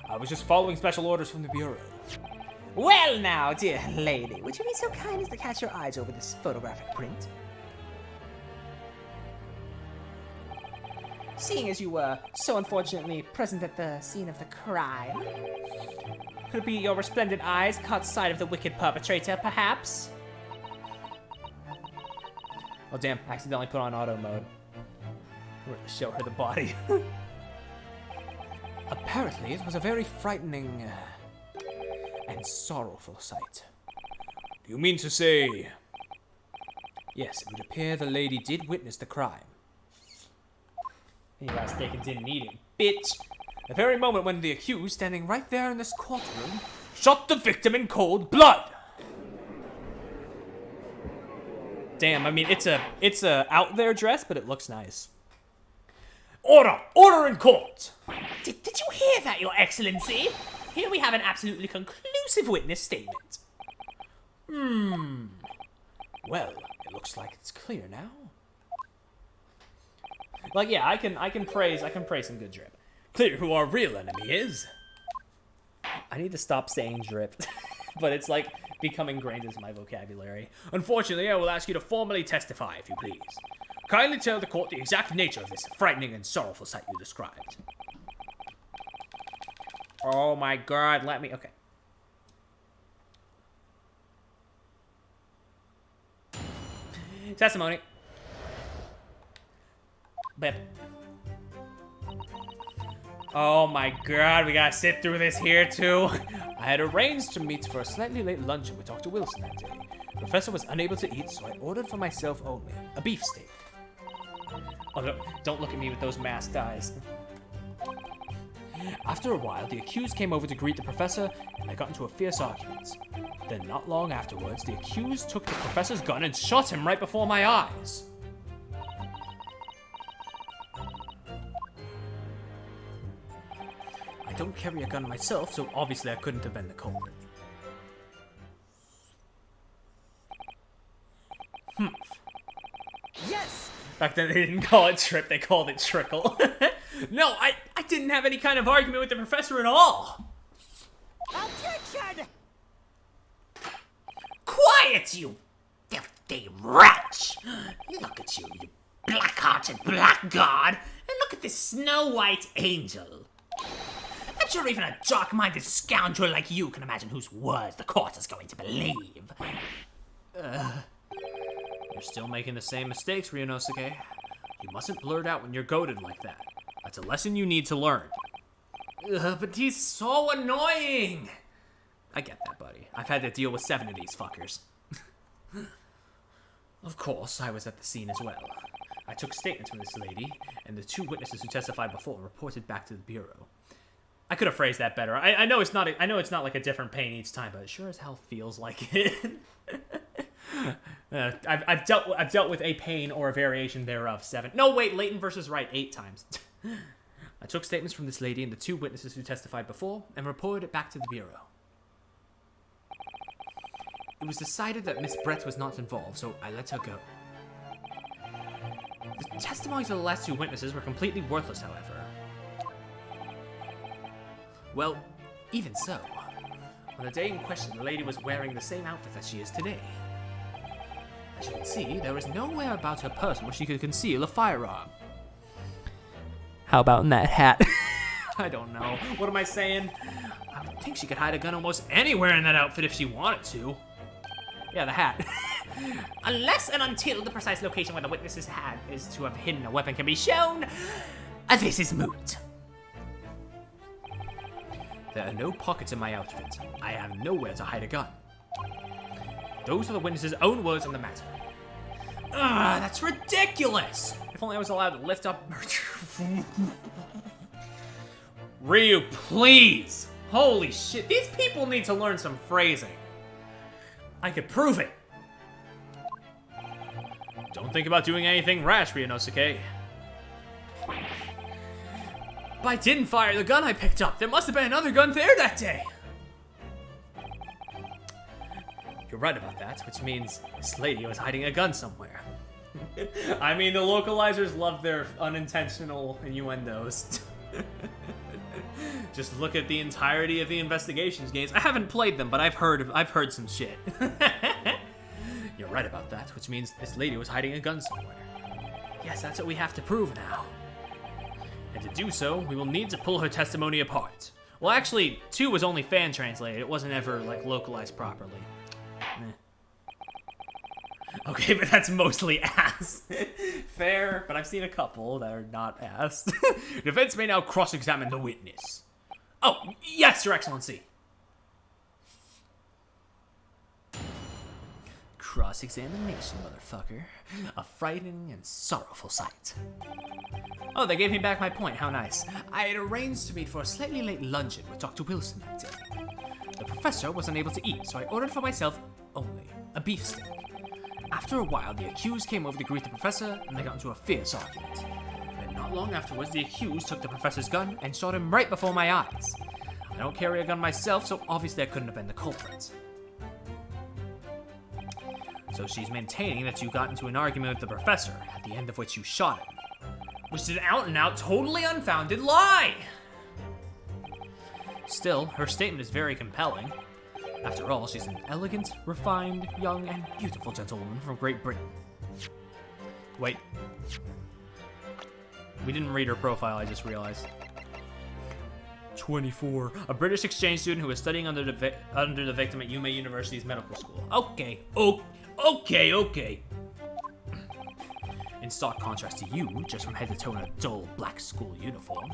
I was just following special orders from the Bureau. Well now, dear lady, would you be so kind as to catch your eyes over this photographic print? Seeing as you were so unfortunately present at the scene of the crime, could it be your resplendent eyes caught sight of the wicked perpetrator, perhaps? Oh damn, accidentally put on auto mode. We're gonna show her the body. Apparently, it was a very frightening and sorrowful sight. Do you mean to say... Yes, it would appear the lady did witness the crime. You guys steak and didn't eat it, bitch. The very moment when the accused, standing right there in this courtroom, shot the victim in cold blood. Damn, I mean, it's a out there dress, but it looks nice. Order! Order in court! Did you hear that, Your Excellency? Here we have an absolutely conclusive witness statement. Well, it looks like it's clear now. Like, yeah, I can praise some good drip. Clear who our real enemy is. I need to stop saying drip, but it's like becoming ingrained into my vocabulary. Unfortunately, I will ask you to formally testify, if you please. Kindly tell the court the exact nature of this frightening and sorrowful sight you described. Oh my god, let me... Okay. Testimony. Bip. Oh my god, we gotta sit through this here too. I had arranged to meet for a slightly late luncheon with Dr. Wilson that day. The professor was unable to eat, so I ordered for myself only a beefsteak. Oh, no, don't look at me with those masked eyes. After a while, the accused came over to greet the professor, and they got into a fierce argument. Then, not long afterwards, the accused took the professor's gun and shot him right before my eyes. I don't carry a gun myself, so obviously I couldn't have been the culprit. Yes! Back then they didn't call it trip, they called it trickle. No, I didn't have any kind of argument with the professor at all. Objection! Quiet, you filthy wretch! Look at you, you black-hearted blackguard, and look at this Snow White angel. I'm sure even a dark-minded scoundrel like you can imagine whose words the court is going to believe. You're still making the same mistakes, Ryunosuke. You mustn't blurt out when you're goaded like that. That's a lesson you need to learn. But he's so annoying. I get that, buddy. I've had to deal with 7 of these fuckers. Of course, I was at the scene as well. I took statements from this lady, and the 2 witnesses who testified before reported back to the bureau. I could have phrased that better. I know it's not. I know it's not like a different pain each time, but it sure as hell feels like it. I've dealt with a pain or a variation thereof 7. No, wait, Leighton versus Wright 8 times. I took statements from this lady and the 2 witnesses who testified before and reported it back to the bureau. It was decided that Miss Brett was not involved, so I let her go. The testimonies of the last 2 witnesses were completely worthless, however. Well, even so, on the day in question, the lady was wearing the same outfit that she is today. As you can see, there is nowhere about her person where she could conceal a firearm. How about in that hat? I don't know. What am I saying? I would think she could hide a gun almost anywhere in that outfit if she wanted to. Yeah, the hat. Unless and until the precise location where the witnesses had is to have hidden a weapon can be shown, this is moot. There are no pockets in my outfit. I have nowhere to hide a gun. Those are the witnesses' own words on the matter. That's ridiculous! If only I was allowed to lift up... Ryu, please! Holy shit, these people need to learn some phrasing. I could prove it. Don't think about doing anything rash, Ryunosuke. But I didn't fire the gun I picked up. There must have been another gun there that day. You're right about that, which means this lady was hiding a gun somewhere. I mean, the localizers love their unintentional innuendos. Just look at the entirety of the Investigations games. I haven't played them, but I've heard some shit. You're right about that, which means this lady was hiding a gun somewhere. Yes, that's what we have to prove now. And to do so, we will need to pull her testimony apart. Well, actually, 2 was only fan translated. It wasn't ever, like, localized properly. Okay, but that's mostly ass. Fair, but I've seen a couple that are not ass. Defense may now cross-examine the witness. Oh, yes, Your Excellency. Cross-examination, motherfucker. A frightening and sorrowful sight. Oh, they gave me back my point. How nice. I had arranged to meet for a slightly late luncheon with Dr. Wilson that day. The professor was unable to eat, so I ordered for myself only a beefsteak. After a while, the accused came over to greet the professor, and they got into a fierce argument. Then not long afterwards, the accused took the professor's gun and shot him right before my eyes. I don't carry a gun myself, so obviously I couldn't have been the culprit. So she's maintaining that you got into an argument with the professor, at the end of which you shot him. Which is an out-and-out, totally unfounded lie! Still, her statement is very compelling. After all, she's an elegant, refined, young, and beautiful gentlewoman from Great Britain. Wait. We didn't read her profile, I just realized. 24. A British exchange student who is studying under the victim at Yume University's medical school. Okay. Okay. In stark contrast to you, just from head to toe in a dull black school uniform.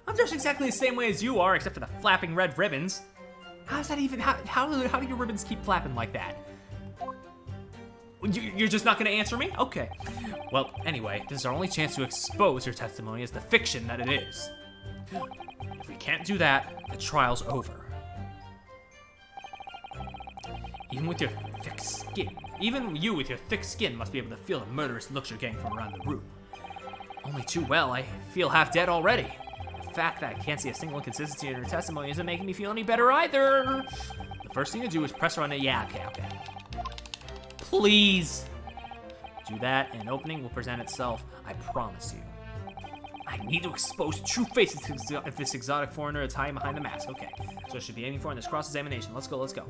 I'm dressed exactly the same way as you are, except for the flapping red ribbons. How's that even? How do your ribbons keep flapping like that? You're just not going to answer me? Okay. Well, anyway, this is our only chance to expose her testimony as the fiction that it is. If we can't do that, the trial's over. Even you with your thick skin must be able to feel the murderous looks you're getting from around the room. Only too well, I feel half dead already. The fact that I can't see a single inconsistency in her testimony isn't making me feel any better either. The first thing to do is press her on the okay. Please. Do that, and an opening will present itself. I promise you. I need to expose the true face of this exotic foreigner that's hiding behind the mask. Okay, so I should be aiming for in this cross-examination. Let's go, let's go.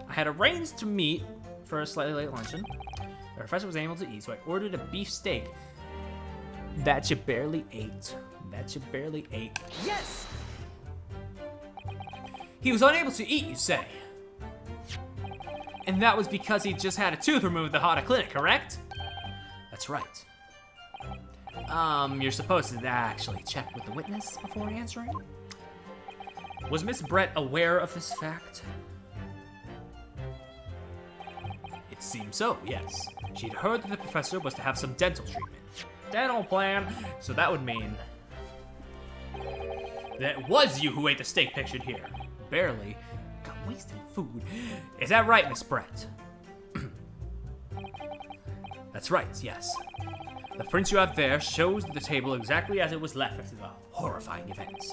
I had arranged to meet for a slightly late luncheon. The professor was able to eat, so I ordered a beef steak that you barely ate. That you barely ate. Yes! He was unable to eat, you say? And that was because he just had a tooth removed at the Hada Clinic, correct? That's right. You're supposed to actually check with the witness before answering. Was Miss Brett aware of this fact? It seems so, yes. She'd heard that the professor was to have some dental treatment. Dental plan. So that would mean that it was you who ate the steak pictured here. Barely. Got wasted food. Is that right, Miss Brett? That's right, yes. The print you have there shows the table exactly as it was left after the horrifying events.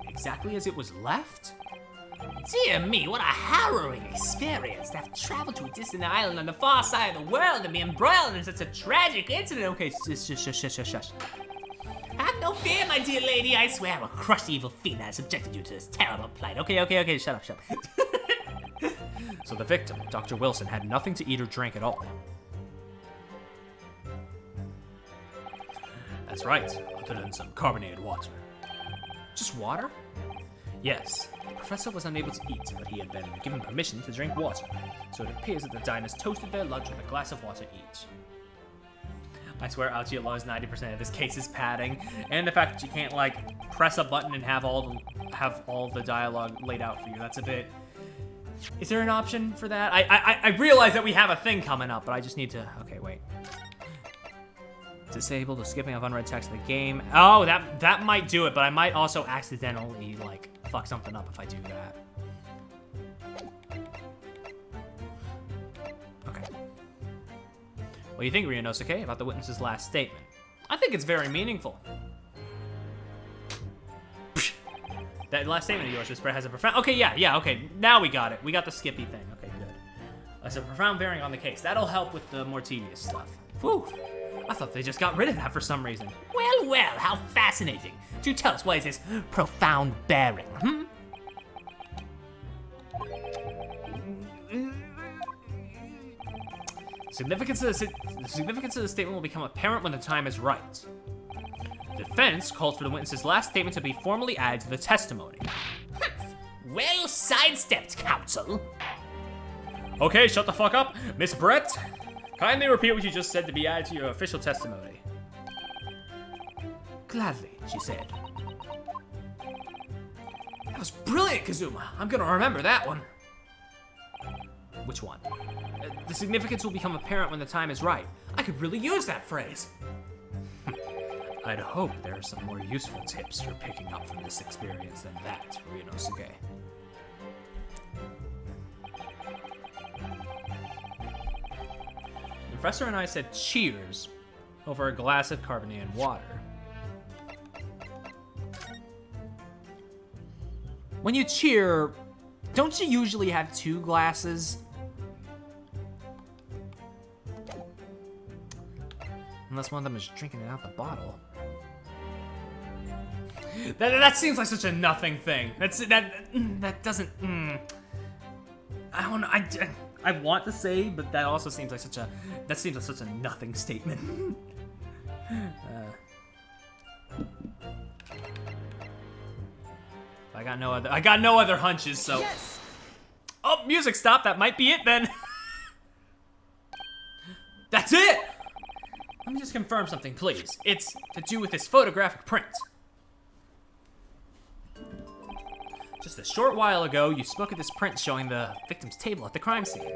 Exactly as it was left? Dear me, what a harrowing experience to have traveled to a distant island on the far side of the world and be embroiled in such a tragic incident. Okay, shush. Have no fear, my dear lady. I swear I will crush the evil fiend that has subjected you to this terrible plight. Okay, shut up. So the victim, Dr. Wilson, had nothing to eat or drink at all. That's right, other than some carbonated water. Just water? Yes, the professor was unable to eat, but he had been given permission to drink water, so it appears that the diners toasted their lunch with a glass of water each. I swear Ouchie loves 90% of this case's padding, and the fact that you can't like press a button and have all the dialogue laid out for you. That's a bit. Is there an option for that? I realize that we have a thing coming up, but I just need to. Okay, wait. Disable the skipping of unread text in the game. Oh, that might do it, but I might also accidentally like fuck something up if I do that. Okay. What do you think, Ryunosuke, about the witness's last statement? I think it's very meaningful. That last statement of yours, Miss Brett, has a profound... Okay, yeah, okay. Now we got it. We got the Skippy thing. Okay, good. That's a profound bearing on the case. That'll help with the more tedious stuff. Whew. I thought they just got rid of that for some reason. Well, how fascinating. Do tell us, what is this profound bearing, The significance of the statement will become apparent when the time is right. The defense calls for the witness's last statement to be formally added to the testimony. Well sidestepped, counsel. Okay, shut the fuck up. Miss Brett, kindly repeat what you just said to be added to your official testimony. Gladly, she said. That was brilliant, Kazuma. I'm gonna remember that one. Which one? The significance will become apparent when the time is right. I could really use that phrase. I'd hope there are some more useful tips you're picking up from this experience than that, Ryunosuke. The professor and I said cheers over a glass of carbonated water. When you cheer, don't you usually have two glasses? Unless one of them is drinking it out the bottle. That seems like such a nothing thing. That doesn't. I don't know. I want to say, but that also seems like such a nothing statement. I got no other hunches. So. Yes. Oh, music stopped. That might be it then. That's it. Let me just confirm something, please. It's to do with this photographic print. Just a short while ago, you spoke of this print showing the victim's table at the crime scene.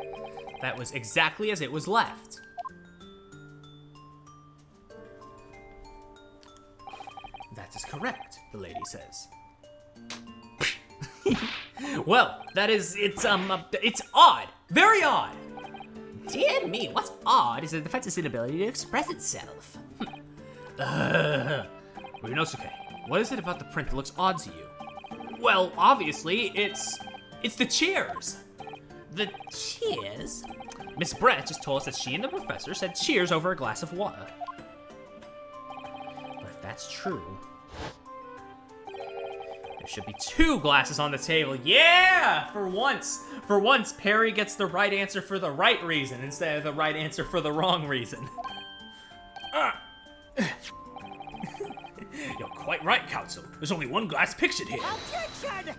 That was exactly as it was left. That is correct, the lady says. Well, it's odd. Very odd. Dear me, what's odd is the defense's inability to express itself. Ryunosuke, what is it about the print that looks odd to you? Well, obviously, it's the cheers. The cheers? Miss Brett just told us that she and the professor said cheers over a glass of water. But if that's true, there should be 2 glasses on the table. Yeah! For once, Perry gets the right answer for the right reason instead of the right answer for the wrong reason. You're quite right, Counsel. There's only 1 glass pictured here. Objection!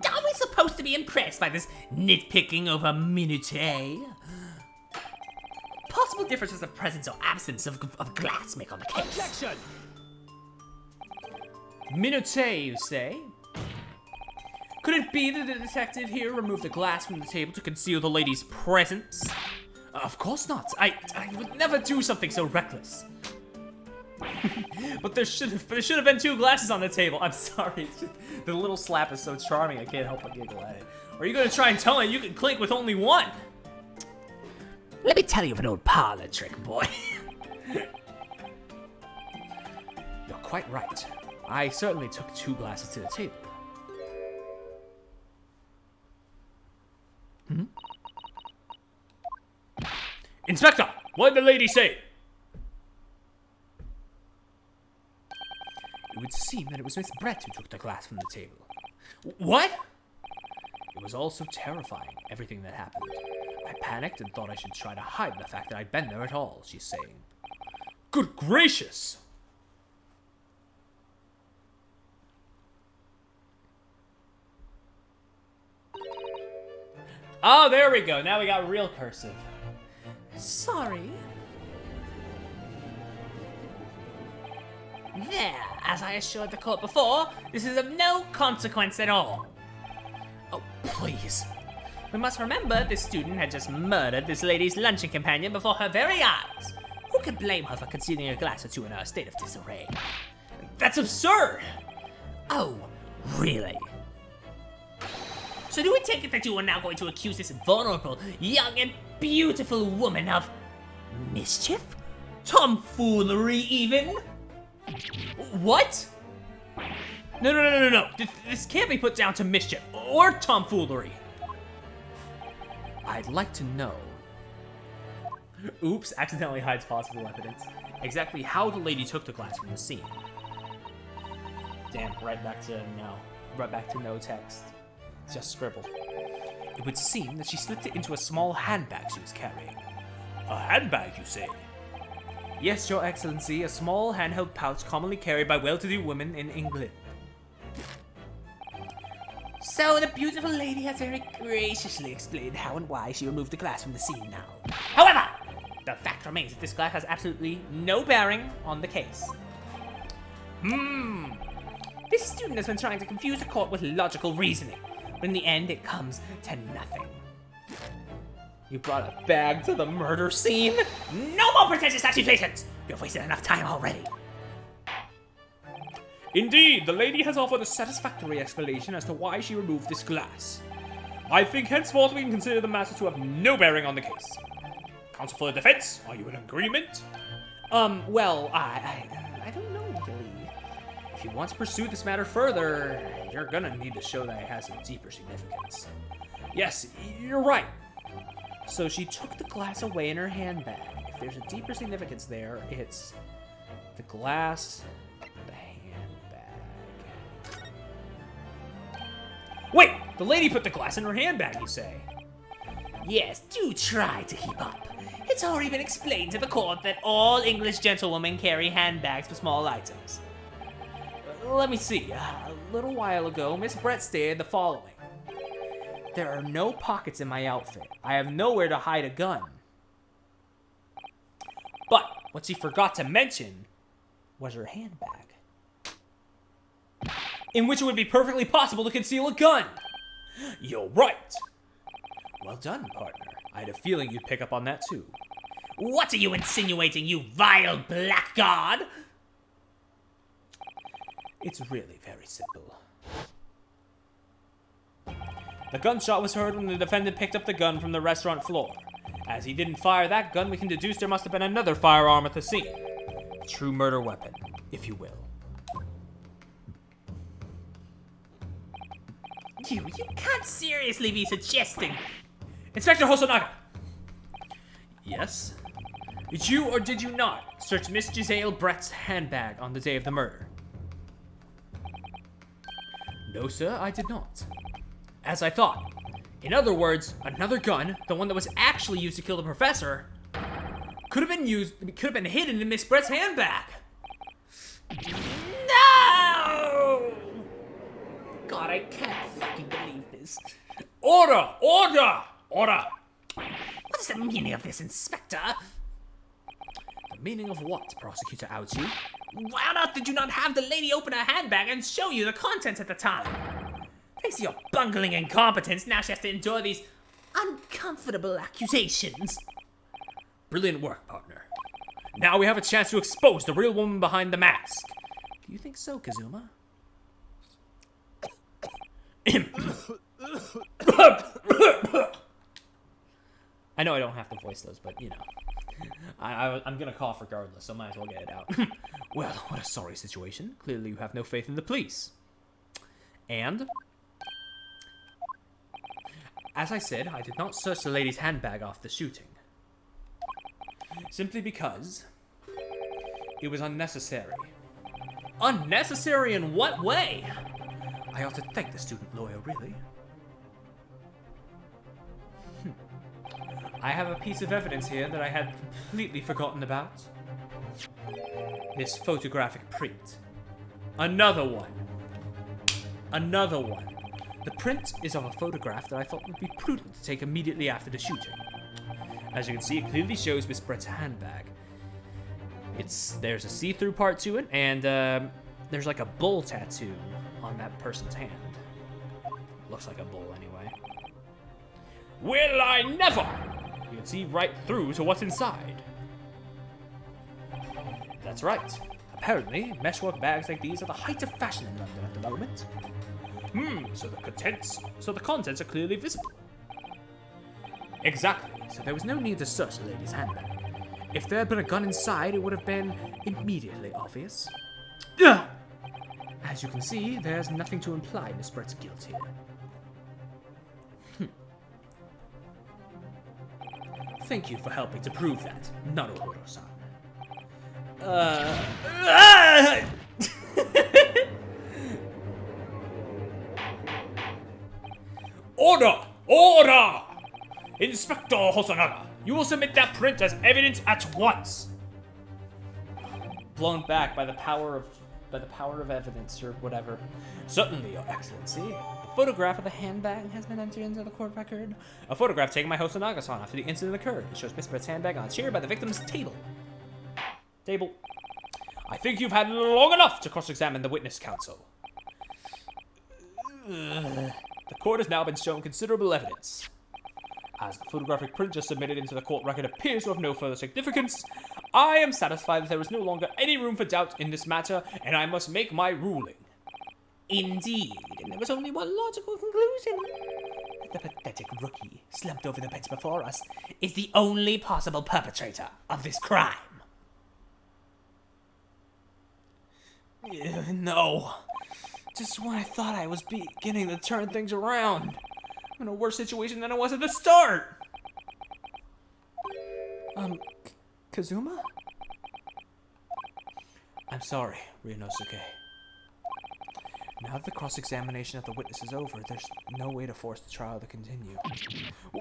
Are we supposed to be impressed by this nitpicking over minutiae? Possible differences the presence or absence of glass make on the case. Objection! Minutiae, you say? Could it be that the detective here removed the glass from the table to conceal the lady's presence? Of course not. I would never do something so reckless. But there should have been 2 glasses on the table. I'm sorry. It's just, the little slap is so charming. I can't help but giggle at it. Or are you gonna try and tell me you can clink with only 1? Let me tell you of an old parlor trick, boy. You're quite right. I certainly took 2 glasses to the table. Inspector, what did the lady say? It would seem that it was Miss Brett who took the glass from the table. What? It was all so terrifying, everything that happened. I panicked and thought I should try to hide the fact that I'd been there at all, she's saying. Good gracious! Oh, there we go. Now we got real cursive. Sorry. There, as I assured the court before, this is of no consequence at all. Oh, please. We must remember this student had just murdered this lady's luncheon companion before her very eyes. Who can blame her for concealing a glass or 2 in her state of disarray? That's absurd! Oh, really? So do we take it that you are now going to accuse this vulnerable, young, and beautiful woman of mischief? Tomfoolery, even? What? No. This can't be put down to mischief or tomfoolery. I'd like to know. Oops, accidentally hides possible evidence. Exactly how the lady took the glass from the scene. Damn, right back to no text. Just scribble. It would seem that she slipped it into a small handbag she was carrying. A handbag, you say? Yes, Your Excellency, a small handheld pouch commonly carried by well-to-do women in England. So the beautiful lady has very graciously explained how and why she removed the glass from the scene now. However, the fact remains that this glass has absolutely no bearing on the case. This student has been trying to confuse the court with logical reasoning, but in the end it comes to nothing. You brought a bag to the murder scene? No more pretentious accusations! You've wasted enough time already. Indeed, the lady has offered a satisfactory explanation as to why she removed this glass. I think henceforth we can consider the matter to have no bearing on the case. Counsel for the defense, are you in agreement? Well, I don't know, really. If you want to pursue this matter further, you're gonna need to show that it has a deeper significance. Yes, you're right. So she took the glass away in her handbag. If there's a deeper significance there, it's the glass, the handbag. Wait! The lady put the glass in her handbag, you say? Yes, do try to keep up. It's already been explained to the court that all English gentlewomen carry handbags for small items. Let me see. A little while ago, Miss Brett stated the following. There are no pockets in my outfit. I have nowhere to hide a gun. But what she forgot to mention was her handbag, in which it would be perfectly possible to conceal a gun. You're right. Well done, partner. I had a feeling you'd pick up on that too. What are you insinuating, you vile blackguard? It's really very simple. The gunshot was heard when the defendant picked up the gun from the restaurant floor. As he didn't fire that gun, we can deduce there must have been another firearm at the scene. A true murder weapon, if you will. You can't seriously be suggesting. Inspector Hosonaga! Yes? Did you or did you not search Miss Giselle Brett's handbag on the day of the murder? No, sir, I did not. As I thought. In other words, another gun, the one that was actually used to kill the professor, could have been hidden in Miss Brett's handbag. No! God, I can't fucking believe this. Order! Order! Order! What is the meaning of this, Inspector? The meaning of what, Prosecutor Ouchie? Why on earth did you not have the lady open her handbag and show you the contents at the time? Thanks to your bungling incompetence, now she has to endure these uncomfortable accusations. Brilliant work, partner. Now we have a chance to expose the real woman behind the mask. Do you think so, Kazuma? I know I don't have to voice those, but you know. I'm gonna cough regardless, so might as well get it out. Well, what a sorry situation. Clearly you have no faith in the police. And, as I said, I did not search the lady's handbag after the shooting. Simply because it was unnecessary. Unnecessary in what way? I ought to thank the student lawyer, really. I have a piece of evidence here that I had completely forgotten about. This photographic print. Another one. Another one. The print is of a photograph that I thought would be prudent to take immediately after the shooting. As you can see, it clearly shows Miss Brett's handbag. There's a see-through part to it, and there's like a bull tattoo on that person's hand. Looks like a bull anyway. Will I never! You can see right through to what's inside. That's right. Apparently, meshwork bags like these are the height of fashion in London at the moment. So the contents are clearly visible. Exactly, so there was no need to search the lady's handbag. If there had been a gun inside, it would have been immediately obvious. Ugh! As you can see, there's nothing to imply Miss Brett's guilt here. Thank you for helping to prove that, Naruhiro-san. Order! Order! Inspector Hosonaga, you will submit that print as evidence at once. Blown back by the power of evidence or whatever. Certainly, Your Excellency. The photograph of the handbag has been entered into the court record. A photograph taken by Hosonaga-san after the incident occurred. It shows Miss Brett's handbag on a chair by the victim's table. I think you've had long enough to cross-examine the witness counsel. The court has now been shown considerable evidence. As the photographic print just submitted into the court record appears to have no further significance, I am satisfied that there is no longer any room for doubt in this matter, and I must make my ruling. Indeed, and there was only one logical conclusion. The pathetic rookie slumped over the bench before us is the only possible perpetrator of this crime. No. Just when I thought I was beginning to turn things around. I'm in a worse situation than I was at the start. Kazuma? I'm sorry, Ryunosuke. Now that the cross-examination of the witness is over, there's no way to force the trial to continue.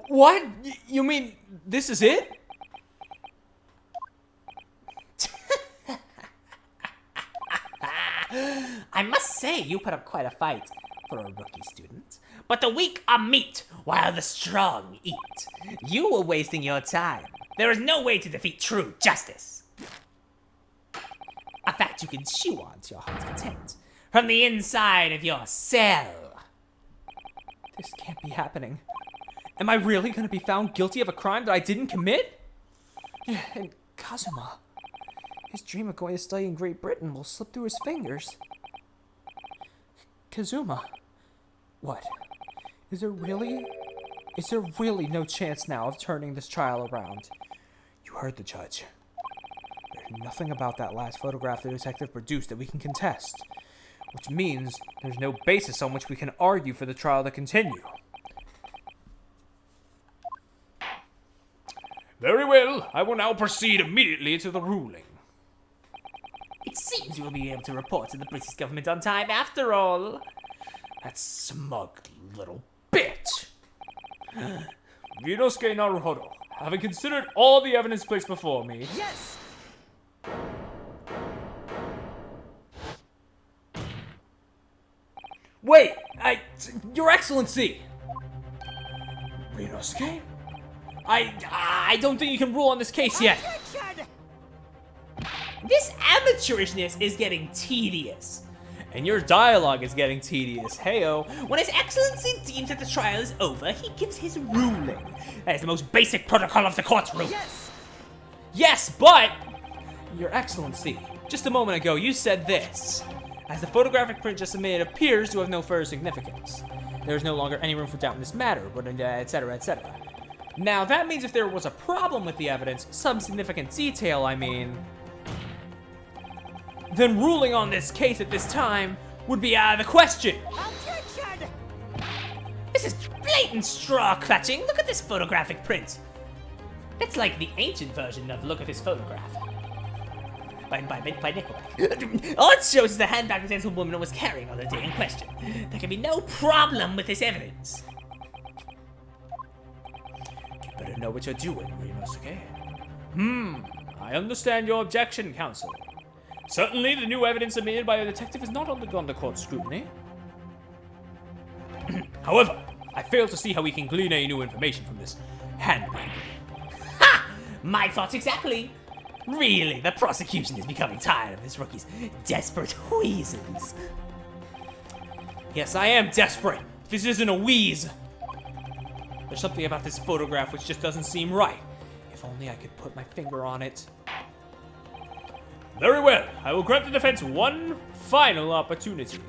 What? You mean this is it? I must say, you put up quite a fight for a rookie student. But the weak are meat, while the strong eat. You were wasting your time. There is no way to defeat true justice. A fact you can chew on to your heart's content. From the inside of your cell. This can't be happening. Am I really going to be found guilty of a crime that I didn't commit? Yeah, and Kazuma. His dream of going to study in Great Britain will slip through his fingers. Kazuma. What? Is there really no chance now of turning this trial around? You heard the judge. There's nothing about that last photograph the detective produced that we can contest. Which means there's no basis on which we can argue for the trial to continue. Very well, I will now proceed immediately to the ruling. It seems you will be able to report to the British government on time after all. That smug little bitch! Ryunosuke Naruhodo, having considered all the evidence placed before me... Yes! Wait! Your Excellency! Ryunosuke? I don't think you can rule on this case yet. This amateurishness is getting tedious. And your dialogue is getting tedious. Heyo. When His Excellency deems that the trial is over, he gives his ruling. That is the most basic protocol of the courtroom. Yes, but... Your Excellency, just a moment ago you said this. As the photographic print just submitted appears to have no further significance. There is no longer any room for doubt in this matter, but etc., etc. Now, that means if there was a problem with the evidence, some significant detail, I mean... then ruling on this case at this time would be out of the question. This is blatant straw clutching. Look at this photographic print. It's like the ancient version of Look at This Photograph. By Nickelback. All it shows is the handbag the woman was carrying on the day in question. There can be no problem with this evidence. You better know what you're doing, Ryunosuke. I understand your objection, counsel. Certainly, the new evidence submitted by a detective has not undergone the court scrutiny. However, I fail to see how we can glean any new information from this handbag. Ha! My thoughts exactly. Really, the prosecution is becoming tired of this rookie's desperate wheezes. Yes, I am desperate. This isn't a wheeze. There's something about this photograph which just doesn't seem right. If only I could put my finger on it. Very well. I will grant the defense one final opportunity.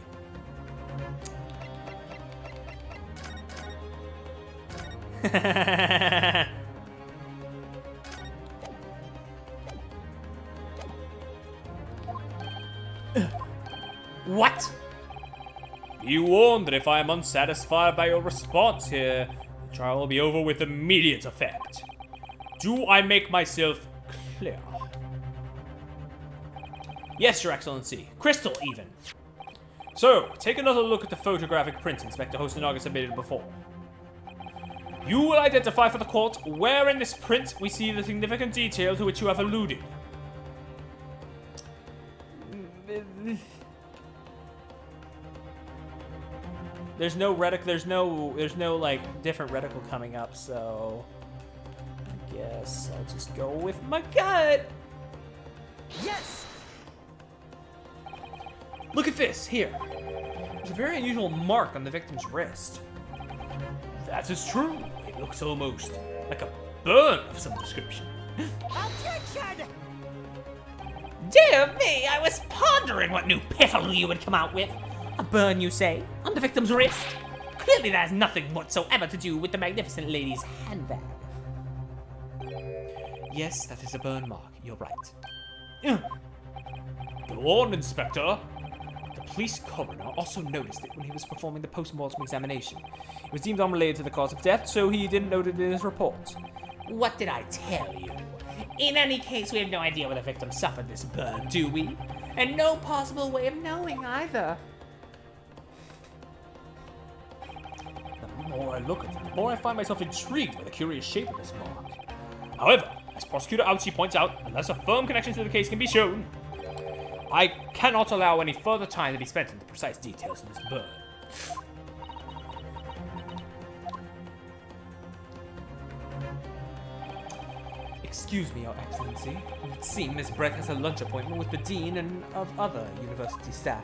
What? Be warned that if I am unsatisfied by your response here, the trial will be over with immediate effect. Do I make myself clear? Yes, Your Excellency. Crystal, even. So, take another look at the photographic print Inspector Hosonaga submitted before. You will identify for the court where in this print we see the significant detail to which you have alluded. There's no like different reticle coming up, so I guess I'll just go with my gut. Yes! Look at this, here. There's a very unusual mark on the victim's wrist. That is true. It looks almost like a burn of some description. Dear me, I was pondering what new piffle you would come out with. A burn, you say, on the victim's wrist? Clearly that has nothing whatsoever to do with the magnificent lady's handbag. Yes, that is a burn mark. You're right. Go on, Inspector. The police coroner also noticed it when he was performing the post-mortem examination. It was deemed unrelated to the cause of death, so he didn't note it in his report. What did I tell you? In any case, we have no idea whether the victim suffered this burn, do we? And no possible way of knowing either. The more I look at it, the more I find myself intrigued by the curious shape of this mark. However, as Prosecutor Ouchi points out, unless a firm connection to the case can be shown, I cannot allow any further time to be spent on the precise details of this burn. Excuse me, Your Excellency. It would seem Miss Brett has a lunch appointment with the Dean and of other university staff.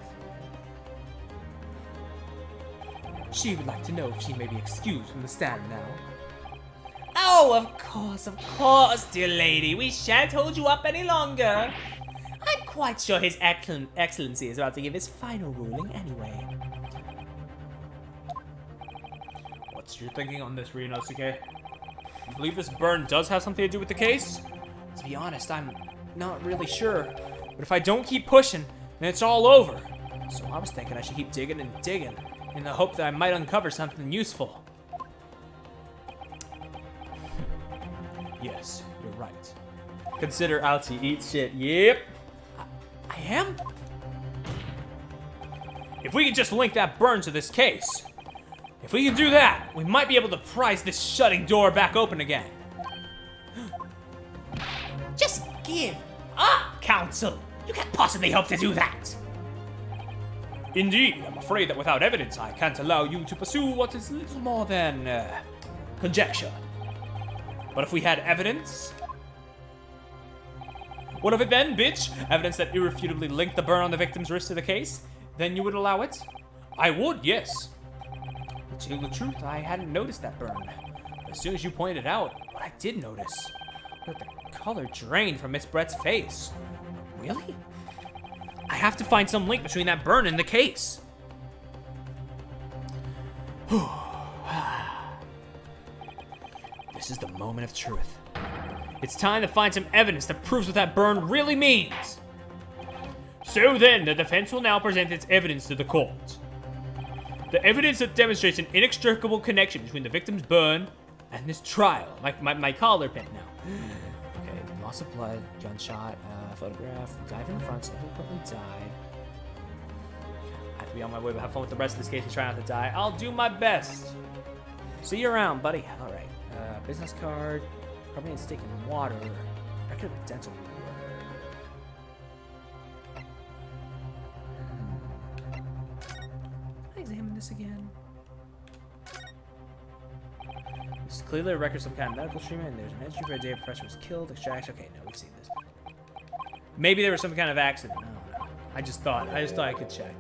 She would like to know if she may be excused from the stand now. Oh, of course, dear lady. We shan't hold you up any longer. I'm quite sure His Excellency is about to give his final ruling anyway. What's your thinking on this, Ryunosuke? You believe this burn does have something to do with the case? To be honest, I'm not really sure. But if I don't keep pushing, then it's all over. So I was thinking I should keep digging and digging, in the hope that I might uncover something useful. yes, you're right. Consider Ouchie eat shit. Yep. I am? If we could just link that burn to this case, if we can do that, we might be able to prise this shutting door back open again. Just give up, Council. You can't possibly hope to do that. Indeed, I'm afraid that without evidence, I can't allow you to pursue what is little more than conjecture. But if we had evidence, what of it then, bitch? Evidence that irrefutably linked the burn on the victim's wrist to the case? Then you would allow it? I would, yes. To tell the truth, I hadn't noticed that burn. But as soon as you pointed it out, what I did notice was that the color drained from Miss Brett's face. Really? I have to find some link between that burn and the case. This is the moment of truth. It's time to find some evidence that proves what that burn really means. So then, the defense will now present its evidence to the court. The evidence that demonstrates an inextricable connection between the victim's burn and this trial. My collar pin now. Okay, loss of blood, gunshot, photograph, dive in the front, subsequently died. I have to be on my way, but have fun with the rest of this case and try not to die. I'll do my best. See you around, buddy. All right, business card, carbonated steak and water, record of dental work. Can I examine this again? This is clearly a record of some kind of medical treatment, and there's an entry for a day a professor was killed, extraction. Okay, no, we've seen this. Maybe there was some kind of accident. I don't know. I just thought I could check.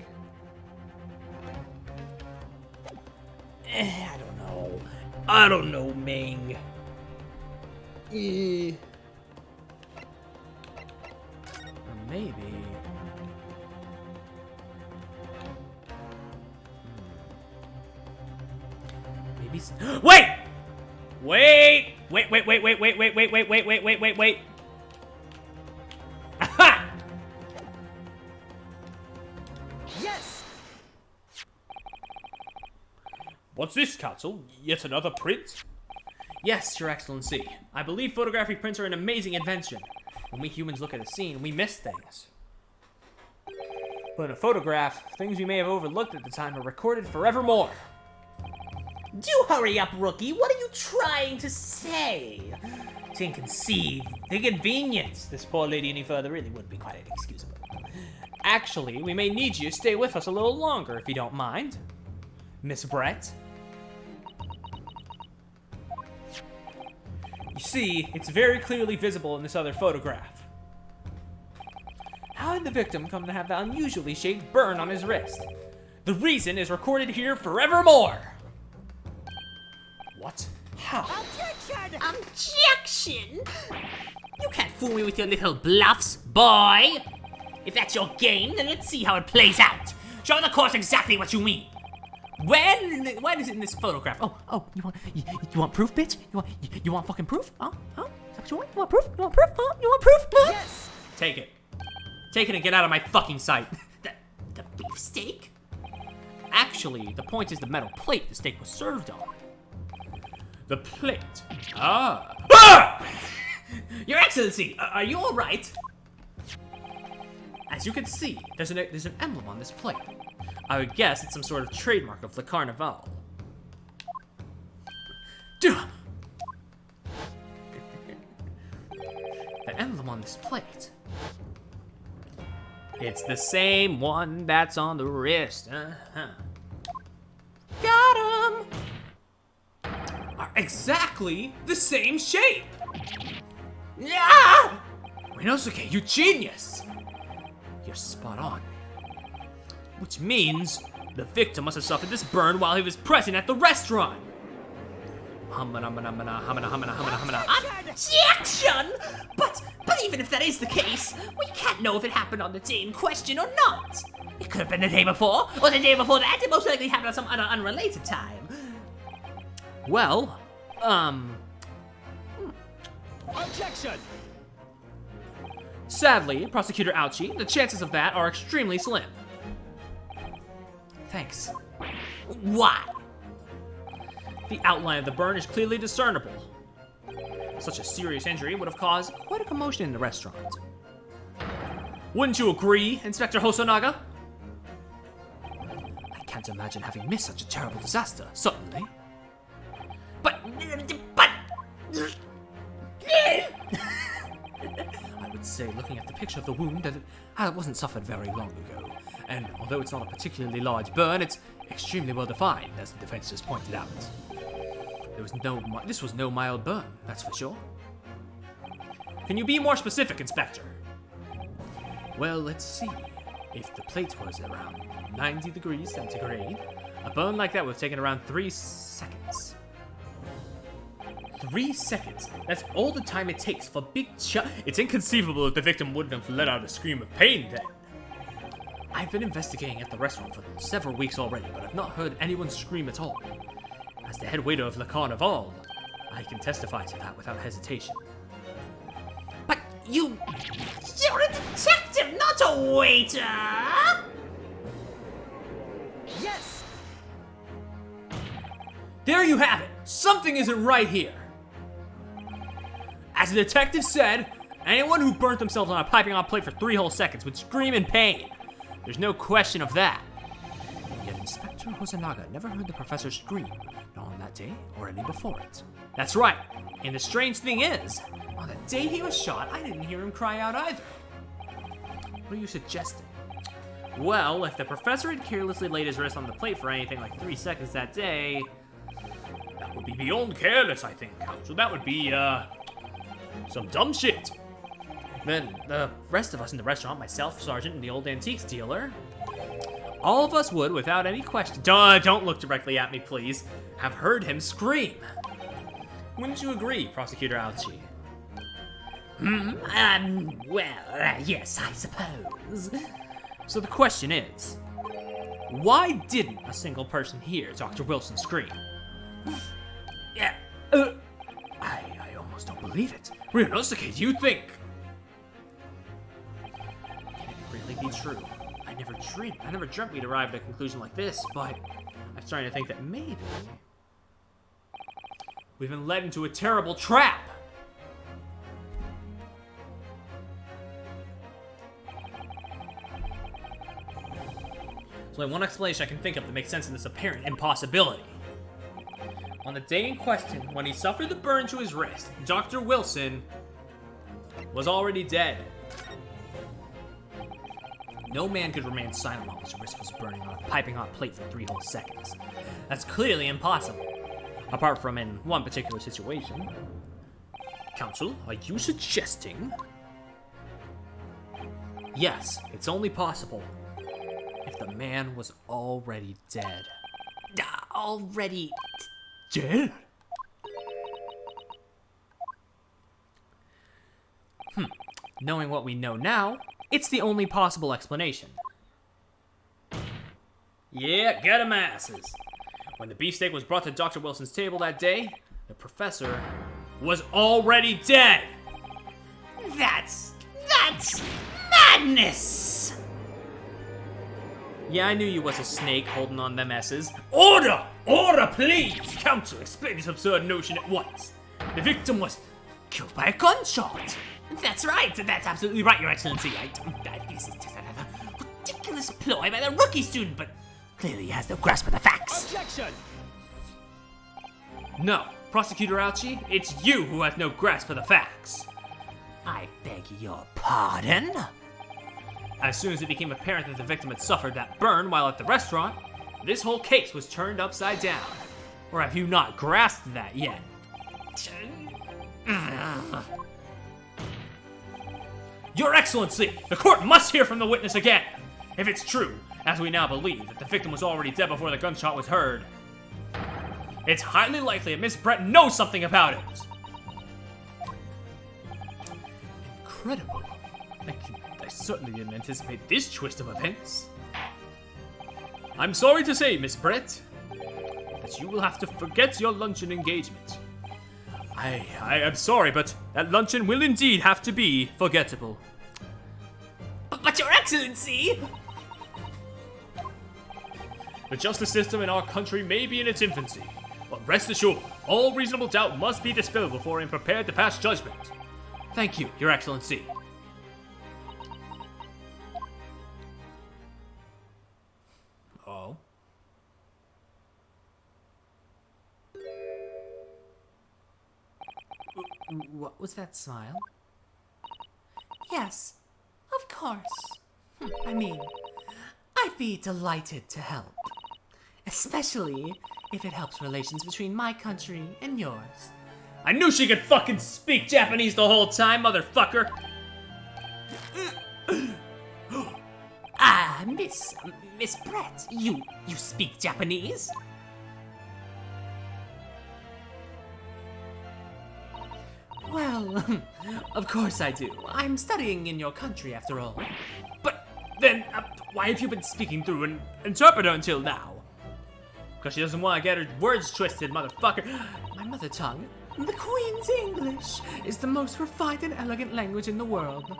I don't know. I don't know, Ming. Or maybe. Maybe. Wait! Wait! Wait! Aha! Yes! What's this, Council? Yet another print? Yes, Your Excellency. I believe photographic prints are an amazing invention. When we humans look at a scene, we miss things. But in a photograph, things we may have overlooked at the time are recorded forevermore. Do hurry up, rookie. What are you trying to say? Can't conceive the inconvenience. This poor lady any further really wouldn't be quite inexcusable. Actually, we may need you to stay with us a little longer, if you don't mind. Miss Brett? You see, it's very clearly visible in this other photograph. How did the victim come to have that unusually shaped burn on his wrist? The reason is recorded here forevermore! What? How? Objection! You can't fool me with your little bluffs, boy. If that's your game, then let's see how it plays out. Show the court exactly what you mean. When is it in this photograph? Oh, you want proof, bitch? You want fucking proof? Oh, is that what you want? You want proof? You want proof? Oh, you want proof? Huh? Yes! Take it. Take it and get out of my fucking sight. The beefsteak? Actually, the point is the metal plate the steak was served on. The plate. Ah! Your Excellency, are you all right? As you can see, there's an emblem on this plate. I would guess it's some sort of trademark of the Carnival. The emblem on this plate. It's the same one that's on the wrist. Got him! Are exactly the same shape. Yeah! Ryunosuke, you genius! You're spot on. Which means the victim must have suffered this burn while he was present at the restaurant. Objection! But even if that is the case, we can't know if it happened on the day in question or not. It could have been the day before, or the day before that. It most likely happened on some other unrelated time. Well, Objection! sadly, Prosecutor Ouchie, the chances of that are extremely slim. Thanks. Why? The outline of the burn is clearly discernible. Such a serious injury would have caused quite a commotion in the restaurant. Wouldn't you agree, Inspector Hosonaga? I can't imagine having missed such a terrible disaster, certainly. But I would say, looking at the picture of the wound, that it wasn't suffered very long ago. And although it's not a particularly large burn, it's extremely well defined, as the defense just pointed out. This was no mild burn, that's for sure. Can you be more specific, Inspector? Well, let's see. If the plate was around 90 degrees centigrade, a burn like that would have taken around 3 seconds. 3 seconds? That's all the time it takes for big It's inconceivable that the victim wouldn't have let out a scream of pain then. I've been investigating at the restaurant for several weeks already, but I've not heard anyone scream at all. As the head waiter of Le Carnival, I can testify to that without hesitation. But you're a detective, not a waiter! Yes! There you have it! Something isn't right here! As the detective said, anyone who burnt themselves on a piping hot plate for 3 whole seconds would scream in pain. There's no question of that. Yet Inspector Hosonaga never heard the professor scream, not on that day or any before it. That's right. And the strange thing is, on the day he was shot, I didn't hear him cry out either. What are you suggesting? Well, if the professor had carelessly laid his wrist on the plate for anything like 3 seconds that day, that would be beyond careless, I think, Counsel. That would be, some dumb shit. Then the rest of us in the restaurant, myself, Sergeant, and the old antiques dealer, all of us would, without any question, Don't look directly at me, please, have heard him scream. Wouldn't you agree, Prosecutor Alchi? Yes, I suppose. So the question is, why didn't a single person hear Dr. Wilson scream? Yeah. I almost don't believe it. Ryunosuke, you think? Can it really be true? I never dreamt we'd arrive at a conclusion like this, but I'm starting to think that maybe we've been led into a terrible trap. There's only one explanation I can think of that makes sense of this apparent impossibility. On the day in question, when he suffered the burn to his wrist, Dr. Wilson was already dead. No man could remain silent while his wrist was burning on a piping hot plate for 3 whole seconds. That's clearly impossible, apart from in one particular situation. Counsel, are you suggesting? Yes, it's only possible if the man was already dead. Already Dead? Knowing what we know now, it's the only possible explanation. Yeah, get 'em asses. When the beefsteak was brought to Dr. Wilson's table that day, the professor was already dead. That's madness! Yeah, I knew you was a snake holding on them S's. Order! Order, please! Counsel, explain this absurd notion at once. The victim was killed by a gunshot. That's right. That's absolutely right, Your Excellency. This is just another ridiculous ploy by the rookie student, but clearly he has no grasp of the facts. Objection! No, Prosecutor Alchi, it's you who has no grasp of the facts. I beg your pardon? As soon as it became apparent that the victim had suffered that burn while at the restaurant, this whole case was turned upside down. Or have you not grasped that yet? Your Excellency, the court must hear from the witness again. If it's true, as we now believe, that the victim was already dead before the gunshot was heard, it's highly likely that Miss Brett knows something about it. Incredible. I certainly didn't anticipate this twist of events. I'm sorry to say, Miss Brett, that you will have to forget your luncheon engagement. I am sorry, but that luncheon will indeed have to be forgettable. But Your Excellency! The justice system in our country may be in its infancy, But rest assured, all reasonable doubt must be dispelled before I am prepared to pass judgment. Thank you, Your Excellency. Oh? What was that smile? Yes, of course. I mean, I'd be delighted to help. Especially if it helps relations between my country and yours. I knew she could fucking speak Japanese the whole time, motherfucker! Ah, Miss Brett, you speak Japanese? Well, of course I do. I'm studying in your country after all. But then, why have you been speaking through an interpreter until now? Because she doesn't want to get her words twisted, motherfucker. My mother tongue, the Queen's English, is the most refined and elegant language in the world.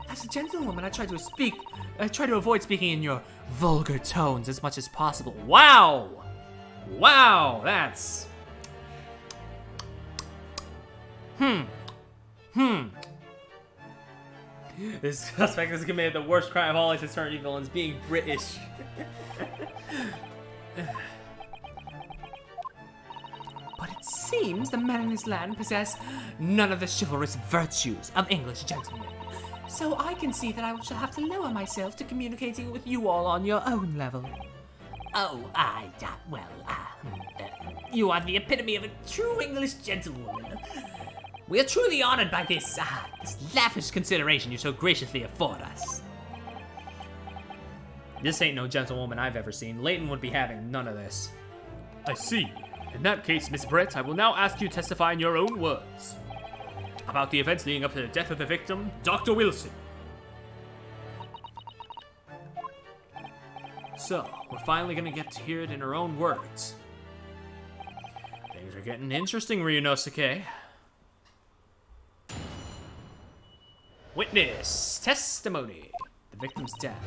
As a gentlewoman, I try to avoid speaking in your vulgar tones as much as possible. Wow! Wow, that's... This suspect has committed the worst crime of all his eternity villains, being British. But it seems the men in this land possess none of the chivalrous virtues of English gentlemen. So I can see that I shall have to lower myself to communicating with you all on your own level. Oh, you are the epitome of a true English gentlewoman. We are truly honored by this lavish consideration you so graciously afford us. This ain't no gentlewoman I've ever seen. Leighton would be having none of this. I see. In that case, Miss Brett, I will now ask you to testify in your own words about the events leading up to the death of the victim, Dr. Wilson. So, we're finally gonna get to hear it in her own words. Things are getting interesting, Ryunosuke. Witness testimony. The victim's death.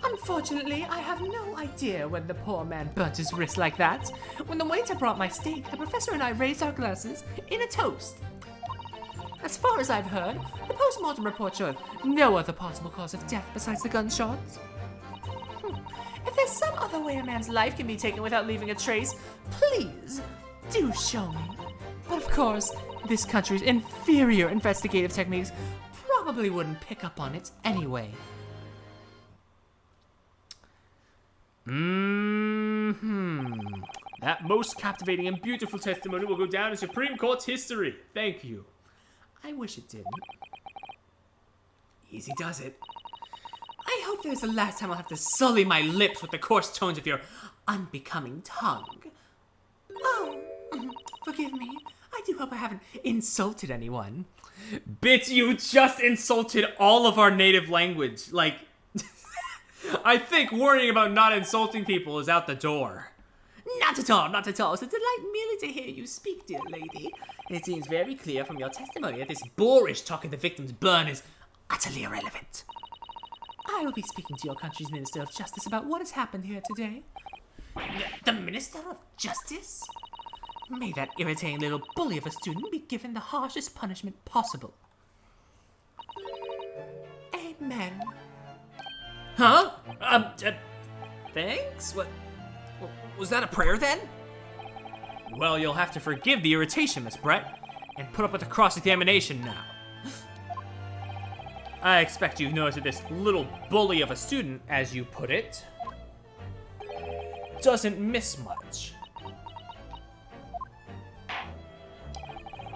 Unfortunately, I have no idea when the poor man burnt his wrist like that. When the waiter brought my steak, the professor and I raised our glasses in a toast. As far as I've heard, the post-mortem report showed no other possible cause of death besides the gunshots. If there's some other way a man's life can be taken without leaving a trace, please do show me. But of course, this country's inferior investigative techniques probably wouldn't pick up on it anyway. That most captivating and beautiful testimony will go down in Supreme Court's history. Thank you. I wish it didn't. Easy does it. I hope there's the last time I'll have to sully my lips with the coarse tones of your unbecoming tongue. Oh, forgive me. I do hope I haven't insulted anyone. Bitch, you just insulted all of our native language. Like, I think worrying about not insulting people is out the door. Not at all, not at all. It's a delight merely to hear you speak, dear lady. And it seems very clear from your testimony that this boorish talk of the victim's burn is utterly irrelevant. I will be speaking to your country's Minister of Justice about what has happened here today. The Minister of Justice? May that irritating little bully of a student be given the harshest punishment possible. Amen. Huh? Thanks? What? Was that a prayer then? Well, you'll have to forgive the irritation, Miss Brett, and put up with the cross-examination now. I expect you've noticed that this little bully of a student, as you put it, doesn't miss much.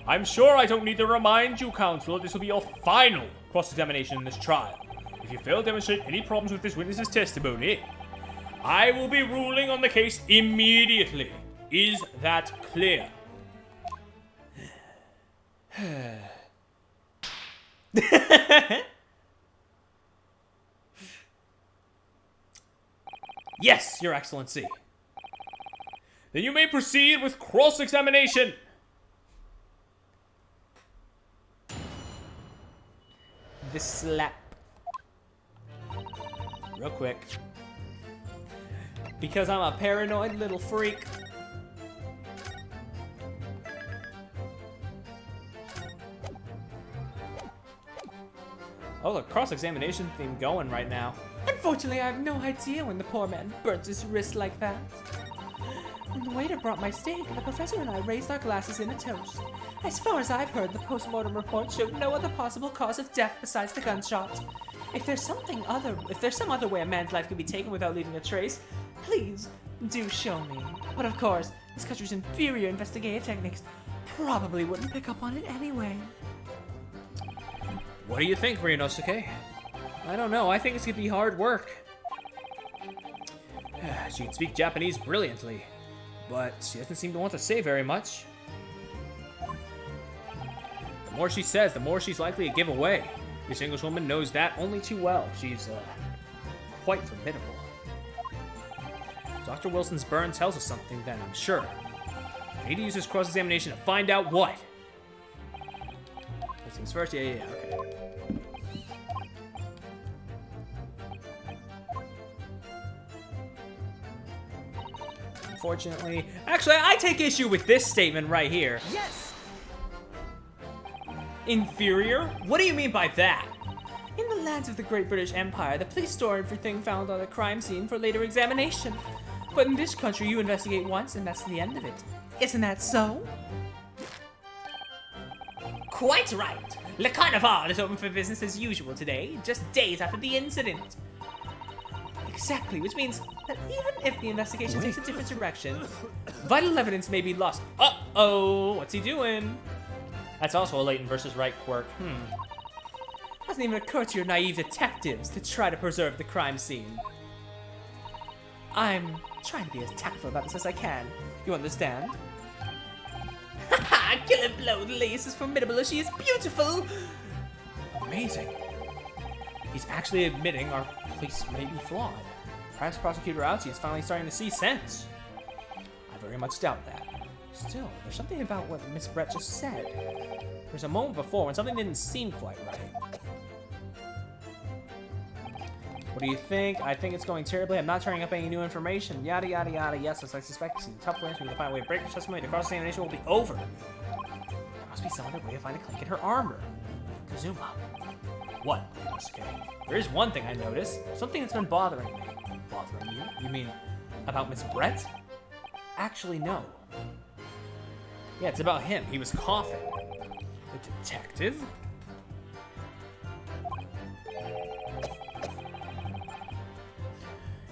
I'm sure I don't need to remind you, Counsel, this will be your final cross-examination in this trial. If you fail to demonstrate any problems with this witness's testimony, I will be ruling on the case immediately. Is that clear? Yes, Your Excellency. Then you may proceed with cross-examination. The slap. Real quick. Because I'm a paranoid little freak. Oh, the cross-examination theme going right now. Unfortunately, I have no idea when the poor man burnt his wrist like that. When the waiter brought my steak, the professor and I raised our glasses in a toast. As far as I've heard, the post-mortem report showed no other possible cause of death besides the gunshot. If there's some other way a man's life could be taken without leaving a trace, please do show me. But of course, this country's inferior investigative techniques probably wouldn't pick up on it anyway. What do you think, Ryunosuke? I don't know. I think it's gonna be hard work. She can speak Japanese brilliantly, but she doesn't seem to want to say very much. The more she says, the more she's likely to give away. This Englishwoman knows that only too well. She's, quite formidable. Dr. Wilson's burn tells us something then, I'm sure. I need to use this cross-examination to find out what. First things first, yeah, okay. Unfortunately, actually, I take issue with this statement right here. Yes! Inferior? What do you mean by that? In the lands of the Great British Empire, the police store everything found on a crime scene for later examination. But in this country, you investigate once and that's the end of it. Isn't that so? Quite right. Le Carnival is open for business as usual today, just days after the incident. Exactly, which means that even if the investigation takes a different direction, vital evidence may be lost. Uh-oh, what's he doing? That's also a Leighton versus Wright quirk. Doesn't even occur to your naive detectives to try to preserve the crime scene. I'm trying to be as tactful about this as I can. You understand? Haha, killer blow, the lady is as formidable as she is beautiful! Amazing. He's actually admitting our police may be flawed. Perhaps Prosecutor Ouchie is finally starting to see sense. I very much doubt that. Still, there's something about what Miss Brett just said. There's a moment before when something didn't seem quite right. What do you think? I think it's going terribly. I'm not turning up any new information. Yada, yada, yada. Yes, as I suspect, it's a tough witness. We need to find a way to break her testimony. The cross-examination will be over. There must be some other way to find a clink in her armor. Kazuma. What? Okay. There is one thing I noticed. Something that's been bothering me. Bothering you? You mean about Miss Brett? Actually, no. Yeah, it's about him. He was coughing. The detective?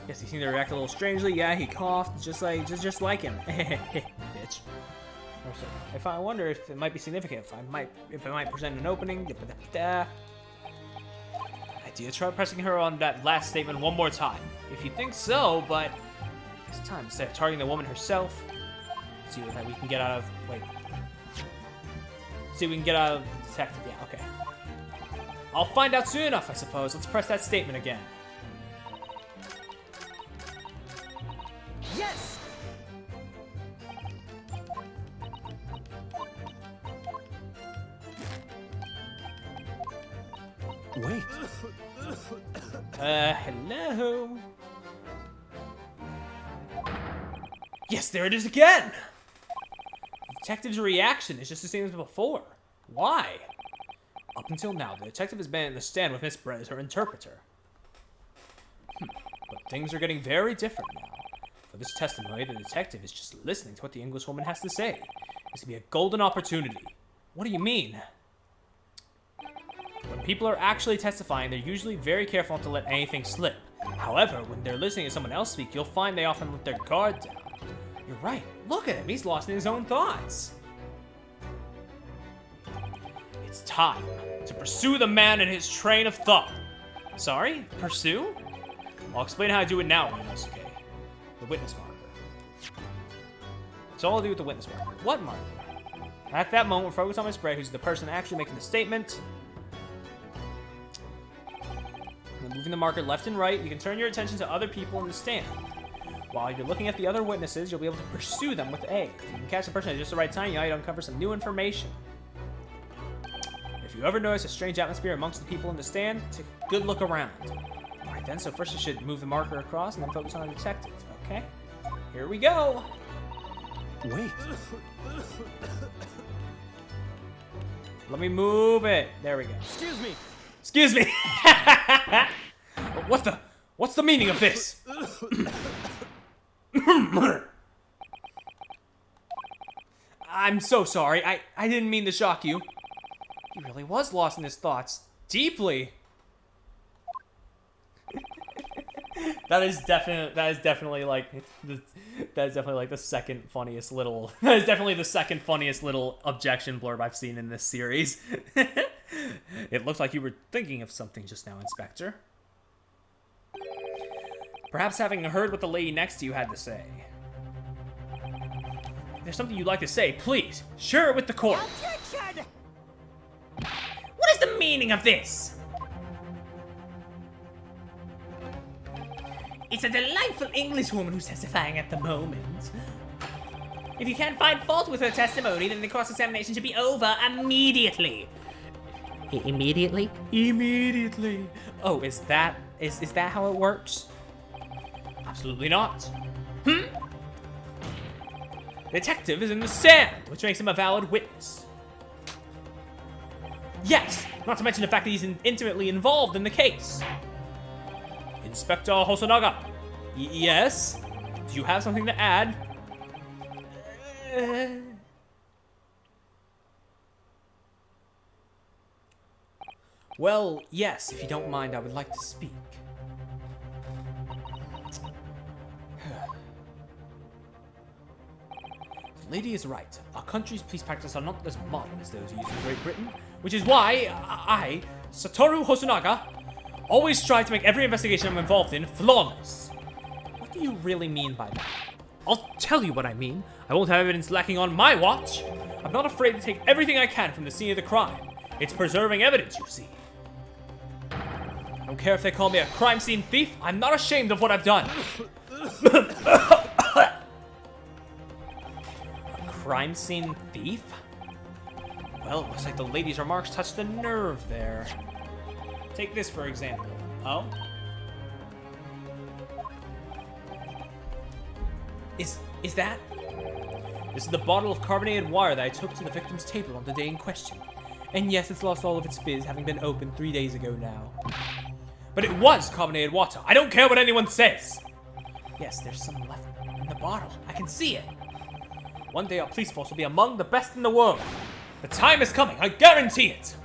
Yes, he seemed to react a little strangely. Yeah, he coughed just like him. Bitch. If I wonder if it might be significant, if it might present an opening. Idea, try pressing her on that last statement one more time. If you think so, but it's time instead of targeting the woman herself. See what we can get out of. Wait. See what we can get out of the detective. Yeah, okay. I'll find out soon enough, I suppose. Let's press that statement again. Yes! Wait. Hello? Yes, there it is again! The detective's reaction is just the same as before. Why? Up until now, the detective has been in the stand with Miss Brett as her interpreter. But things are getting very different now. For this testimony, the detective is just listening to what the Englishwoman has to say. This could be a golden opportunity. What do you mean? When people are actually testifying, they're usually very careful not to let anything slip. However, when they're listening to someone else speak, you'll find they often let their guard down. You're right. Look at him. He's lost in his own thoughts. It's time to pursue the man in his train of thought. Sorry? Pursue? I'll explain how I do it now, Ryunosuke. The witness marker. It's all to do with the witness marker. What marker? At that moment, focus on Miss Brett, who's the person actually making the statement. And moving the marker left and right, you can turn your attention to other people in the stand. While you're looking at the other witnesses, you'll be able to pursue them with A. If you can catch the person at just the right time, you might uncover some new information. If you ever notice a strange atmosphere amongst the people in the stand, take a good look around. Alright then, so first you should move the marker across and then focus on the detective, okay? Here we go! Wait. Let me move it. There we go. Excuse me. Excuse me. What's the meaning of this? I'm so sorry. I didn't mean to shock you. He really was lost in his thoughts. Deeply. That is definitely like the second funniest little objection blurb I've seen in this series. It looks like you were thinking of something just now, Inspector. Perhaps having heard what the lady next to you had to say. If there's something you'd like to say, please share it with the court. Objection! What is the meaning of this? It's a delightful Englishwoman who's testifying at the moment. If you can't find fault with her testimony, then the cross-examination should be over immediately. Immediately? Immediately. Oh, is that how it works? Absolutely not. The detective is in the stand, which makes him a valid witness. Yes, not to mention the fact that he's intimately involved in the case. Inspector Hosonaga. Yes? Do you have something to add? Well, yes, if you don't mind, I would like to speak. The lady is right. Our country's police practices are not as modern as those used in Great Britain, which is why I, Satoru Hosonaga, always strive to make every investigation I'm involved in flawless. What do you really mean by that? I'll tell you what I mean. I won't have evidence lacking on my watch. I'm not afraid to take everything I can from the scene of the crime. It's preserving evidence, you see. I don't care if they call me a crime scene thief. I'm not ashamed of what I've done. A crime scene thief? Well, it looks like the lady's remarks touched a nerve there. Take this, for example. Oh? Is that? This is the bottle of carbonated water that I took to the victim's table on the day in question. And yes, it's lost all of its fizz, having been opened 3 days ago now. But it was carbonated water. I don't care what anyone says. Yes, there's some left in the bottle. I can see it. One day our police force will be among the best in the world. The time is coming. I guarantee it.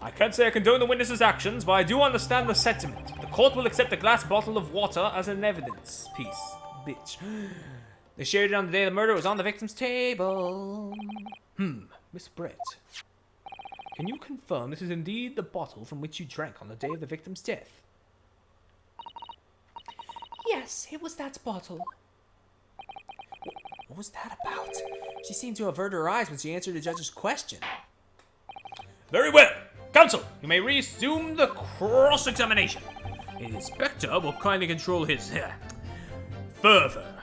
I can't say I condone the witness's actions, but I do understand the sentiment. The court will accept the glass bottle of water as an evidence piece. Bitch. They shared it on the day the murder was on the victim's table. Miss Brett. Can you confirm this is indeed the bottle from which you drank on the day of the victim's death? Yes, it was that bottle. What was that about? She seemed to avert her eyes when she answered the judge's question. Very well. Counsel, you may resume the cross-examination. The inspector will kindly control his fervor.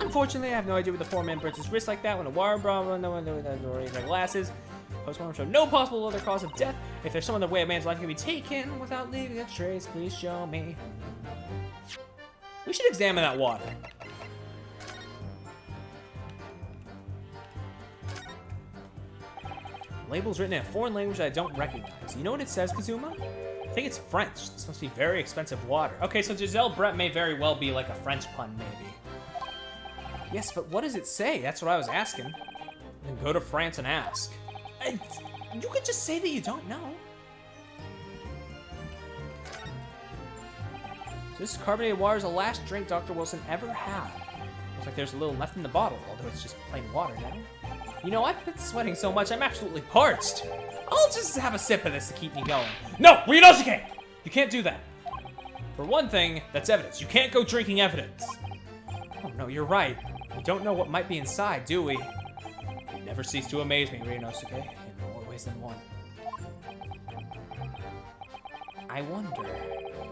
Unfortunately, I have no idea what the poor man burns his wrist like that when a water problem, no one knows their glasses. Postmortem showed no possible other cause of death. If there's some other way a man's life can be taken without leaving a trace, please show me. We should examine that water. Label's written in a foreign language that I don't recognize. You know what it says, Kazuma? I think it's French. This must be very expensive water. Okay, so Giselle Brett may very well be like a French pun, maybe. Yes, but what does it say? That's what I was asking. Then go to France and ask. You could just say that you don't know. So this carbonated water is the last drink Dr. Wilson ever had. Looks like there's a little left in the bottle, although it's just plain water now. You know, I've been sweating so much, I'm absolutely parched. I'll just have a sip of this to keep me going. No, Ryunosuke! You can't do that. For one thing, that's evidence. You can't go drinking evidence. Oh no, you're right. We don't know what might be inside, do we? You never cease to amaze me, Ryunosuke, in more ways than one. I wonder,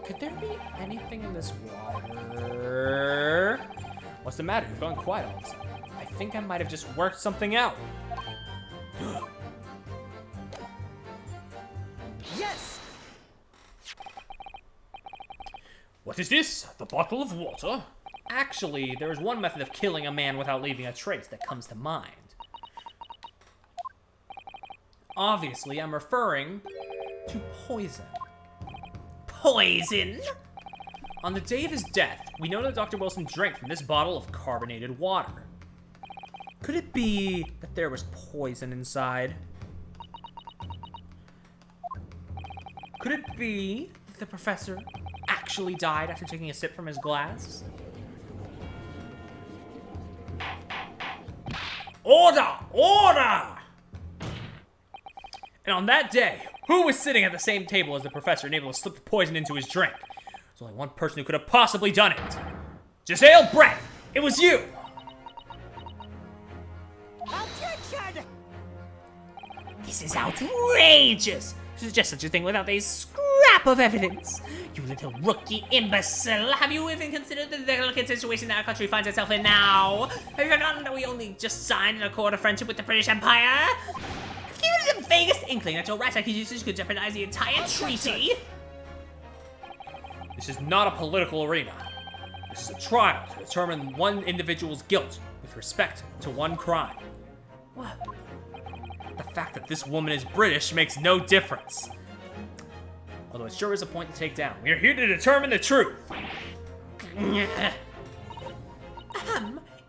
could there be anything in this water? What's the matter? You've gone quiet all of a sudden. I think I might have just worked something out. Yes! What is this? The bottle of water? actually, there is one method of killing a man without leaving a trace that comes to mind. Obviously, I'm referring to poison. Poison? On the day of his death, we know that Dr. Wilson drank from this bottle of carbonated water. Could it be that there was poison inside? Could it be that the professor actually died after taking a sip from his glass? Order! Order! And on that day, who was sitting at the same table as the professor and able to slip the poison into his drink? There's only one person who could have possibly done it. Giselle Brett! It was you! Objection! This is outrageous! To suggest such a thing without a scrap of evidence. You little rookie imbecile. Have you even considered the delicate situation that our country finds itself in now? Have you forgotten that we only just signed an accord of friendship with the British Empire? Have you even the vaguest inkling that your rat accusations could jeopardize the entire treaty? This is not a political arena. This is a trial to determine one individual's guilt with respect to one crime. What? The fact that this woman is British makes no difference. Although it sure is a point to take down. We are here to determine the truth.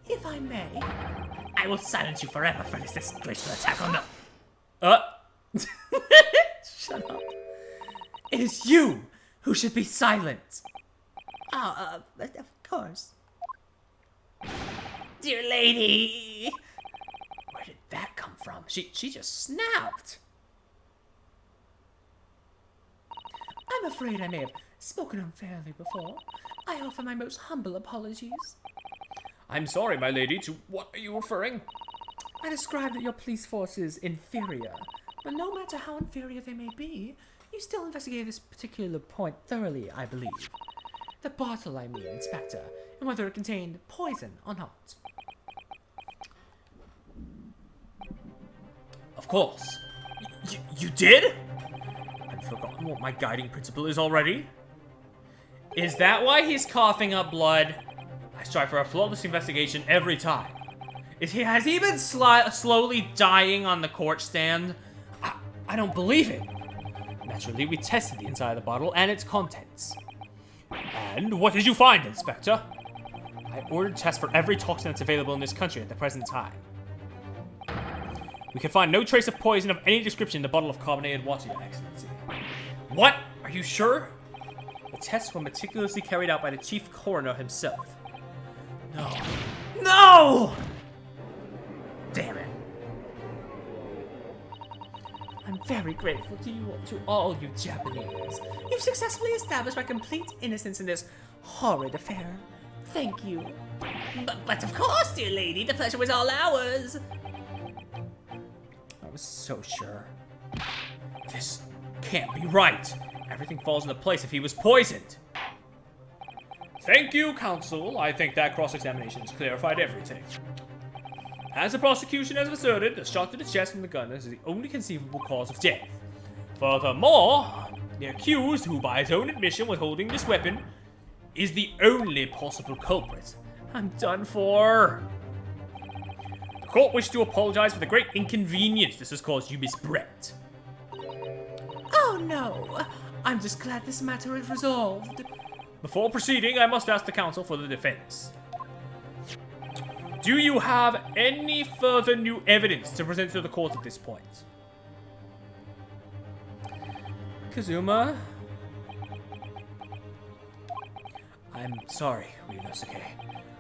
If I may, I will silence you forever for this disgraceful attack on the... Shut up. It is you who should be silent. Of course. Dear lady! Where did that come from? She just snapped. I'm afraid I may have spoken unfairly before. I offer my most humble apologies. I'm sorry, my lady. To what are you referring? I described that your police force is inferior, but no matter how inferior they may be, you still investigated this particular point thoroughly, I believe. The bottle, I mean, Inspector, and whether it contained poison or not. Of course. You did? I've forgotten what my guiding principle is already. Is that why he's coughing up blood? I strive for a flawless investigation every time. Has he been slowly dying on the court stand? I don't believe it. Naturally, we tested the inside of the bottle and its contents. And what did you find, Inspector? I ordered tests for every toxin that's available in this country at the present time. We can find no trace of poison of any description in the bottle of carbonated water, Your Excellency. What? Are you sure? The tests were meticulously carried out by the chief coroner himself. No. No! Damn it. I'm very grateful to all you Japanese. You've successfully established my complete innocence in this horrid affair. Thank you. But of course, dear lady, the pleasure was all ours. I was so sure. This can't be right. Everything falls into place if he was poisoned. Thank you, counsel. I think that cross-examination has clarified everything. As the prosecution has asserted, the shot to the chest from the gun is the only conceivable cause of death. Furthermore, the accused, who by his own admission was holding this weapon, is the only possible culprit. I'm done for. The court wishes to apologize for the great inconvenience this has caused you, Miss Brett. Oh no, I'm just glad this matter is resolved. Before proceeding, I must ask the counsel for the defense. Do you have any further new evidence to present to the court at this point? Kazuma? I'm sorry, Ryunosuke.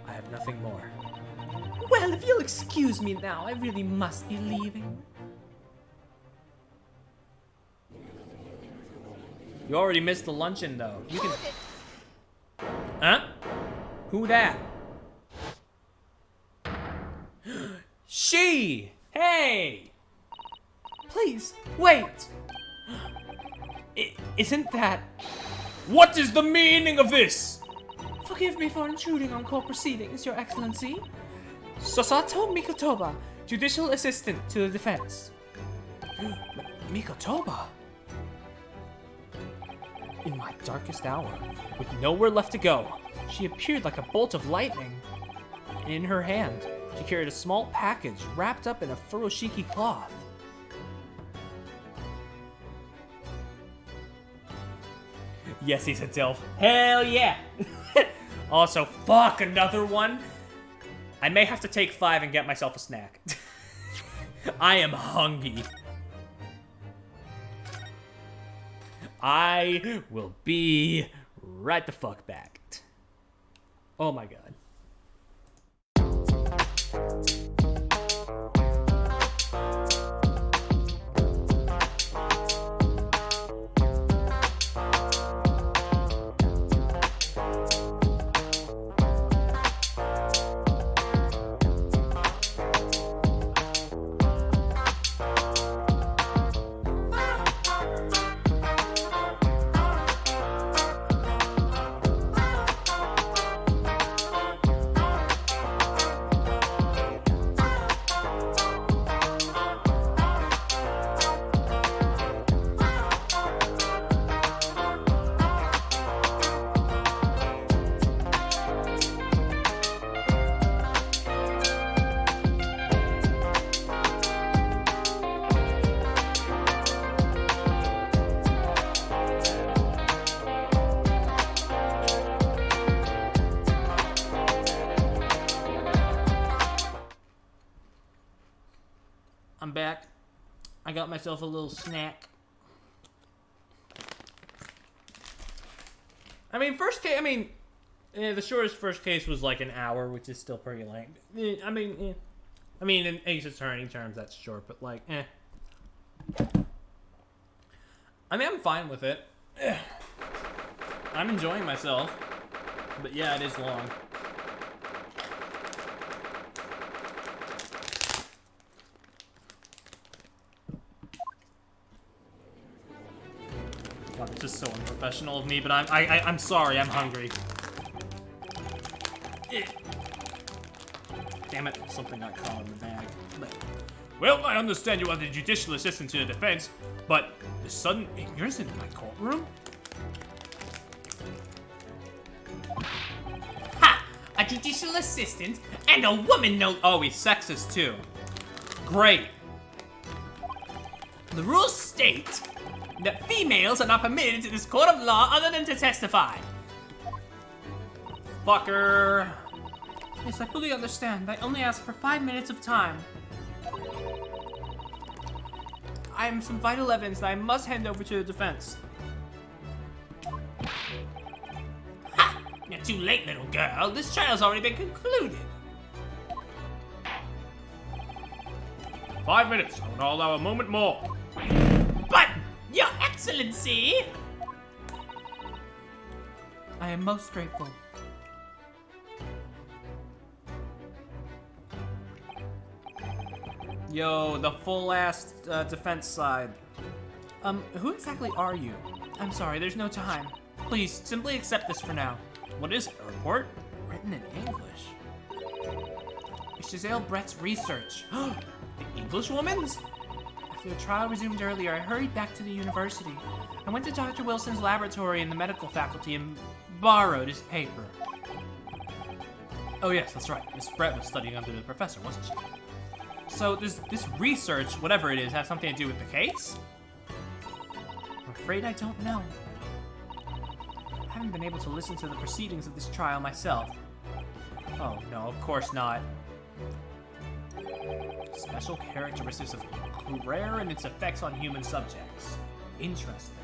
I have nothing more. Well, if you'll excuse me now, I really must be leaving. You already missed the luncheon, though. You can... Huh? Who that? She! Hey! Please, wait! Isn't that... What is the meaning of this? Forgive me for intruding on court proceedings, Your Excellency. Sasato Mikotoba, Judicial Assistant to the Defense. Mikotoba? In my darkest hour, with nowhere left to go, She appeared like a bolt of lightning. And in her hand, she carried a small package wrapped up in a furoshiki cloth. Yes, he's a Dilf. Hell yeah! Also, fuck, another one? I may have to take 5 and get myself a snack. I am hungry. I will be right the fuck back. Oh my god. I'm back. I got myself a little snack. I mean, the shortest first case was like an hour, which is still pretty late. I mean, in Ace Attorney terms, that's short, but like, I mean, I'm fine with it. I'm enjoying myself. But yeah, it is long. God, it's just so unprofessional of me, but I'm sorry, I'm hungry. Damn it, something got caught in the bag. Well, I understand you are the judicial assistant to the defense, but the sudden ignorance in my courtroom? Ha! A judicial assistant and a woman no- Oh, he's sexist too. Great. The rules state that females are not permitted to this court of law other than to testify. Fucker. Yes, I fully understand. I only asked for 5 minutes of time. I have some vital evidence that I must hand over to the defense. Ha! You're too late, little girl. This trial's already been concluded. 5 minutes. I will not allow a moment more. But, Your Excellency! I am most grateful. Yo, the full-ass defense side. Who exactly are you? I'm sorry, there's no time. Please, simply accept this for now. What is it, a report? Written in English. It's Giselle Brett's research. The English woman's? After the trial resumed earlier, I hurried back to the university. I went to Dr. Wilson's laboratory in the medical faculty and borrowed his paper. Oh yes, that's right. Miss Brett was studying under the professor, wasn't she? So does this research, whatever it is, have something to do with the case? I'm afraid I don't know. I haven't been able to listen to the proceedings of this trial myself. Oh no, of course not. Special characteristics of rare and its effects on human subjects. Interesting.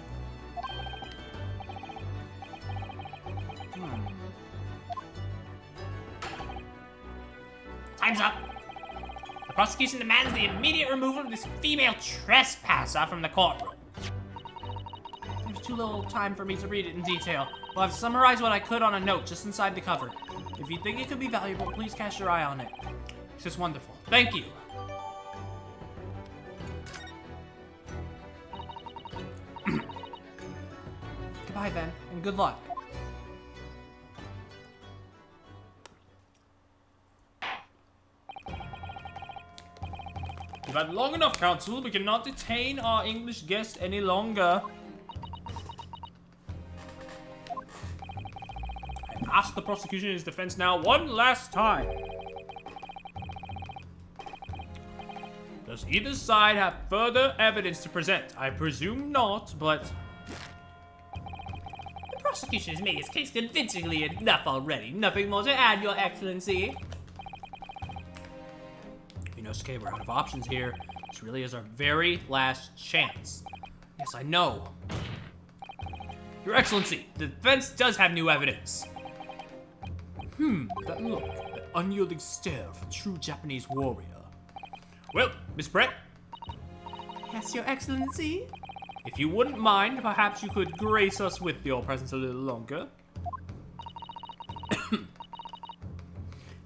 Time's up. The prosecution demands the immediate removal of this female trespasser from the courtroom. There's too little time for me to read it in detail, but I've summarized what I could on a note just inside the cover. If you think it could be valuable, please cast your eye on it. It's just wonderful. Thank you. Goodbye then, and good luck. We've had long enough, counsel. We cannot detain our English guest any longer. ask the prosecution and his defense now one last time. Does either side have further evidence to present? I presume not, but... The prosecution has made its case convincingly enough already. Nothing more to add, Your Excellency. Inosuke, we're out of options here. This really is our very last chance. Yes, I know. Your Excellency, the defense does have new evidence. That look, that unyielding stare of a true Japanese warrior. Well, Miss Brett, Yes, Your Excellency. if you wouldn't mind, perhaps you could grace us with your presence a little longer.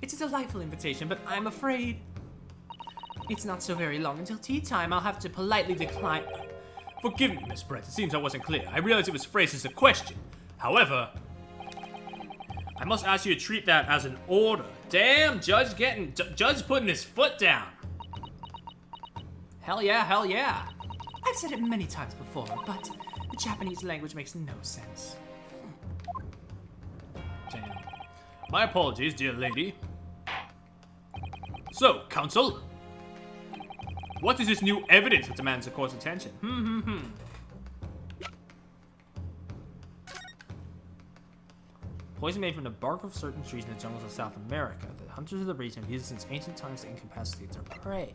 It's a delightful invitation, but I'm afraid it's not so very long until tea time. I'll have to politely decline. Forgive me, Miss Brett, it seems I wasn't clear. I realize it was phrased as a question. However, I must ask you to treat that as an order. Damn, Judge putting his foot down. Hell yeah, hell yeah. I've said it many times before, but the Japanese language makes no sense. Damn. My apologies, dear lady. So, counsel, what is this new evidence that demands the court's attention? Poison made from the bark of certain trees in the jungles of South America. The hunters of the region have used it since ancient times to incapacitate their prey.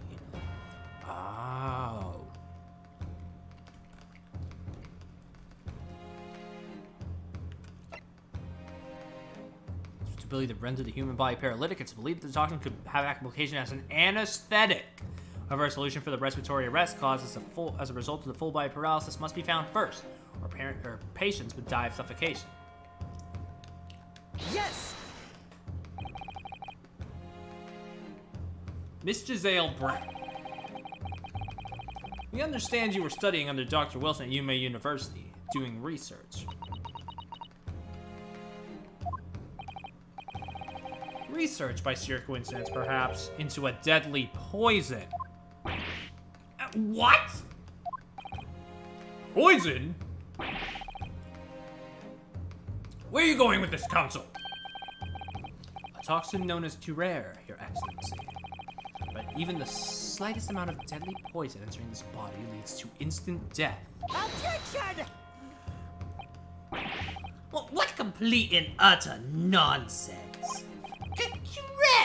Oh. Its ability to render the human body paralytic, it's believed that the toxin could have application as an anesthetic. However, a solution for the respiratory arrest caused as a result of the full body paralysis must be found first, or patients would die of suffocation. Yes! Miss Giselle Brett. We understand you were studying under Dr. Wilson at Yume University, doing research. Research, by sheer coincidence, perhaps, into a deadly poison. What? Poison? Where are you going with this, counsel? A toxin known as Curare, Your Excellency. But even the slightest amount of deadly poison entering this body leads to instant death. Objection! Well, what complete and utter nonsense.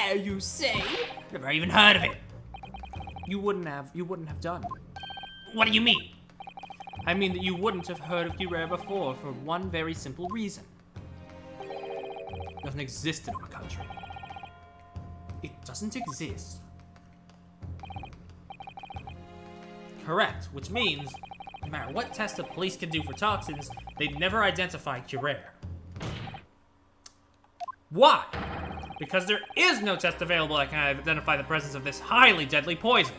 Rare, you say? Never even heard of it. You wouldn't have done. What do you mean? I mean that you wouldn't have heard of Curare before for one very simple reason. It doesn't exist in our country. It doesn't exist. Correct, which means no matter what test the police can do for toxins, they'd never identify Curare. Why? Because there is no test available that can identify the presence of this highly deadly poison.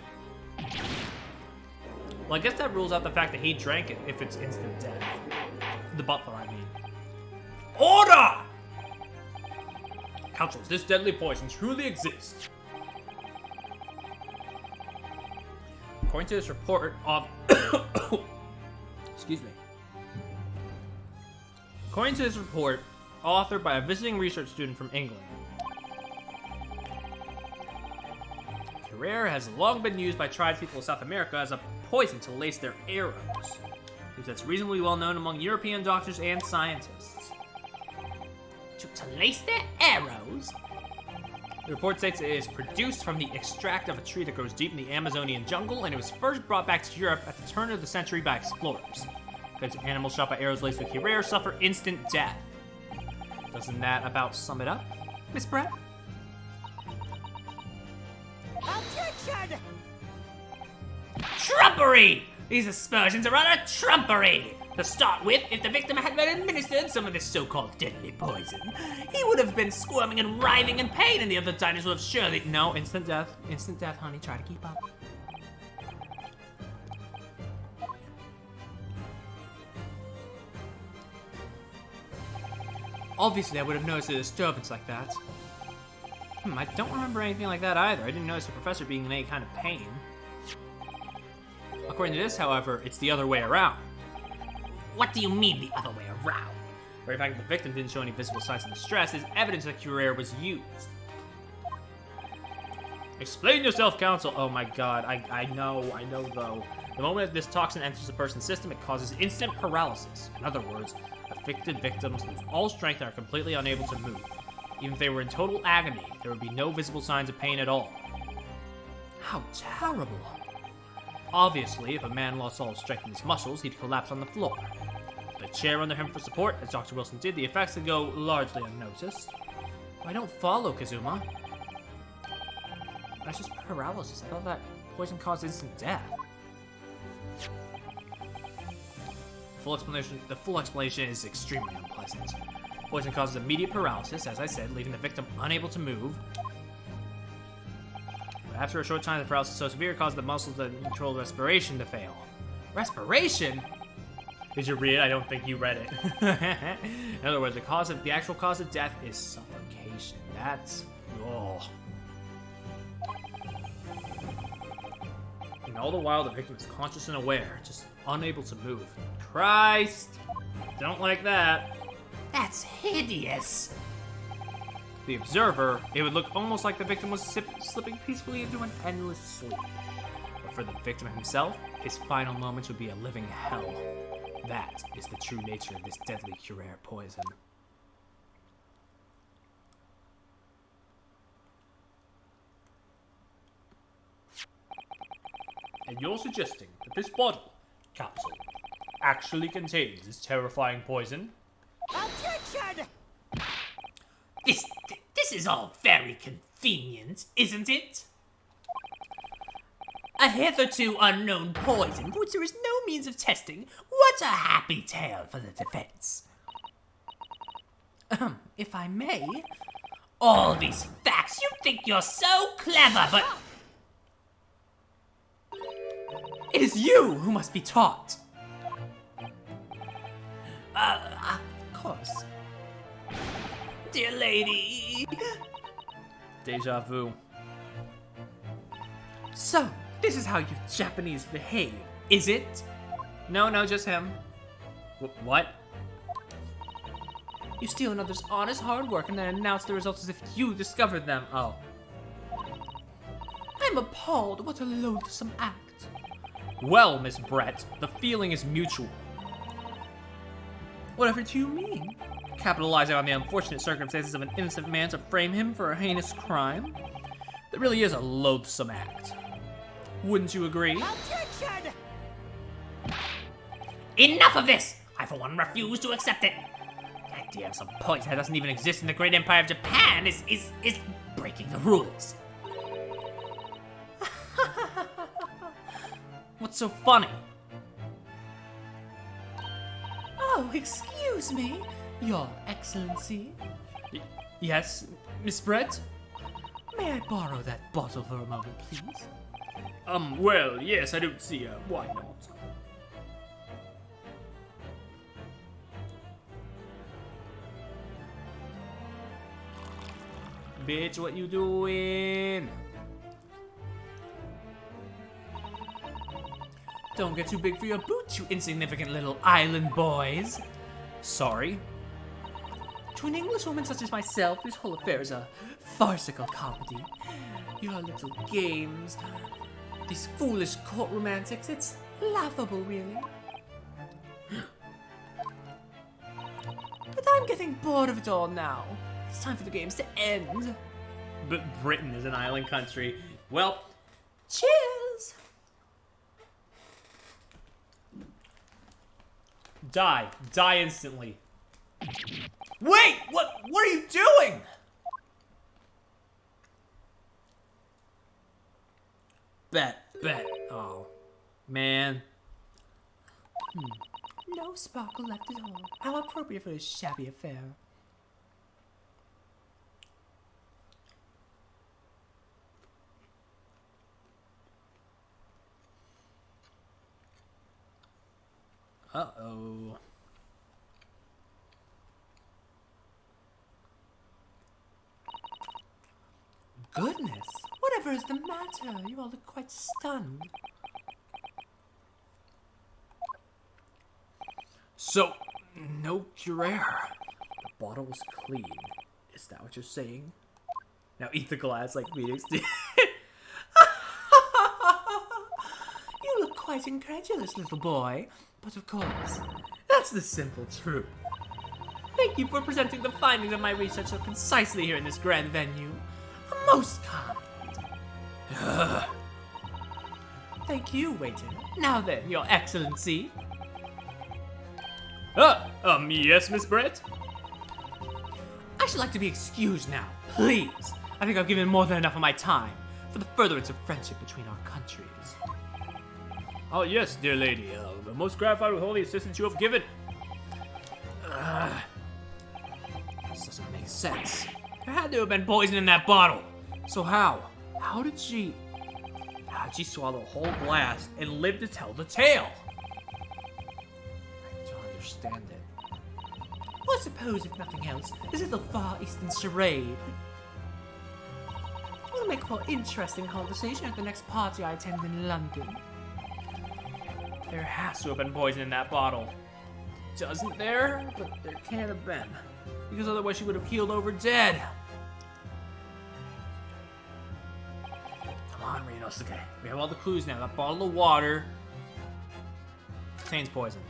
Well, I guess that rules out the fact that he drank it if it's instant death. The butler, I mean. Order! Counsels, this deadly poison truly exists. According to this report of... Excuse me. According to this report, authored by a visiting research student from England, Curare has long been used by tribespeople of South America as a poison to lace their arrows. Because that's reasonably well known among European doctors and scientists. To lace their arrows? The report states it is produced from the extract of a tree that grows deep in the Amazonian jungle, and it was first brought back to Europe at the turn of the century by explorers. Because animals shot by arrows laced with Curare suffer instant death. Doesn't that about sum it up, Miss Brett? Objection! Trumpery! These aspersions are utter trumpery! To start with, if the victim had been administered some of this so-called deadly poison, he would have been squirming and writhing in pain, and the other diners would have surely... No, instant death. Instant death, honey. Try to keep up. Obviously, I would have noticed a disturbance like that. I don't remember anything like that either. I didn't notice the professor being in any kind of pain. According to this, however, it's the other way around. What do you mean the other way around? The very fact that the victim didn't show any visible signs of distress is evidence that Curair was used. Explain yourself, Counsel! Oh my god, I know though. The moment this toxin enters the person's system, it causes instant paralysis. In other words, affected victims lose all strength and are completely unable to move. Even if they were in total agony, there would be no visible signs of pain at all. How terrible. Obviously, if a man lost all his strength in his muscles, he'd collapse on the floor. With a chair under him for support, as Dr. Wilson did, the effects would go largely unnoticed. I don't follow, Kazuma. That's just paralysis. I thought that poison caused instant death. The full explanation is extremely unpleasant. Poison causes immediate paralysis, as I said, leaving the victim unable to move. But after a short time, the paralysis is so severe, it causes the muscles that control respiration to fail. Respiration? Did you read it? I don't think you read it. In other words, the actual cause of death is suffocation. That's... oh. And all the while, the victim is conscious and aware, just unable to move. Christ! Don't like that. That's hideous. The observer, it would look almost like the victim was slipping peacefully into an endless sleep. But for the victim himself, his final moments would be a living hell. That is the true nature of this deadly Curair poison. And you're suggesting that this bottle, capsule, actually contains this terrifying poison? Objection! This is all very convenient, isn't it? A hitherto unknown poison for which there is no means of testing. What a happy tale for the defense. If I may, all these facts, you think you're so clever, but it is you who must be taught. Of course. Dear lady. Deja vu. So, this is how you Japanese behave, is it? No, just him. What? You steal another's honest hard work and then announce the results as if you discovered them. Oh. I'm appalled. What a loathsome act. Well, Miss Brett, the feeling is mutual. Whatever do you mean? Capitalizing on the unfortunate circumstances of an innocent man to frame him for a heinous crime? That really is a loathsome act. Wouldn't you agree? Objection! Enough of this! I, for one, refuse to accept it. The idea of some poison that doesn't even exist in the great empire of Japan is breaking the rules. What's so funny? Oh, excuse me, Your Excellency. Yes, Miss Brett? May I borrow that bottle for a moment, please? Well, yes, I don't see, why not? Bitch, what you doing? Don't get too big for your boots, you insignificant little island boys. Sorry. To an Englishwoman such as myself, this whole affair is a farcical comedy. Your little games, these foolish courtroom antics, it's laughable, really. But I'm getting bored of it all now. It's time for the games to end. But Britain is an island country. Well, cheers! Die instantly. Wait, what are you doing? Bet. Oh, man. No sparkle left at all. How appropriate for a shabby affair. Uh-oh. Goodness, whatever is the matter? You all look quite stunned. So, no Curair. bottle was clean. Is that what you're saying? Now eat the glass like Phoenix. You look quite incredulous, little boy. But of course, that's the simple truth. Thank you for presenting the findings of my research so concisely here in this grand venue. Most kind. Thank you, waiter. Now then, Your Excellency. Yes, Miss Brett? I should like to be excused now, please. I think I've given more than enough of my time for the furtherance of friendship between our countries. Oh, yes, dear lady. I'm most gratified with all the assistance you have given. This doesn't make sense. There had to have been poison in that bottle. So how? How'd she swallow a whole glass and live to tell the tale? I don't understand it. I suppose, if nothing else, this is the Far Eastern charade. Will make for interesting conversation at the next party I attend in London. There has to have been poison in that bottle. Doesn't there? But there can't have been. Because otherwise she would have keeled over dead. Come on, Ryunosuke. We have all the clues now. That bottle of water contains poison.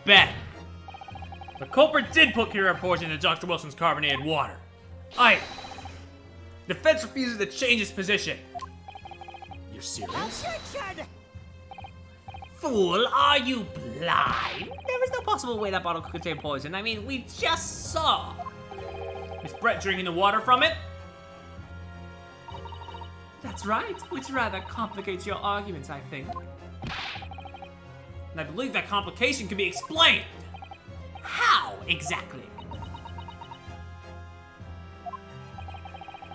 Bet! The culprit did put Kira poison into Dr. Wilson's carbonated water. Aye. Defense refuses to change its position. You're serious? Fool, are you blind? There is no possible way that bottle could contain poison. I mean, we just saw. Is Brett drinking the water from it? That's right, which rather complicates your arguments, I think. And I believe that complication can be explained. How exactly?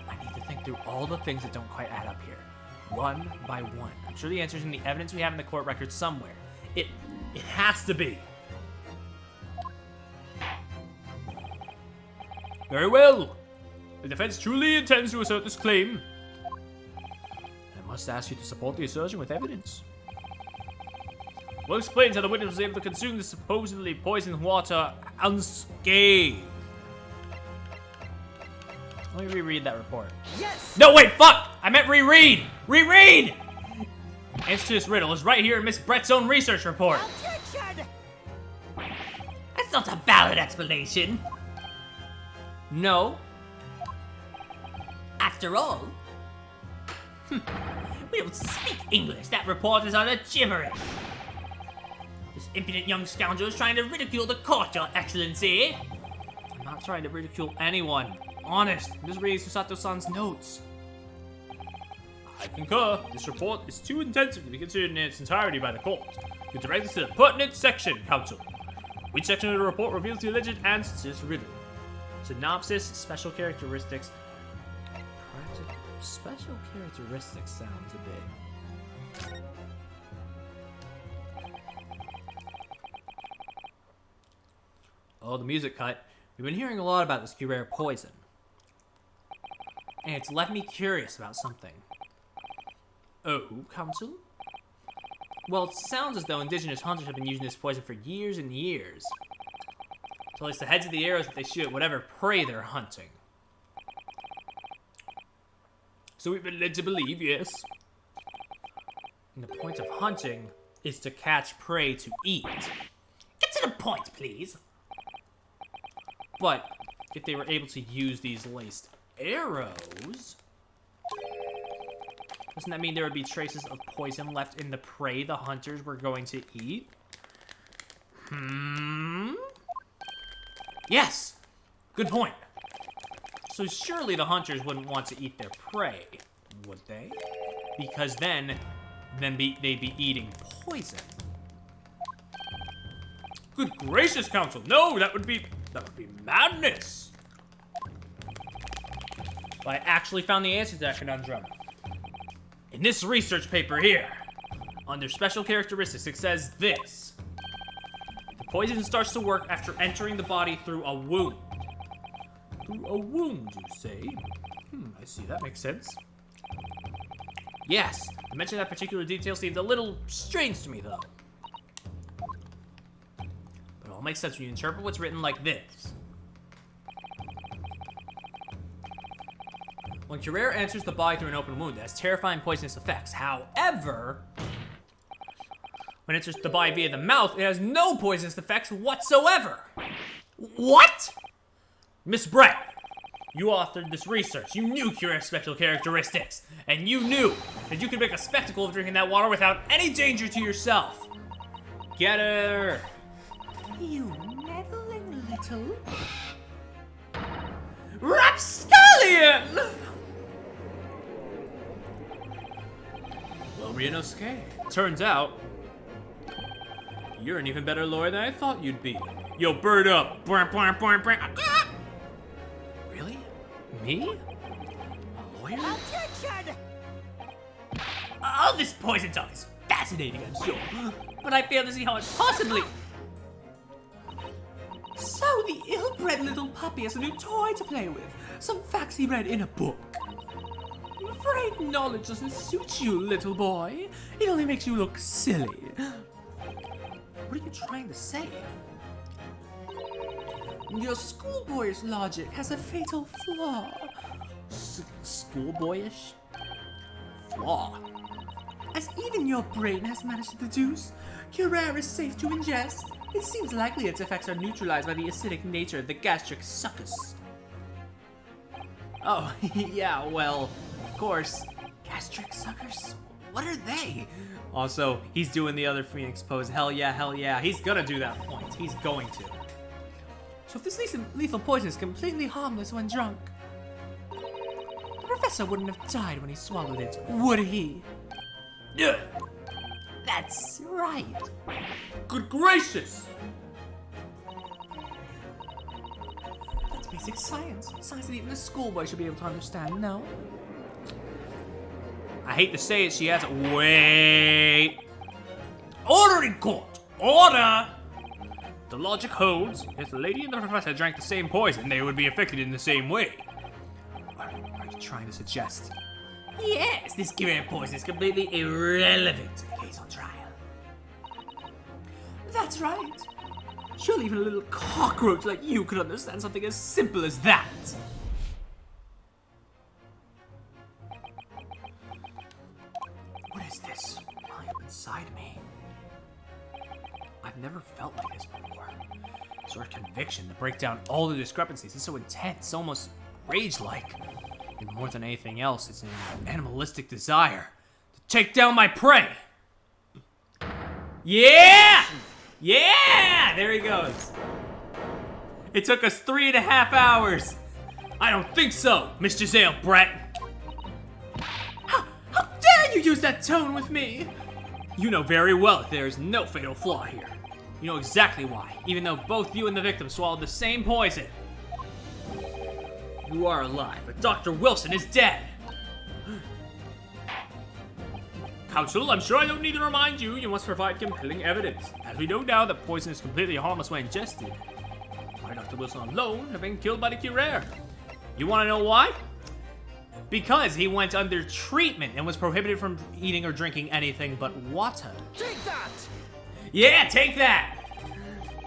I need to think through all the things that don't quite add up here. One by one. I'm sure the answer's in the evidence we have in the court record somewhere. It has to be. Very well. The defense truly intends to assert this claim. I must ask you to support the assertion with evidence. Well, explains how the witness was able to consume the supposedly poisoned water unscathed. Let me reread that report. Yes! No, wait, fuck! I meant reread! Reread! Answer to this riddle is right here in Miss Brett's own research report. That's not a valid explanation. No. After all, we don't speak English. That report is utter gibberish. This impudent young scoundrel is trying to ridicule the court, Your Excellency. I'm not trying to ridicule anyone. Honest, I'm just reading Susato-san's notes. I concur. This report is too intensive to be considered in its entirety by the court. You direct us to the pertinent section, counsel. Which section of the report reveals the alleged answer to this riddle? Synopsis, special characteristics. Special characteristics sounds a bit. Oh, the music cut. We've been hearing a lot about this rare poison. And it's left me curious about something. Oh, counsel? Well, it sounds as though indigenous hunters have been using this poison for years and years. To place the heads of the arrows that they shoot at whatever prey they're hunting. So we've been led to believe, yes. And the point of hunting is to catch prey to eat. Get to the point, please. But if they were able to use these laced arrows, doesn't that mean there would be traces of poison left in the prey the hunters were going to eat? Yes! Good point. So surely the hunters wouldn't want to eat their prey, would they? Because then they'd be eating poison. Good gracious, counsel! No, that would be madness! But I actually found the answer to that conundrum. In this research paper here, under special characteristics, it says this. The poison starts to work after entering the body through a wound. Through a wound, you say? I see, that makes sense. Yes, to mention that particular detail seems a little strange to me, though. But It'll make sense when you interpret what's written like this. When Curer enters the body through an open wound, it has terrifying poisonous effects. However, when it enters the body via the mouth, it has no poisonous effects whatsoever. What? Miss Brett, you authored this research. You knew Curer's special characteristics, and you knew that you could make a spectacle of drinking that water without any danger to yourself. Get her. You meddling little... Rapscallion! Well, Ryunosuke, turns out you're an even better lawyer than I thought you'd be. Yo, bird up. Really? Me? A lawyer? All this poison talk is fascinating, I'm sure, but I fail to see how it possibly... So the ill-bred little puppy has a new toy to play with. Some facts he read in a book. I'm afraid knowledge doesn't suit you, little boy. It only makes you look silly. What are you trying to say? Your schoolboyish logic has a fatal flaw. Schoolboyish? Flaw? As even your brain has managed to deduce, Curer is safe to ingest. It seems likely its effects are neutralized by the acidic nature of the gastric succus. Oh, yeah, well, of course. Gastric suckers? What are they? Also, he's doing the other Phoenix pose. Hell yeah, hell yeah. He's gonna do that point. He's going to. So if this lethal poison is completely harmless when drunk, the professor wouldn't have died when he swallowed it, would he? Yeah. That's right. Good gracious! That's basic science. Science that even a schoolboy should be able to understand, no? I hate to say it, she has it. Wait. Order in court. Order! The logic holds. If the lady and the professor drank the same poison, they would be affected in the same way. Are you trying to suggest? Yes, this Curer poison is completely irrelevant to the case on trial. That's right. Surely even a little cockroach like you could understand something as simple as that. What is this welling up inside me? I've never felt like this before. Sort of conviction to break down all the discrepancies is so intense, almost rage-like. And more than anything else, it's an animalistic desire to take down my prey. Yeah! Yeah! There he goes. It took us 3.5 hours. I don't think so, Miss Giselle Brett. How dare you use that tone with me? You know very well that there is no fatal flaw here. You know exactly why, even though both you and the victim swallowed the same poison. You are alive, but Dr. Wilson is dead. Counsel, I'm sure I don't need to remind you, you must provide compelling evidence. As we know now that poison is completely harmless when ingested. Why Dr. Wilson alone have been killed by the Curer? You want to know why? Because he went under treatment and was prohibited from eating or drinking anything but water. Take that! Yeah, take that!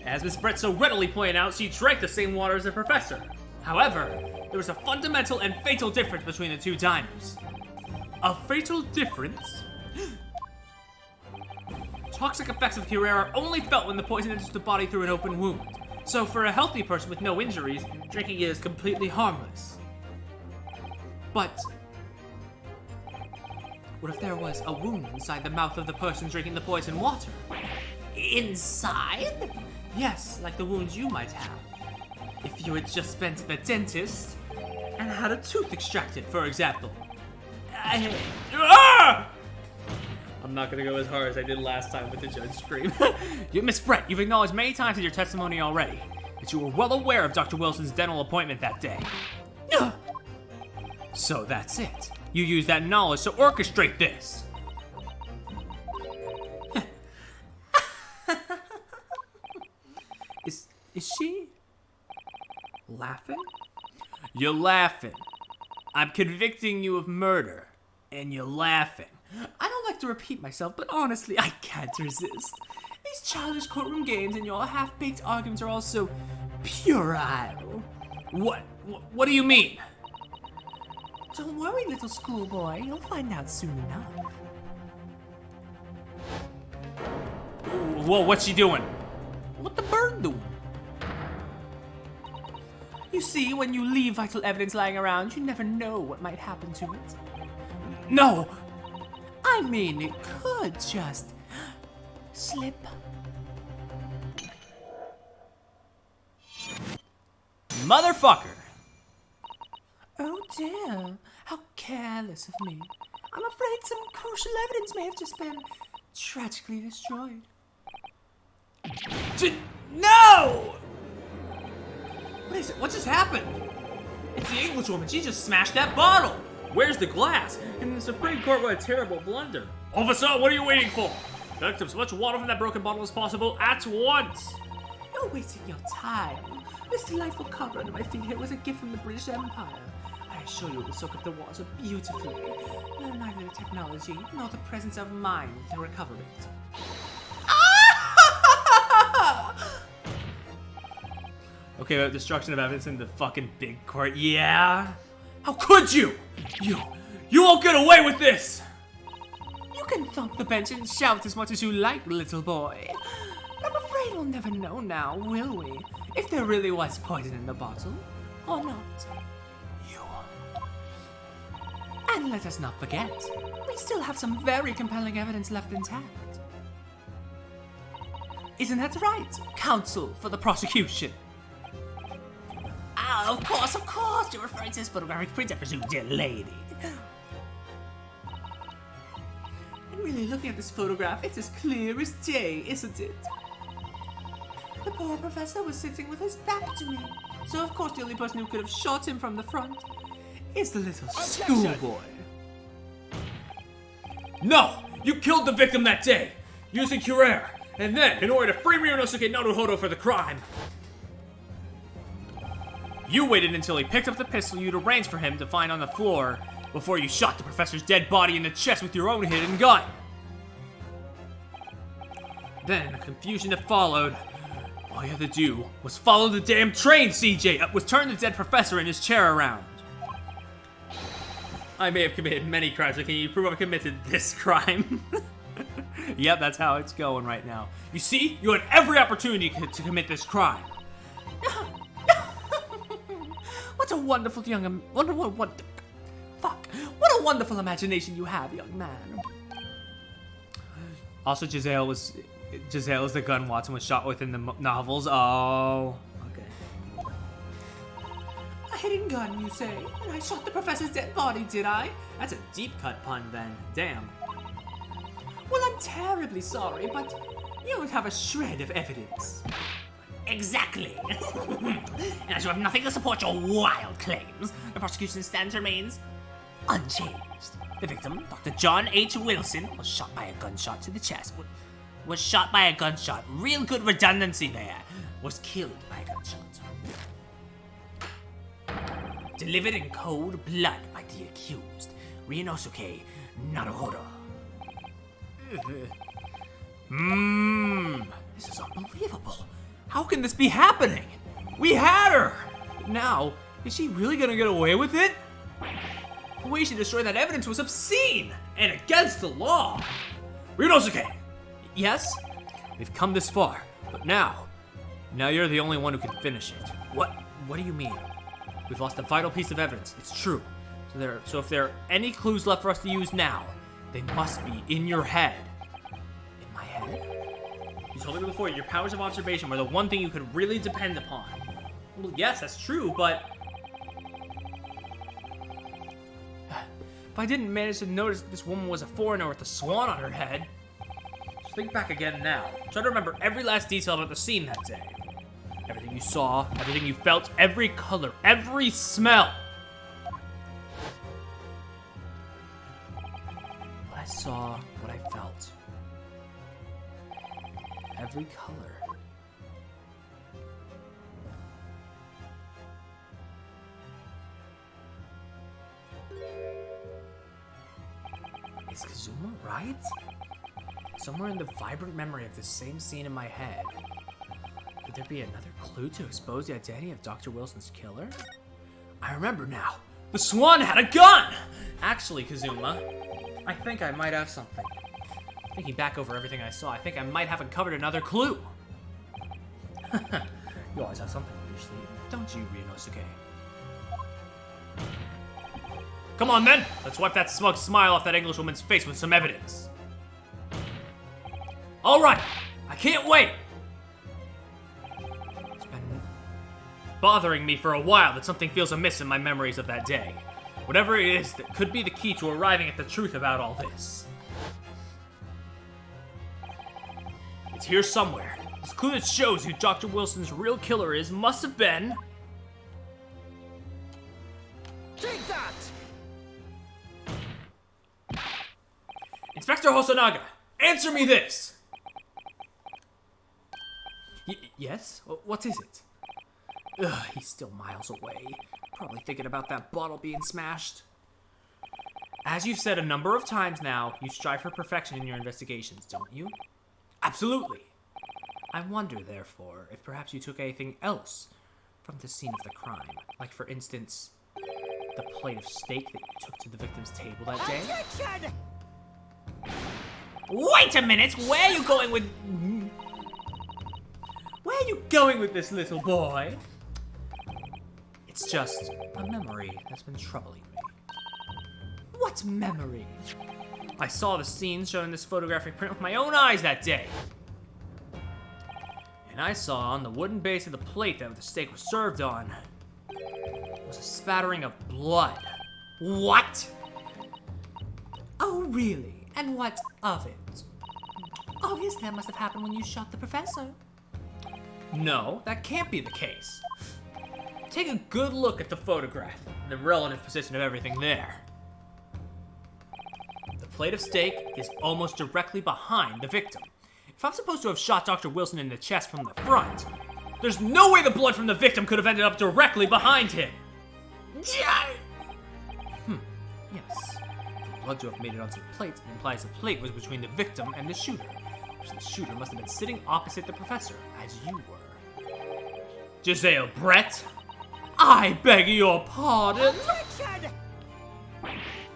As Miss Brett so readily pointed out, she drank the same water as the professor. However, there was a fundamental and fatal difference between the two diners. A fatal difference? Toxic effects of Curer are only felt when the poison enters the body through an open wound. So for a healthy person with no injuries, drinking it is completely harmless. But what if there was a wound inside the mouth of the person drinking the poison water? Inside? Yes, like the wounds you might have. If you had just been to the dentist and had a tooth extracted, for example. I'm not gonna go as hard as I did last time with the judge scream. Miss Brett, you've acknowledged many times in your testimony already that you were well aware of Dr. Wilson's dental appointment that day. So that's it. You used that knowledge to orchestrate this. Is she laughing? You're laughing. I'm convicting you of murder, and you're laughing. I don't like to repeat myself, but honestly, I can't resist. These childish courtroom games and your half-baked arguments are all so puerile. What do you mean? Don't worry, little schoolboy. You'll find out soon enough. Whoa, what's she doing? What the bird doing? You see, when you leave vital evidence lying around, you never know what might happen to it. No! I mean, it could just slip. Motherfucker! Oh dear, how careless of me. I'm afraid some crucial evidence may have just been tragically destroyed. No! What is it? What just happened? It's the Englishwoman. She just smashed that bottle. Where's the glass? And the Supreme Court what a terrible blunder. Officer, what are you waiting for? Collect as much water from that broken bottle as possible at once. You're wasting your time. This delightful cover under my feet here was a gift from the British Empire. I assure you it will soak up the water beautifully. You have neither the technology nor the presence of mind to recover it. Okay, about destruction of evidence in the fucking big court. Yeah? How could you? You won't get away with this! You can thump the bench and shout as much as you like, little boy. I'm afraid we'll never know now, will we? If there really was poison in the bottle, or not. You. And let us not forget, we still have some very compelling evidence left intact. Isn't that right, counsel for the prosecution? Ah, of course, you're referring to this photographic print, I presume, dear lady. And really, looking at this photograph, it's as clear as day, isn't it? The poor professor was sitting with his back to me, so of course the only person who could have shot him from the front is the little schoolboy. No! You killed the victim that day! Using Curer! And then, in order to free Ryunosuke Naruhodo for the crime, you waited until he picked up the pistol you'd arranged for him to find on the floor before you shot the professor's dead body in the chest with your own hidden gun. Then, the confusion that followed, all you had to do was follow the damn train, CJ! Was turn the dead professor in his chair around. I may have committed many crimes, but can you prove I've committed this crime? Yep, that's how it's going right now. You see? You had every opportunity to commit this crime. What a wonderful what a wonderful imagination you have, young man. Also, Giselle is the gun Watson was shot with in the novels. Oh, okay. A hidden gun, you say? And I shot the professor's dead body, did I? That's a deep cut pun then. Damn. Well, I'm terribly sorry, but you don't have a shred of evidence. Exactly. And as you have nothing to support your wild claims, the prosecution's stance remains unchanged. The victim, Dr. John H. Wilson, was shot by a gunshot to the chest. Was shot by a gunshot. Real good redundancy there. Was killed by a gunshot. Delivered in cold blood by the accused, Ryunosuke Naruhodo. This is unbelievable. How can this be happening? We had her! Now, is she really gonna get away with it? The way she destroyed that evidence was obscene and against the law. Ryunosuke! Yes? We've come this far, but now you're the only one who can finish it. What do you mean? We've lost a vital piece of evidence. It's true. So if there are any clues left for us to use now, they must be in your head. In my head? You told me before your powers of observation were the one thing you could really depend upon. Well, yes, that's true, but If I didn't manage to notice that this woman was a foreigner with a swan on her head. just think back again now. Try to remember every last detail about the scene that day. Everything you saw, everything you felt, every color, every smell. What I saw, what I felt. Every color. Is Kazuma right? Somewhere in the vibrant memory of the same scene in my head. Could there be another clue to expose the identity of Dr. Wilson's killer? I remember now. The Swan had a gun! Actually, Kazuma, I think I might have something. Thinking back over everything I saw, I think I might have uncovered another clue. You always have something up your sleeve, don't you, Ryunosuke? Come on, then! Let's wipe that smug smile off that Englishwoman's face with some evidence. All right, I can't wait. It's been Bothering me for a while that something feels amiss in my memories of that day. Whatever it is that could be the key to arriving at the truth about all this. It's here somewhere. This clue that shows who Dr. Wilson's real killer is must have been... Take that! Inspector Hosonaga, answer me this! Yes? What is it? Ugh, he's still miles away. Probably thinking about that bottle being smashed. As you've said a number of times now, you strive for perfection in your investigations, don't you? Absolutely. I wonder, therefore, if perhaps you took anything else from the scene of the crime. Like, for instance, the plate of steak that you took to the victim's table that day? Wait a minute! Where are you going with... Where are you going with this, little boy? It's just a memory that's been troubling me. What memory? I saw the scene shown in this photographic print with my own eyes that day. And I saw on the wooden base of the plate that the steak was served on was a spattering of blood. What? Oh, really? And what of it? Obviously, that must have happened when you shot the professor. No, that can't be the case. Take a good look at the photograph and the relative position of everything there. The plate of steak is almost directly behind the victim. If I'm supposed to have shot Dr. Wilson in the chest from the front, there's no way the blood from the victim could have ended up directly behind him. Yes. For blood to have made it onto the plate implies the plate was between the victim and the shooter, which the shooter must have been sitting opposite the professor, as you were. Giselle Brett, I beg your pardon.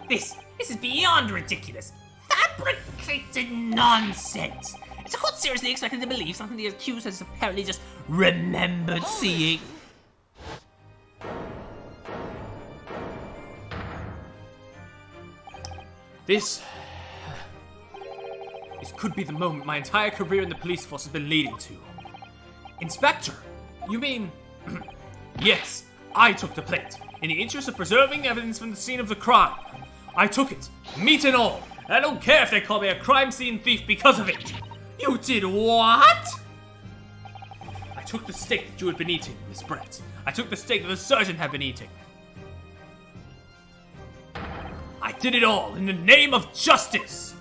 This is beyond ridiculous. Fabricated nonsense. Is the court seriously expected to believe something the accused has apparently just remembered seeing? This could be the moment my entire career in the police force has been leading to. Inspector, you mean... Yes, I took the plate, in the interest of preserving evidence from the scene of the crime. I took it, meat and all. I don't care if they call me a crime scene thief because of it. You did what? I took the steak that you had been eating, Miss Brett. I took the steak that the surgeon had been eating. I did it all in the name of justice.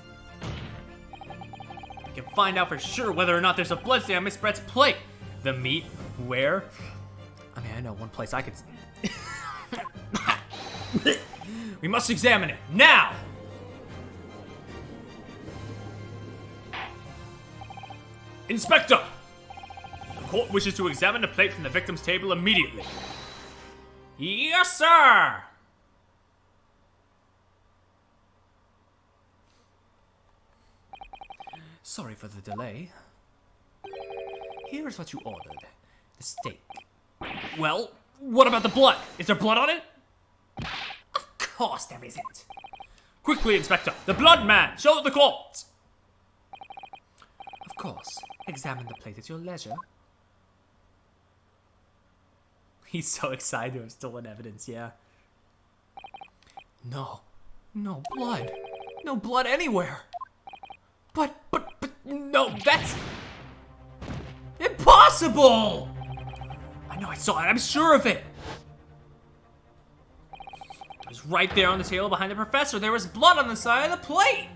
I can find out for sure whether or not there's a bloodstain on Miss Brett's plate. The meat, where? I mean, I know one place I could... We must examine it, now! Inspector! The court wishes to examine the plate from the victim's table immediately. Yes, sir! Sorry for the delay. Here is what you ordered. The steak. Well, what about the blood? Is there blood on it? Of course there isn't. Quickly, Inspector! The blood man! Show it the court! Of course. Examine the plate at your leisure. He's so excited to have stolen evidence, yeah. No. No blood. No blood anywhere. But, no, that's... Impossible! I know I saw it, I'm sure of it! It was right there on the table behind the professor. There was blood on the side of the plate!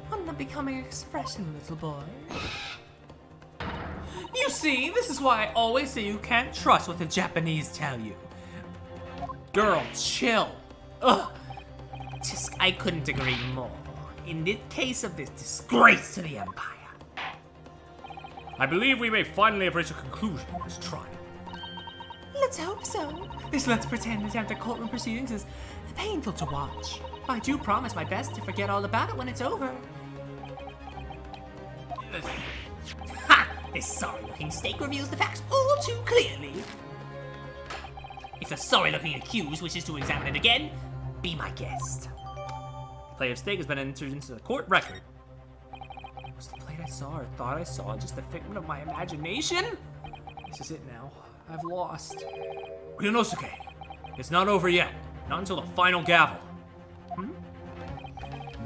What an unbecoming expression, little boy. You see, this is why I always say you can't trust what the Japanese tell you. Girl, chill. Ugh. I couldn't agree more. In the case of this disgrace to the Empire. I believe we may finally have reached a conclusion in this trial. Let's hope so. Let's pretend that the courtroom proceedings is painful to watch. I do promise my best to forget all about it when it's over. Ha! This sorry-looking steak reveals the facts all too clearly. If the sorry-looking accused wishes to examine it again, be my guest. The plate of steak has been entered into the court record. Was the plate I saw or thought I saw just a figment of my imagination? This is it now. I've lost. Ryunosuke, it's not over yet. Not until the final gavel.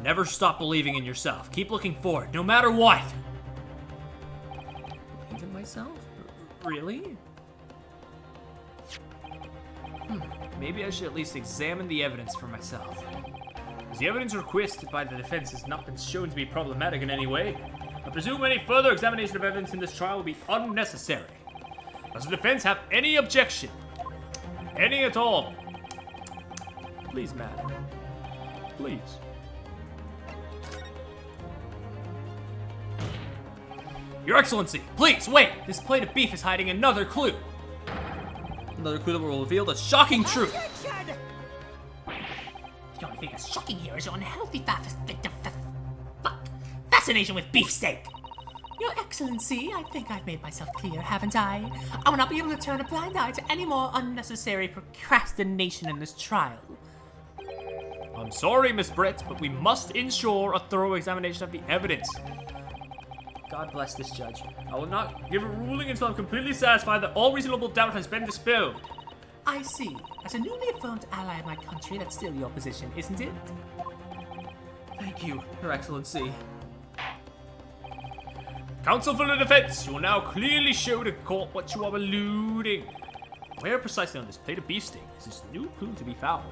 Never stop believing in yourself. Keep looking forward, no matter what. Believe in myself? Really? Maybe I should at least examine the evidence for myself. As the evidence requested by the defense has not been shown to be problematic in any way, I presume any further examination of evidence in this trial will be unnecessary. Does the defense have any objection? Any at all? Please, madam. Please. Your Excellency, please, wait! This plate of beef is hiding another clue. Another clue that will reveal the shocking truth. The only thing that's shocking here is your unhealthy fascination with beefsteak. Your Excellency, I think I've made myself clear, haven't I? I will not be able to turn a blind eye to any more unnecessary procrastination in this trial. I'm sorry, Miss Britt, but we must ensure a thorough examination of the evidence. God bless this judge. I will not give a ruling until I'm completely satisfied that all reasonable doubt has been dispelled. I see. As a newly affirmed ally of my country, that's still your position, isn't it? Thank you, Your Excellency. Counsel for the defense, you will now clearly show the court what you are alluding. Where precisely on this plate of beefsteak is this new clue to be found?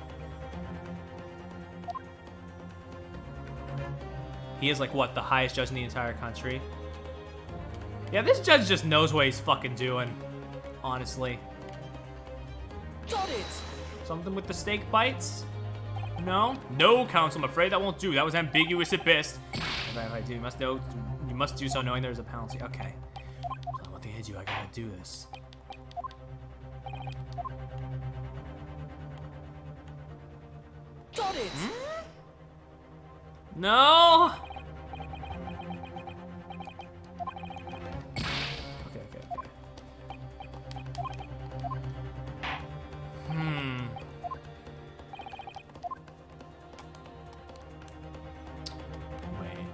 He is like, what, the highest judge in the entire country? Yeah, this judge just knows what he's fucking doing, honestly. Got it! Something with the steak bites? No? No, counsel, I'm afraid that won't do. That was ambiguous at best. If I do, you must do so knowing there's a penalty. Okay. So what thing I do, I gotta do this. Got it! No! Okay. Wait.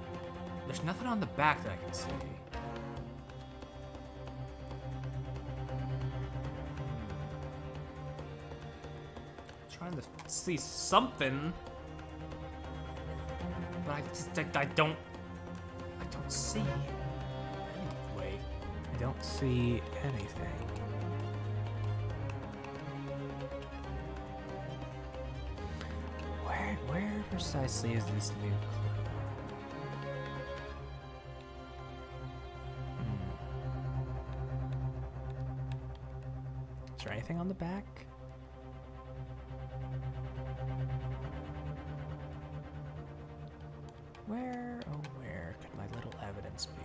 There's nothing on the back that I can see. Trying to see something. But I don't see. Wait, I don't see anything. Where precisely is this new clue? Is there anything on the back? Where, oh where could my little evidence be?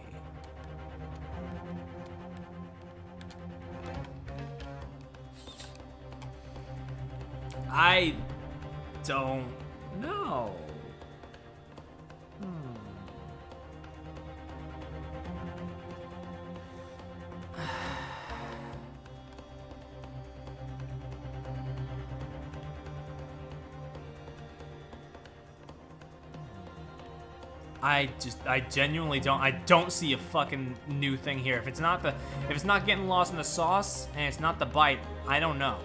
I don't know. I genuinely don't see a fucking new thing here. If it's not getting lost in the sauce and it's not the bite, I don't know.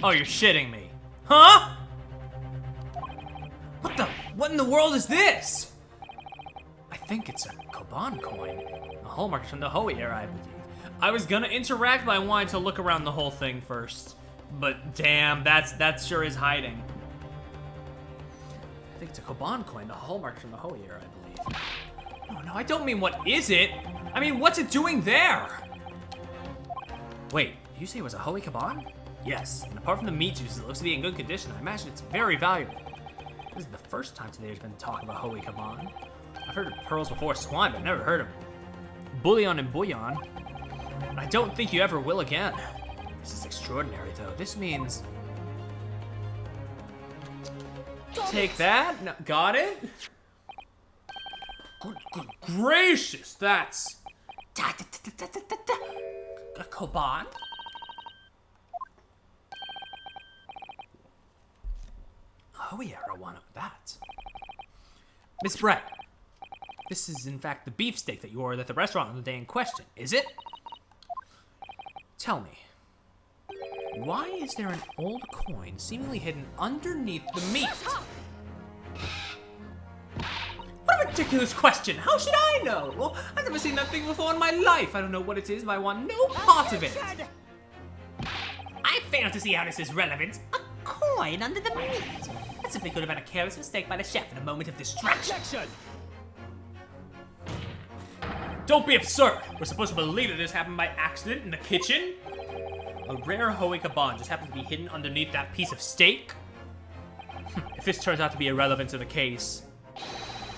Oh, you're shitting me. Huh? What in the world is this? I think it's a Koban coin. The hallmarks from the Hoei era, I believe. I was gonna interact, but I wanted to look around the whole thing first. But damn, that sure is hiding. I think it's a Koban coin, the hallmark from the Hoi era, I believe. No, I don't mean what is it. I mean, what's it doing there? Wait, did you say it was a Hoi Kaban? Yes, and apart from the meat juices, it looks to be in good condition. I imagine it's very valuable. This is the first time today there's been talk about Hoi Kaban. I've heard of pearls before swine, but I've never heard of bullion and bouillon. And I don't think you ever will again. This is extraordinary, though. This means... Take that. No, got it? Good gracious, that's... A Koban? Oh yeah, I want that. Miss Brett, this is in fact the beefsteak that you ordered at the restaurant on the day in question, is it? Tell me, why is there an old coin seemingly hidden underneath the meat? What a ridiculous question! How should I know? Well, I've never seen that thing before in my life. I don't know what it is, but I want no part of it. I fail to see how this is relevant. A coin under the meat. That simply could have been a careless mistake by the chef in a moment of distraction. Don't be absurd! We're supposed to believe that this happened by accident in the kitchen? A rare Hoi Kaban just happens to be hidden underneath that piece of steak? If this turns out to be irrelevant to the case,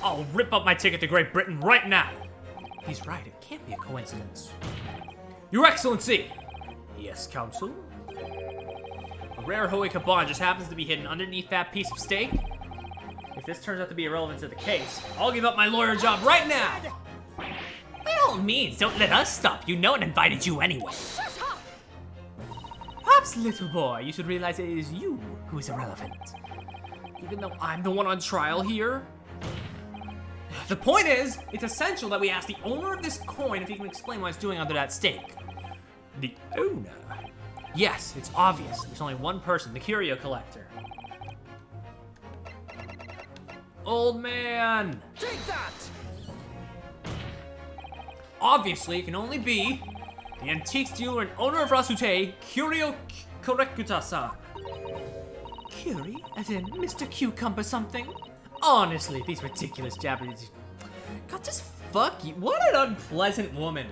I'll rip up my ticket to Great Britain right now! He's right, it can't be a coincidence. Your Excellency! Yes, Counsel? A rare Hoi Kaban just happens to be hidden underneath that piece of steak? If this turns out to be irrelevant to the case, I'll give up my lawyer job right now! By all means, don't let us stop you. No one invited you anyway. Perhaps, little boy, you should realize it is you who is irrelevant. Even though I'm the one on trial here. The point is, it's essential that we ask the owner of this coin if he can explain what it's doing under that steak. The owner? Yes, it's obvious. There's only one person, the curio collector. Old man! Take that! Obviously, it can only be the antiques dealer and owner of Rasute, Curio Korekuta-san. Curie? As in Mr. Cucumber something? Honestly, these ridiculous Japanese... God, just fuck you. What an unpleasant woman.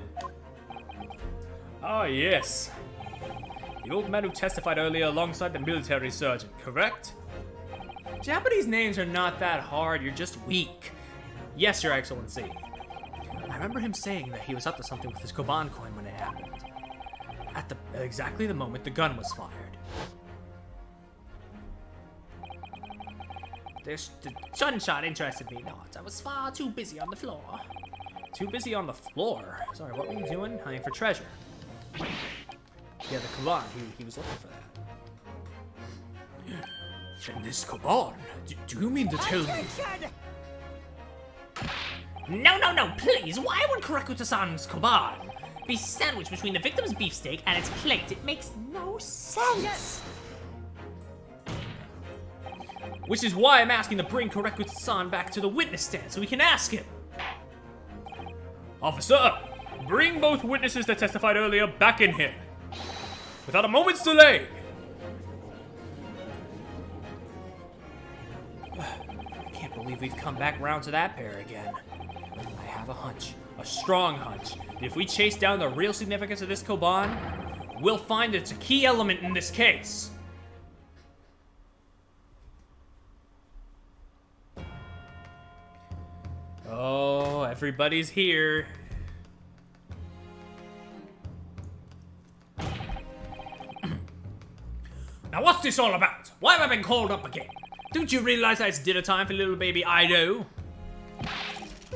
Ah, yes. The old man who testified earlier alongside the military surgeon, correct? Japanese names are not that hard, you're just weak. Yes, Your Excellency. I remember him saying that he was up to something with his Koban coin when it happened. At exactly the moment the gun was fired. The gunshot interested me not. I was far too busy on the floor. Too busy on the floor? Sorry, what were you doing? Hunting for treasure. Yeah, the Koban, he was looking for that. And this Koban? Do you mean to tell me? No, please. Why would Korekuta-san's Koban be sandwiched between the victim's beefsteak and its plate? It makes no sense. Which is why I'm asking to bring Korekuta-san back to the witness stand so we can ask him. Officer, bring both witnesses that testified earlier back in here. Without a moment's delay. I can't believe we've come back round to that pair again. I have a hunch, a strong hunch, that if we chase down the real significance of this Koban, we'll find it's a key element in this case. Oh, everybody's here. Now what's this all about? Why have I been called up again? Don't you realize that it's dinner time for little baby Ido?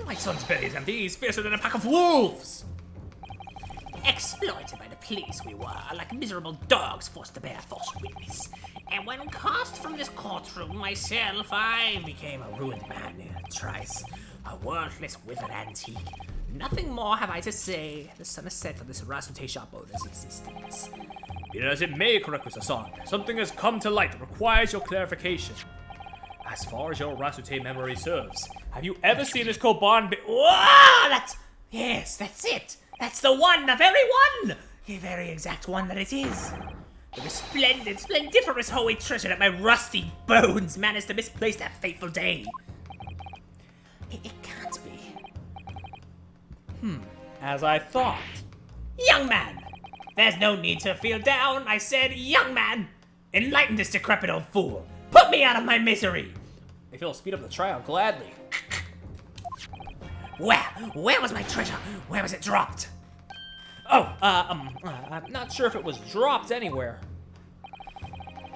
My son's belly is empty. He's fiercer than a pack of wolves. Exploited by the police we were, like miserable dogs forced to bear false witness. And when cast from this courtroom myself, I became a ruined man in a trice. A worthless, withered antique. Nothing more have I to say. The sun is set for this Rasute shop owner's existence. Be it as it may, Korekuta-san, something has come to light that requires your clarification. As far as your Rasute memory serves, have you ever seen this Koban be- Whoa! Yes, that's it! That's the one, the very one! The very exact one that it is. The resplendent, splendiferous holy treasure that my rusty bones managed to misplace that fateful day. It can't be. As I thought. Young man! There's no need to feel down. I said, young man! Enlighten this decrepit old fool. Put me out of my misery. If you'll speed up the trial, gladly. Where was my treasure? Where was it dropped? I'm not sure if it was dropped anywhere.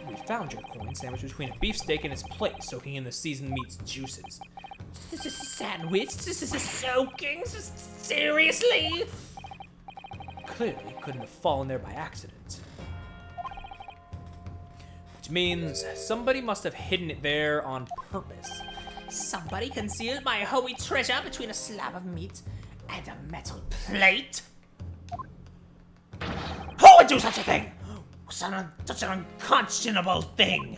We found your coin sandwiched between a beefsteak and its plate, soaking in the seasoned meat's juices. This is a sandwich? This is a soaking? Seriously? Clearly, it couldn't have fallen there by accident. Which means somebody must have hidden it there on purpose. Somebody concealed my holy treasure between a slab of meat and a metal plate? Who would do such a thing? Such an unconscionable thing!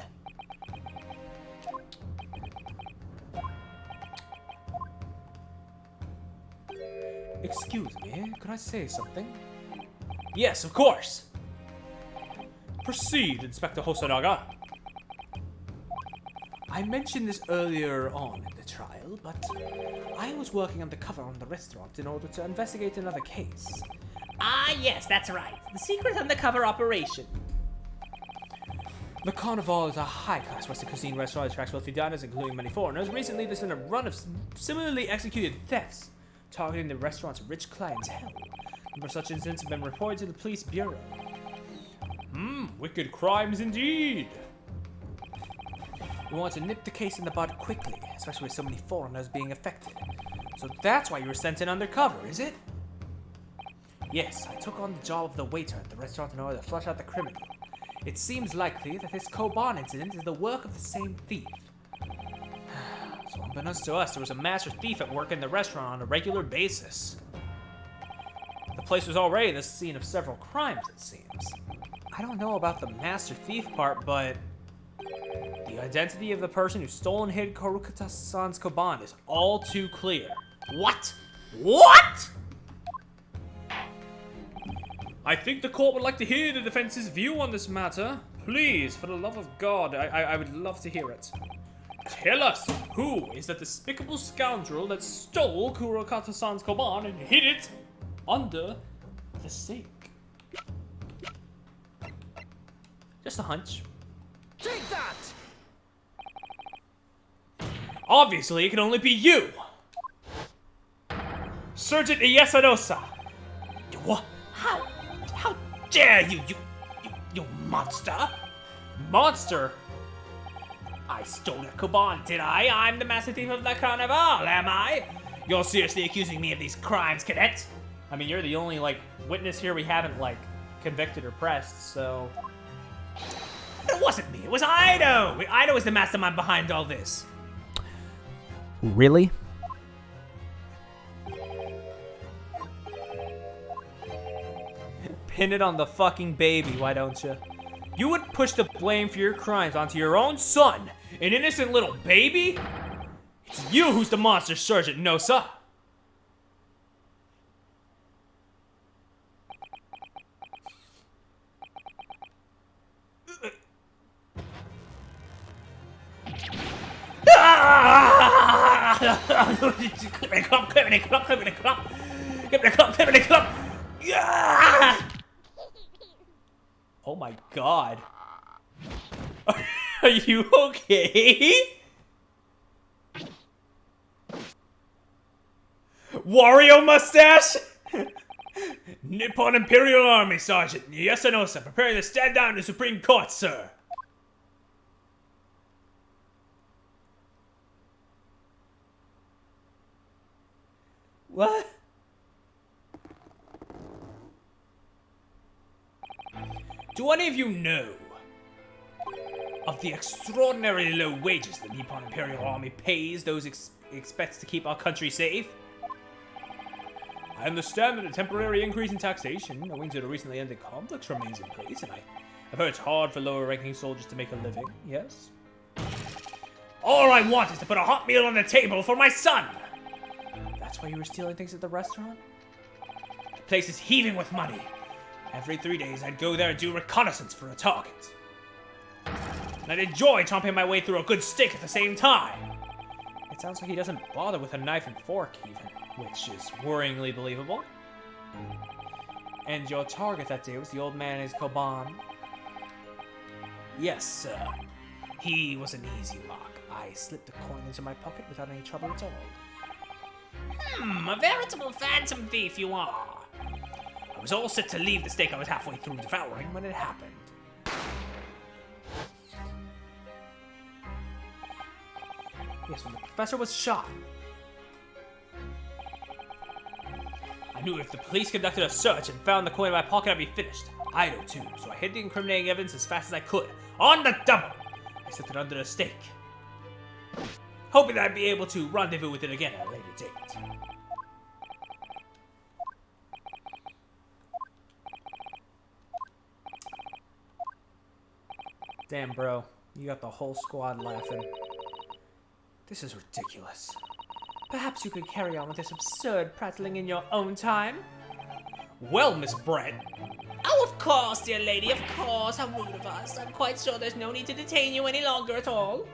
Excuse me, could I say something? Yes, of course. Proceed, Inspector Hosonaga. I mentioned this earlier on in the trial, but I was working undercover on the restaurant in order to investigate another case. Ah, yes, that's right. The secret undercover operation. The Carnival is a high-class Western cuisine restaurant that attracts wealthy diners, including many foreigners. Recently, there's been a run of similarly executed thefts, targeting the restaurant's rich clientele. Number of such incidents have been reported to the police bureau. Wicked crimes indeed. We want to nip the case in the bud quickly, especially with so many foreigners being affected. So that's why you were sent in undercover, is it? Yes, I took on the job of the waiter at the restaurant in order to flush out the criminal. It seems likely that this Koban incident is the work of the same thief. So unbeknownst to us, there was a master thief at work in the restaurant on a regular basis. The place was already the scene of several crimes, it seems. I don't know about the master thief part, but the identity of the person who stole and hid Kurukata-san's Koban is all too clear. What? What? I think the court would like to hear the defense's view on this matter. Please, for the love of God, I would love to hear it. Tell us, who is that despicable scoundrel that stole Kurokata-san's Koban and hid it under the sink? Just a hunch. Take that! Obviously, it can only be you! Sergeant Iyasanosa! What? How dare you monster? Monster? I stole that Koban, did I? I'm the master thief of the Carnival, am I? You're seriously accusing me of these crimes, cadet? I mean, you're the only, witness here we haven't, convicted or pressed, so... It wasn't me, it was Ido! Ido is the mastermind behind all this. Really? Pin it on the fucking baby, why don't you? You would push the blame for your crimes onto your own son, an innocent little baby? It's you who's the monster, Sergeant Nosa. Oh my God. Are you okay? Wario mustache? Nippon Imperial Army Sergeant Yasanosa preparing to stand down to Supreme Court, sir. What? Do any of you know of the extraordinarily low wages the Nippon Imperial Army pays those it expects to keep our country safe? I understand that a temporary increase in taxation owing to the recently ended conflicts remains in place, and I've heard it's hard for lower-ranking soldiers to make a living, yes? All I want is to put a hot meal on the table for my son! That's why you were stealing things at the restaurant? The place is heaving with money. Every 3 days, I'd go there and do reconnaissance for a target. And I'd enjoy chomping my way through a good steak at the same time. It sounds like he doesn't bother with a knife and fork, even, which is worryingly believable. And your target that day was the old man and his Koban? Yes, sir. He was an easy mark. I slipped a coin into my pocket without any trouble at all. A veritable phantom thief you are. I was all set to leave the steak I was halfway through devouring when it happened. Yes, when the professor was shot. I knew if the police conducted a search and found the coin in my pocket, I'd be finished. I know too, so I hid the incriminating evidence as fast as I could. On the double! I slipped it under the steak, hoping that I'd be able to rendezvous with it again at a later date. Damn, bro. You got the whole squad laughing. This is ridiculous. Perhaps you could carry on with this absurd prattling in your own time? Well, Miss Brett. Oh, of course, dear lady, of course. How rude of us. I'm quite sure there's no need to detain you any longer at all.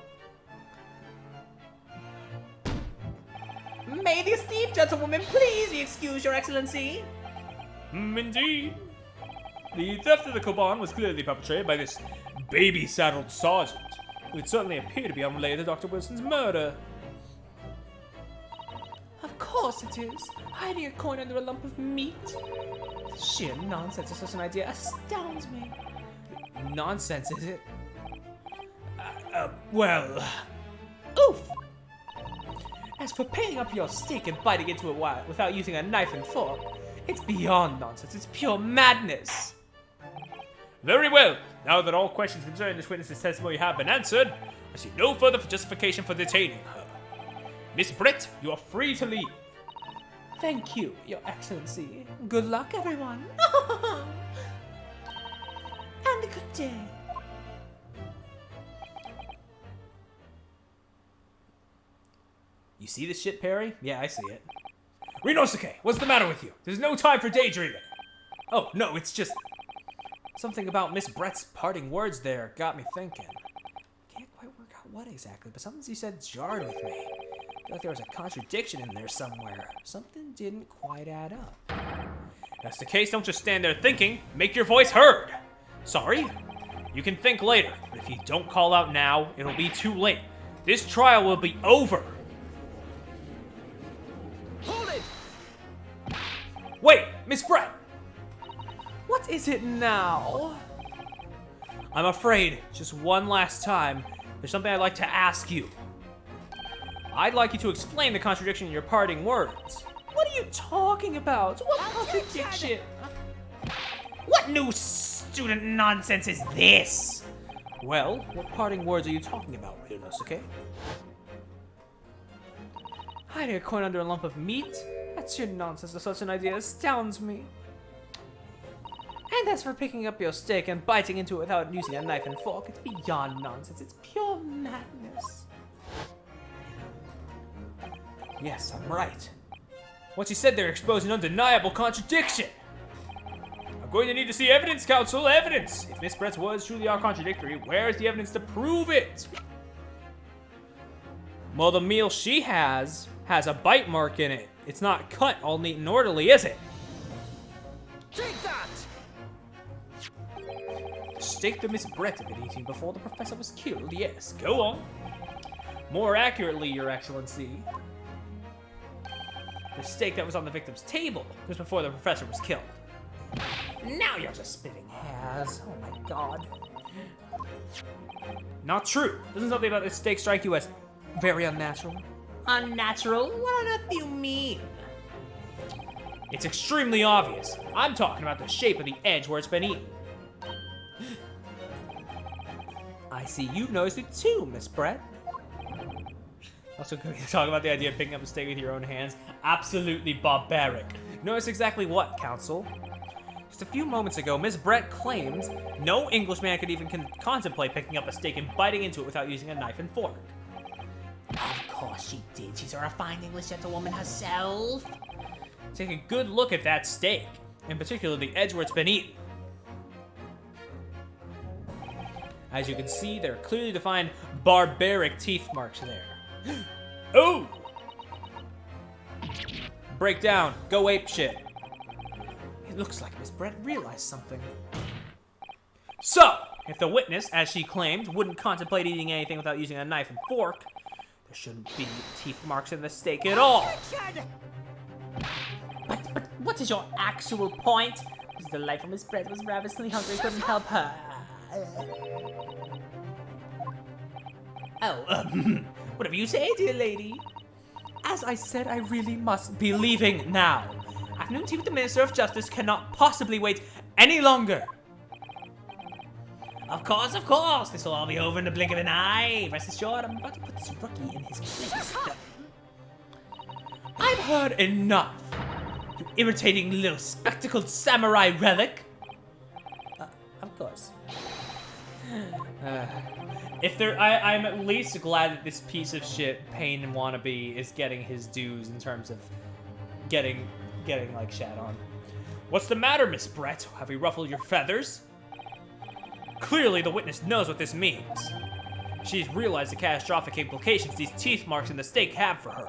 May the esteemed gentlewoman please be excused, Your Excellency? Indeed. The theft of the Koban was clearly perpetrated by this baby-saddled sergeant, who would certainly appear to be unrelated to Dr. Wilson's murder. Of course it is. Hiding a coin under a lump of meat. The sheer nonsense of such an idea astounds me. Nonsense, is it? Well... Oof! As for picking up your steak and biting into it without using a knife and fork, it's beyond nonsense. It's pure madness. Very well. Now that all questions concerning this witness's testimony have been answered, I see no further justification for detaining her. Miss Brett, you are free to leave. Thank you, Your Excellency. Good luck, everyone. And a good day. You see this shit, Perry? Yeah, I see it. Rinosuke, what's the matter with you? There's no time for daydreaming. Oh, no, it's just... something about Miss Brett's parting words there got me thinking. Can't quite work out what exactly, but something she said jarred with me. I feel like there was a contradiction in there somewhere. Something didn't quite add up. If that's the case, don't just stand there thinking. Make your voice heard. Sorry? You can think later, but if you don't call out now, it'll be too late. This trial will be over. Hold it! Wait, Miss Brett! What is it now? I'm afraid, just one last time, there's something I'd like to ask you. I'd like you to explain the contradiction in your parting words. What are you talking about? What contradiction? What new student nonsense is this? Well, what parting words are you talking about, Ryonosuke? Hiding a coin under a lump of meat? That's your nonsense. Such an idea astounds me. And as for picking up your steak and biting into it without using a knife and fork, it's beyond nonsense. It's pure madness. Yes, I'm right. What you said there exposed an undeniable contradiction. I'm going to need to see evidence, counsel, evidence. If Miss Brett's words truly are contradictory, where is the evidence to prove it? Well, the meal she has a bite mark in it. It's not cut all neat and orderly, is it? Take that! The steak that Miss Brett had been eating before the professor was killed, yes. Go on. More accurately, Your Excellency, the steak that was on the victim's table just before the professor was killed. Now you're just spitting hairs. Oh my god. Not true. Doesn't something about this steak strike you as very unnatural? Unnatural? What on earth do you mean? It's extremely obvious. I'm talking about the shape of the edge where it's been eaten. I see you've noticed it too, Miss Brett. Also, can we talk about the idea of picking up a steak with your own hands? Absolutely barbaric. Notice exactly what, counsel? Just a few moments ago, Miss Brett claimed no Englishman could even contemplate picking up a steak and biting into it without using a knife and fork. Of course she did. She's a refined English gentlewoman herself. Take a good look at that steak, in particular the edge where it's been eaten. As you can see, there are clearly defined barbaric teeth marks there. Oh! Break down. Go ape shit. It looks like Miss Brett realized something. So, if the witness, as she claimed, wouldn't contemplate eating anything without using a knife and fork, there shouldn't be teeth marks in the steak at all. But what is your actual point? This is the life of Miss Brett was ravenously hungry, couldn't help her. Whatever you say, dear lady. As I said, I really must be leaving now. Afternoon tea with the Minister of Justice cannot possibly wait any longer. Of course, this will all be over in the blink of an eye. Rest assured, I'm about to put this rookie in his place. I've heard enough. You irritating little spectacled samurai relic. Of course. I'm at least glad that this piece of shit Pain and Wannabe is getting his dues in terms of getting like shat on. What's the matter, Miss Brett? Have we ruffled your feathers? Clearly, the witness knows what this means. She's realized the catastrophic implications these teeth marks in the steak have for her.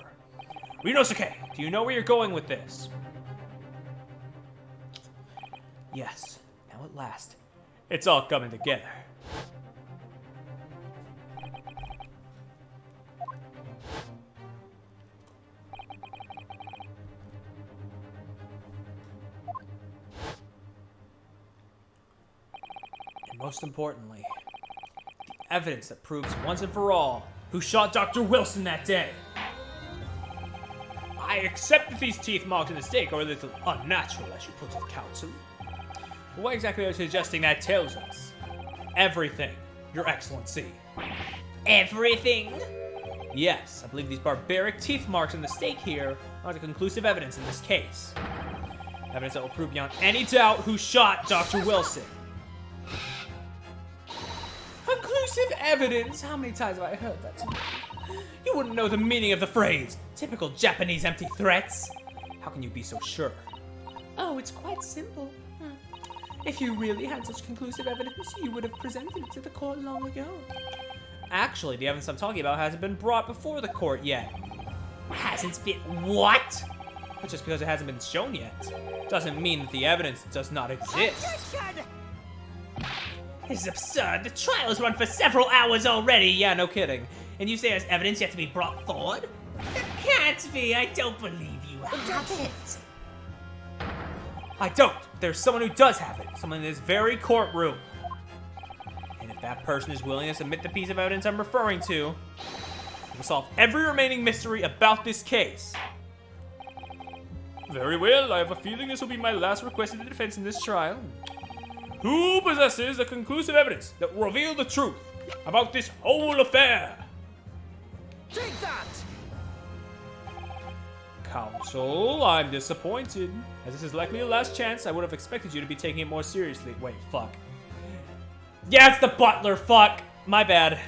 Ryunosuke, do you know where you're going with this? Yes, now at last, it's all coming together. And most importantly, the evidence that proves once and for all who shot Dr. Wilson that day. I accept that these teeth marks in the steak are a little unnatural, as you put it, counsel. What exactly are you suggesting that tells us? Everything, Your Excellency. Everything? Yes, I believe these barbaric teeth marks in the steak here are the conclusive evidence in this case. Evidence that will prove beyond any doubt who shot Dr. Wilson. Conclusive evidence? How many times have I heard that today? You wouldn't know the meaning of the phrase. Typical Japanese empty threats. How can you be so sure? Oh, it's quite simple. If you really had such conclusive evidence, you would have presented it to the court long ago. Actually, the evidence I'm talking about hasn't been brought before the court yet. Hasn't been what? But just because it hasn't been shown yet, doesn't mean that the evidence does not exist. This is absurd. The trial has run for several hours already. Yeah, no kidding. And you say there's evidence yet to be brought forward? There can't be. I don't believe you have it. I don't. There's someone who does have it. Someone in this very courtroom. And if that person is willing to submit the piece of evidence I'm referring to, we'll solve every remaining mystery about this case. Very well. I have a feeling this will be my last request of the defense in this trial. Who possesses the conclusive evidence that will reveal the truth about this whole affair? Take that! Counsel, I'm disappointed. As this is likely your last chance, I would have expected you to be taking it more seriously. Wait, fuck. Yeah, it's the butler, fuck! My bad.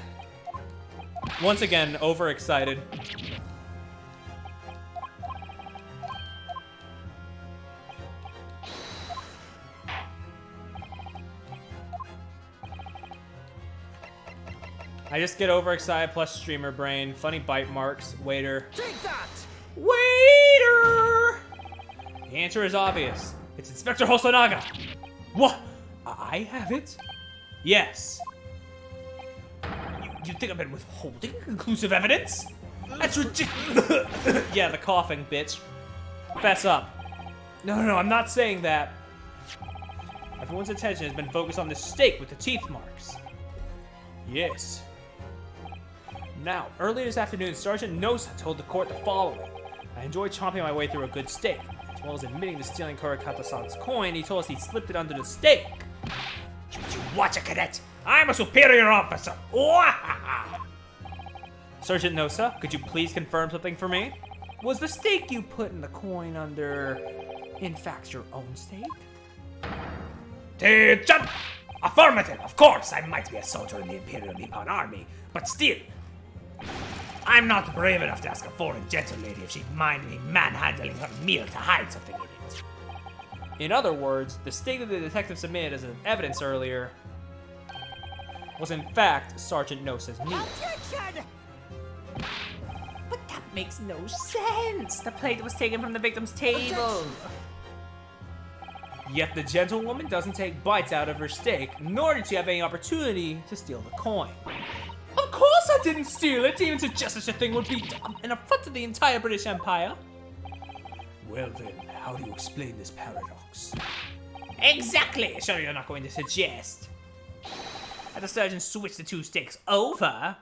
Once again, overexcited. I just get overexcited plus streamer brain. Funny bite marks. Waiter. Take that! Waiter! The answer is obvious. It's Inspector Hosonaga. What? I have it? Yes. You think I've been withholding conclusive evidence? That's ridiculous. Yeah, the coughing, bitch. Fess up. No, I'm not saying that. Everyone's attention has been focused on the steak with the teeth marks. Yes. Now, earlier this afternoon, Sergeant Nosa told the court the following. I enjoy chomping my way through a good steak. As well as admitting to stealing Kurakata-san's coin, he told us he slipped it under the steak. Watch it, cadet. I'm a superior officer. Sergeant Nosa, could you please confirm something for me? Was the steak you put in the coin under, in fact, your own steak? Attention! Affirmative, of course. I might be a soldier in the Imperial Nippon Army, but still, I'm not brave enough to ask a foreign gentle lady if she'd mind me manhandling her meal to hide something in it. In other words, the steak that the detective submitted as evidence earlier was in fact Sergeant Nosa's meal. But that makes no sense. The plate was taken from the victim's table. Yet the gentlewoman doesn't take bites out of her steak, nor did she have any opportunity to steal the coin. Of course I didn't steal it! Even to such a thing would be an affront to the entire British Empire. Well then, how do you explain this paradox? Exactly! Sure you're not going to suggest that the surgeon switched the two steaks over?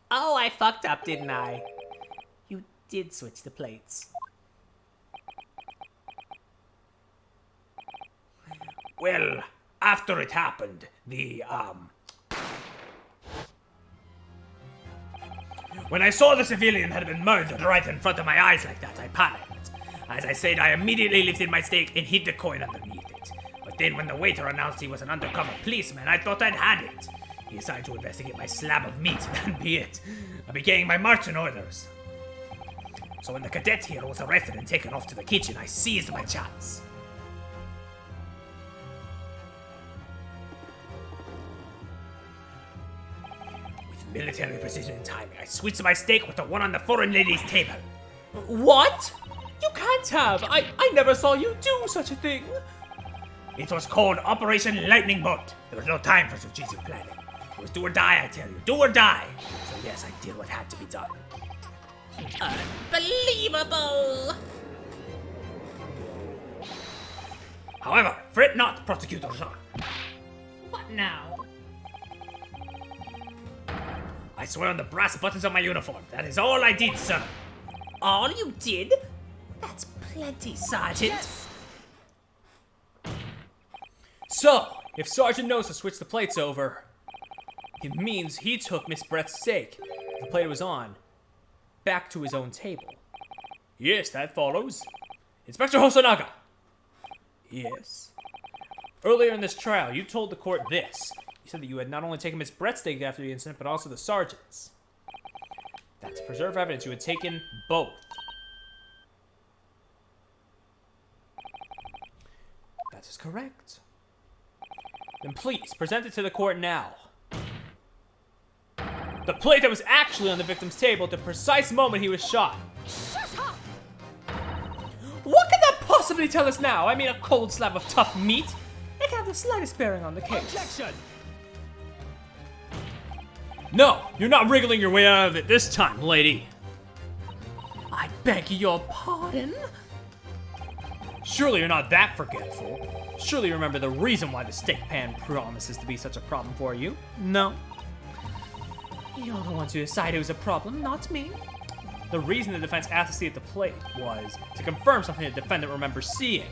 Oh, I fucked up, didn't I? You did switch the plates. Well, after it happened, when I saw the civilian had been murdered right in front of my eyes like that, I panicked. As I said, I immediately lifted my steak and hid the coin underneath it. But then when the waiter announced he was an undercover policeman, I thought I'd had it. He decided to investigate my slab of meat, and be it. I began my marching orders. So when the cadet here was arrested and taken off to the kitchen, I seized my chance. With military precision and timing, I switched my steak with the one on the foreign lady's table. What? You can't have! I never saw you do such a thing! It was called Operation Lightning Bolt. There was no time for strategic planning. It was do or die, I tell you. Do or die. So yes, I did what had to be done. Unbelievable! However, fret not, Prosecutor Jean. What now? I swear on the brass buttons of my uniform. That is all I did, sir. All you did? That's plenty, Sergeant. Yes! So, if Sergeant Nosa switched the plates over, it means he took Miss Brett's steak, the plate it was on, back to his own table. Yes, that follows. Inspector Hosonaga! Yes. Earlier in this trial, you told the court this. You said that you had not only taken Miss Brett's steak after the incident, but also the sergeant's. That to preserve evidence, you had taken both. That is correct. Then please, present it to the court now. The plate that was actually on the victim's table at the precise moment he was shot. What can that possibly tell us now? I mean, a cold slab of tough meat? It can't have the slightest bearing on the case. Objection! No, you're not wriggling your way out of it this time, lady. I beg your pardon? Surely you're not that forgetful. Surely you remember the reason why the steak pan promises to be such a problem for you. No. You're the ones who decided it was a problem, not me. The reason the defense asked to see at the plate was to confirm something the defendant remembers seeing.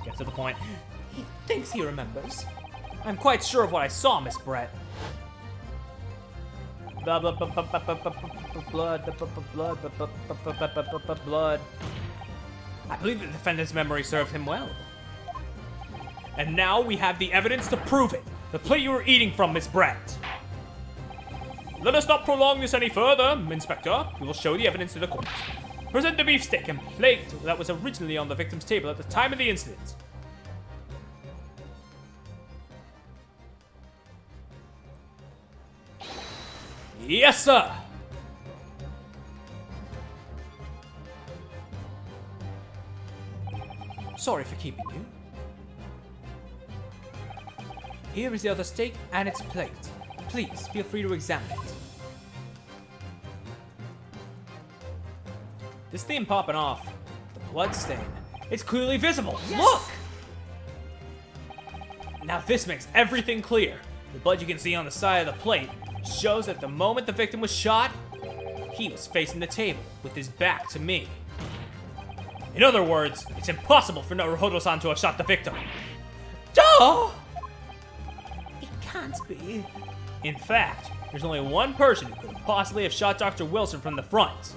Get to the point. He thinks he remembers. I'm quite sure of what I saw, Miss Brett. Blood. I believe the defendant's memory served him well. And now we have the evidence to prove it. The plate you were eating from, Miss Brett. Let us not prolong this any further, Inspector. We will show the evidence to the court. Present the beefsteak and plate that was originally on the victim's table at the time of the incident. Yes, sir. Sorry for keeping you. Here is the other steak and its plate. Please, feel free to examine it. This thing popping off, the blood stain, it's clearly visible. Yes! Look! Now this makes everything clear. The blood you can see on the side of the plate shows that the moment the victim was shot, he was facing the table with his back to me. In other words, it's impossible for Naruhodo-san to have shot the victim. Duh! It can't be. In fact, there's only one person who could possibly have shot Dr. Wilson from the front.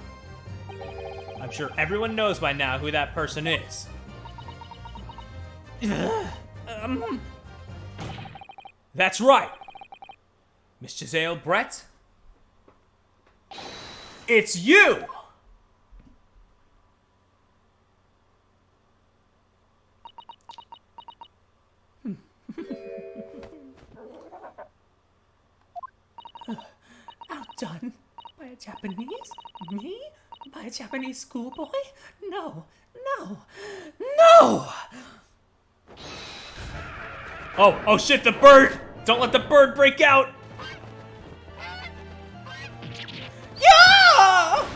I'm sure everyone knows by now who that person is. That's right. Miss Giselle Brett? It's you! Japanese? Me? By a Japanese schoolboy? No, no, no! Oh shit, the bird! Don't let the bird break out! Yeah!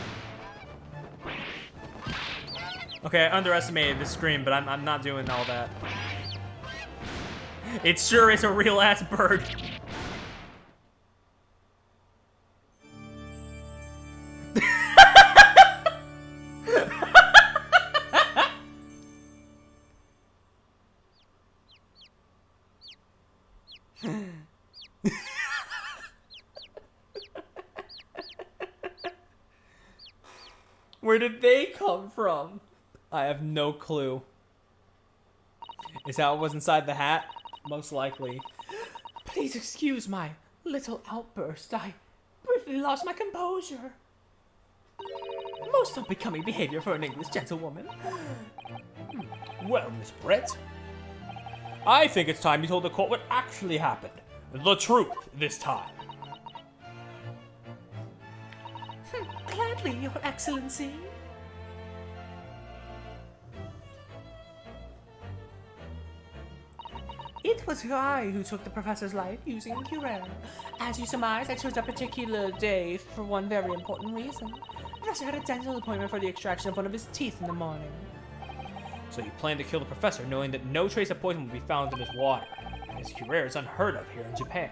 Okay, I underestimated the scream, but I'm not doing all that. It sure is a real-ass bird. Where did they come from? I have no clue. Is that what was inside the hat? Most likely. Please excuse my little outburst. I briefly lost my composure. Most unbecoming behavior for an English gentlewoman. Well, Miss Brett, I think it's time you told the court what actually happened. The truth, this time. Gladly, Your Excellency. It was I who took the professor's life using Curare. As you surmise, I chose that particular day for one very important reason. The professor had a dental appointment for the extraction of one of his teeth in the morning. So you planned to kill the professor knowing that no trace of poison would be found in his water. His Curare is unheard of here in Japan.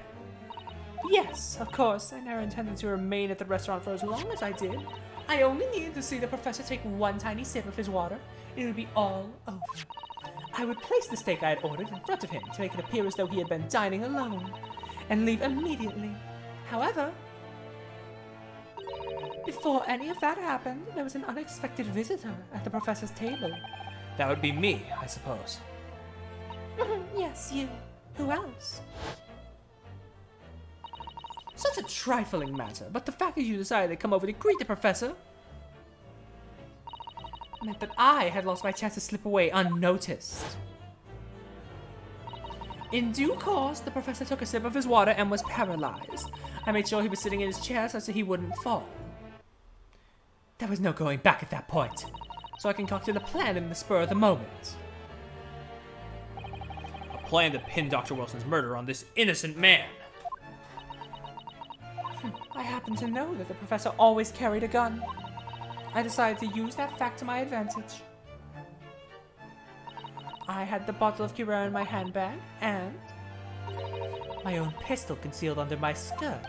Yes, of course, I never intended to remain at the restaurant for as long as I did. I only needed to see the professor take one tiny sip of his water. It would be all over. I would place the steak I had ordered in front of him to make it appear as though he had been dining alone, and leave immediately. However, before any of that happened, there was an unexpected visitor at the professor's table. That would be me, I suppose. Yes, you. Who else? Such a trifling matter, but the fact that you decided to come over to greet the professor meant that I had lost my chance to slip away unnoticed. In due course, the professor took a sip of his water and was paralyzed. I made sure he was sitting in his chair such that he wouldn't fall. There was no going back at that point, so I concocted a plan in the spur of the moment. A plan to pin Dr. Wilson's murder on this innocent man. I happen to know that the professor always carried a gun. I decided to use that fact to my advantage. I had the bottle of Curare in my handbag and my own pistol concealed under my skirt.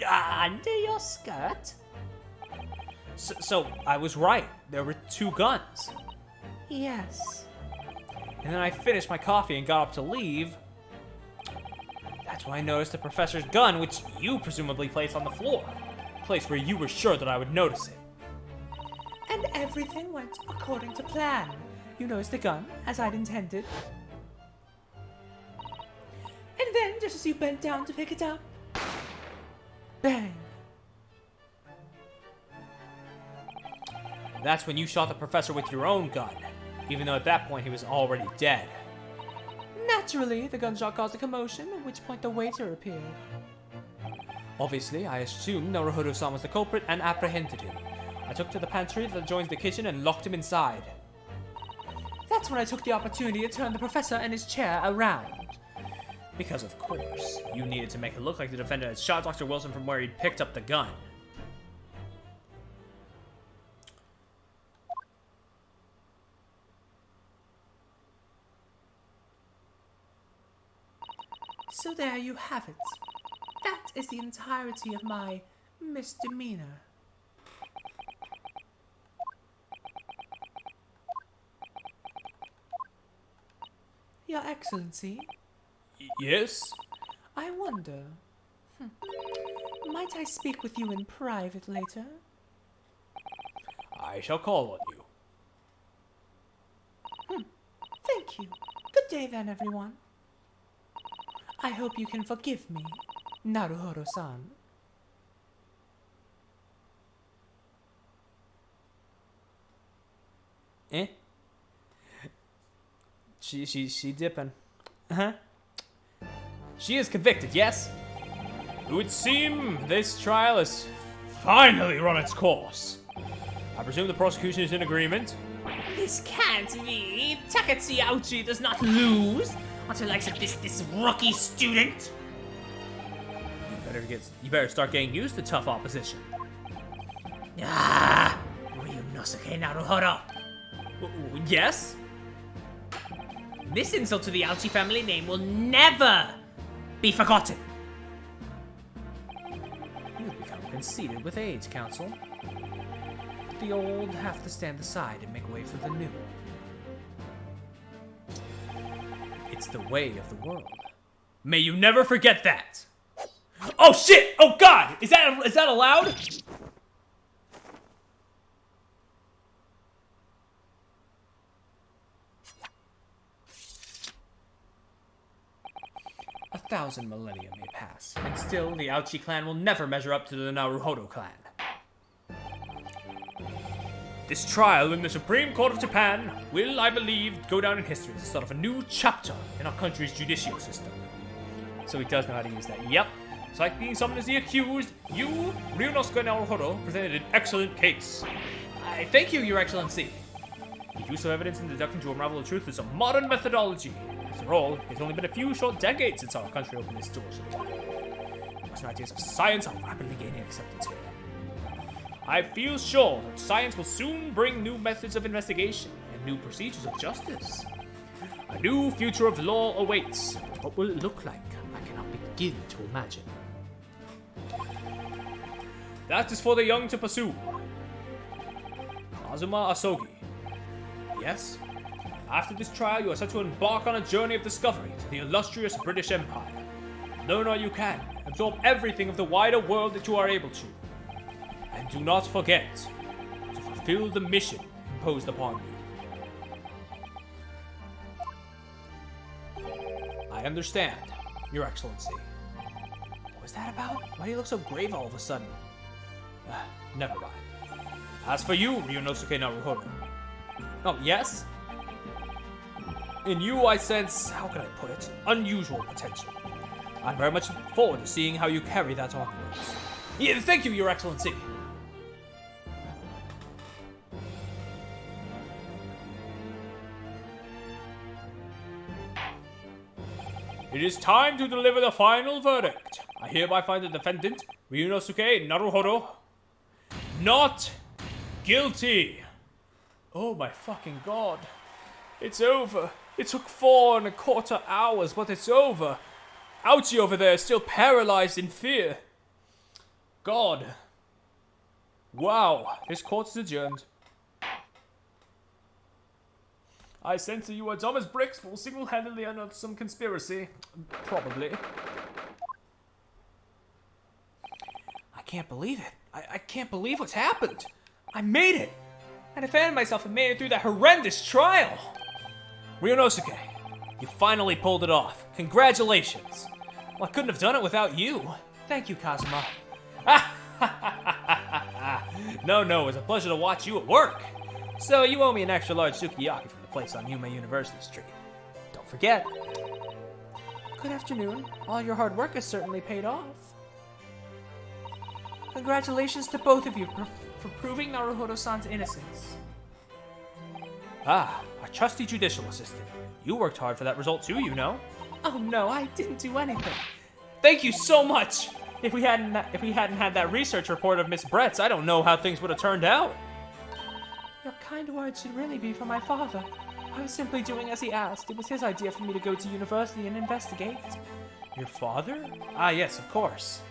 Under your skirt? So I was right. There were two guns. Yes. And then I finished my coffee and got up to leave. That's when I noticed the professor's gun, which you presumably placed on the floor. A place where you were sure that I would notice it. And everything went according to plan. You noticed the gun, as I'd intended. And then, just as you bent down to pick it up, bang. That's when you shot the professor with your own gun, even though at that point he was already dead. Naturally, the gunshot caused a commotion, at which point the waiter appeared. Obviously, I assumed Naruhodo-san was the culprit and apprehended him. I took to the pantry that adjoins the kitchen and locked him inside. That's when I took the opportunity to turn the professor and his chair around. Because, of course, you needed to make it look like the defendant had shot Dr. Wilson from where he'd picked up the gun. So there you have it. That is the entirety of my misdemeanor. Your Excellency, Yes? I wonder... Might I speak with you in private later? I shall call on you. Thank you. Good day then, everyone. I hope you can forgive me, Naruhodo-san. Eh? She dipping. Uh-huh. She is convicted, yes? It would seem this trial is finally run its course. I presume the prosecution is in agreement? This can't be. Takatsu Ouchi does not lose until likes of this rookie student. You better start getting used to tough opposition. Ah, Ryunosuke Naruhodo. Yes? This insult to the Ouchi family name will never be forgotten. You've become conceited with age, Council. The old have to stand aside and make way for the new. It's the way of the world. May you never forget that! Oh shit! Oh god! Is that allowed? A 1,000 millennia may pass, and still the Ouchi clan will never measure up to the Naruhodo clan. This trial in the Supreme Court of Japan will, I believe, go down in history as the start of a new chapter in our country's judicial system. So he does know how to use that. Yep. It's like being summoned as the accused. You, Ryunosuke Naruhodo, presented an excellent case. I thank you, Your Excellency. The use of evidence in deduction to unravel the truth is a modern methodology. After all, it's only been a few short decades since our country opened its doors to the world. Western ideas of science are rapidly gaining acceptance here. I feel sure that science will soon bring new methods of investigation and new procedures of justice. A new future of law awaits. What will it look like? I cannot begin to imagine. That is for the young to pursue. Kazuma Asogi. Yes? After this trial, you are set to embark on a journey of discovery to the illustrious British Empire. Learn all you can. Absorb everything of the wider world that you are able to. And do not forget to fulfill the mission imposed upon you. I understand, Your Excellency. What was that about? Why do you look so grave all of a sudden? Never mind. As for you, Ryunosuke Naruhodo. Oh, yes? In you, I sense, how can I put it, unusual potential. I very much look forward to seeing how you carry that onwards. Yeah, thank you, Your Excellency. It is time to deliver the final verdict. I hereby find the defendant, Ryunosuke Naruhodo, not guilty. Oh my fucking god. It's over. It took 4¼ hours, but it's over. Ouchi over there is still paralyzed in fear. God. Wow. This court is adjourned. I sense that you are dumb as bricks, but will single-handedly unearth some conspiracy. Probably. I can't believe it. I can't believe what's happened. I made it. I defended myself and made it through that horrendous trial. Ryunosuke, you finally pulled it off. Congratulations. Well, I couldn't have done it without you. Thank you, Kazuma. No, it was a pleasure to watch you at work. So you owe me an extra large sukiyaki from the place on Yume University Street. Don't forget. Good afternoon. All your hard work has certainly paid off. Congratulations to both of you for proving Naruhodo-san's innocence. Ah, our trusty judicial assistant. You worked hard for that result too, you know. Oh no, I didn't do anything. Thank you so much. If we hadn't had that research report of Miss Brett's, I don't know how things would have turned out. Your kind words should really be for my father. I was simply doing as he asked. It was his idea for me to go to university and investigate. Your father? Ah, yes, of course.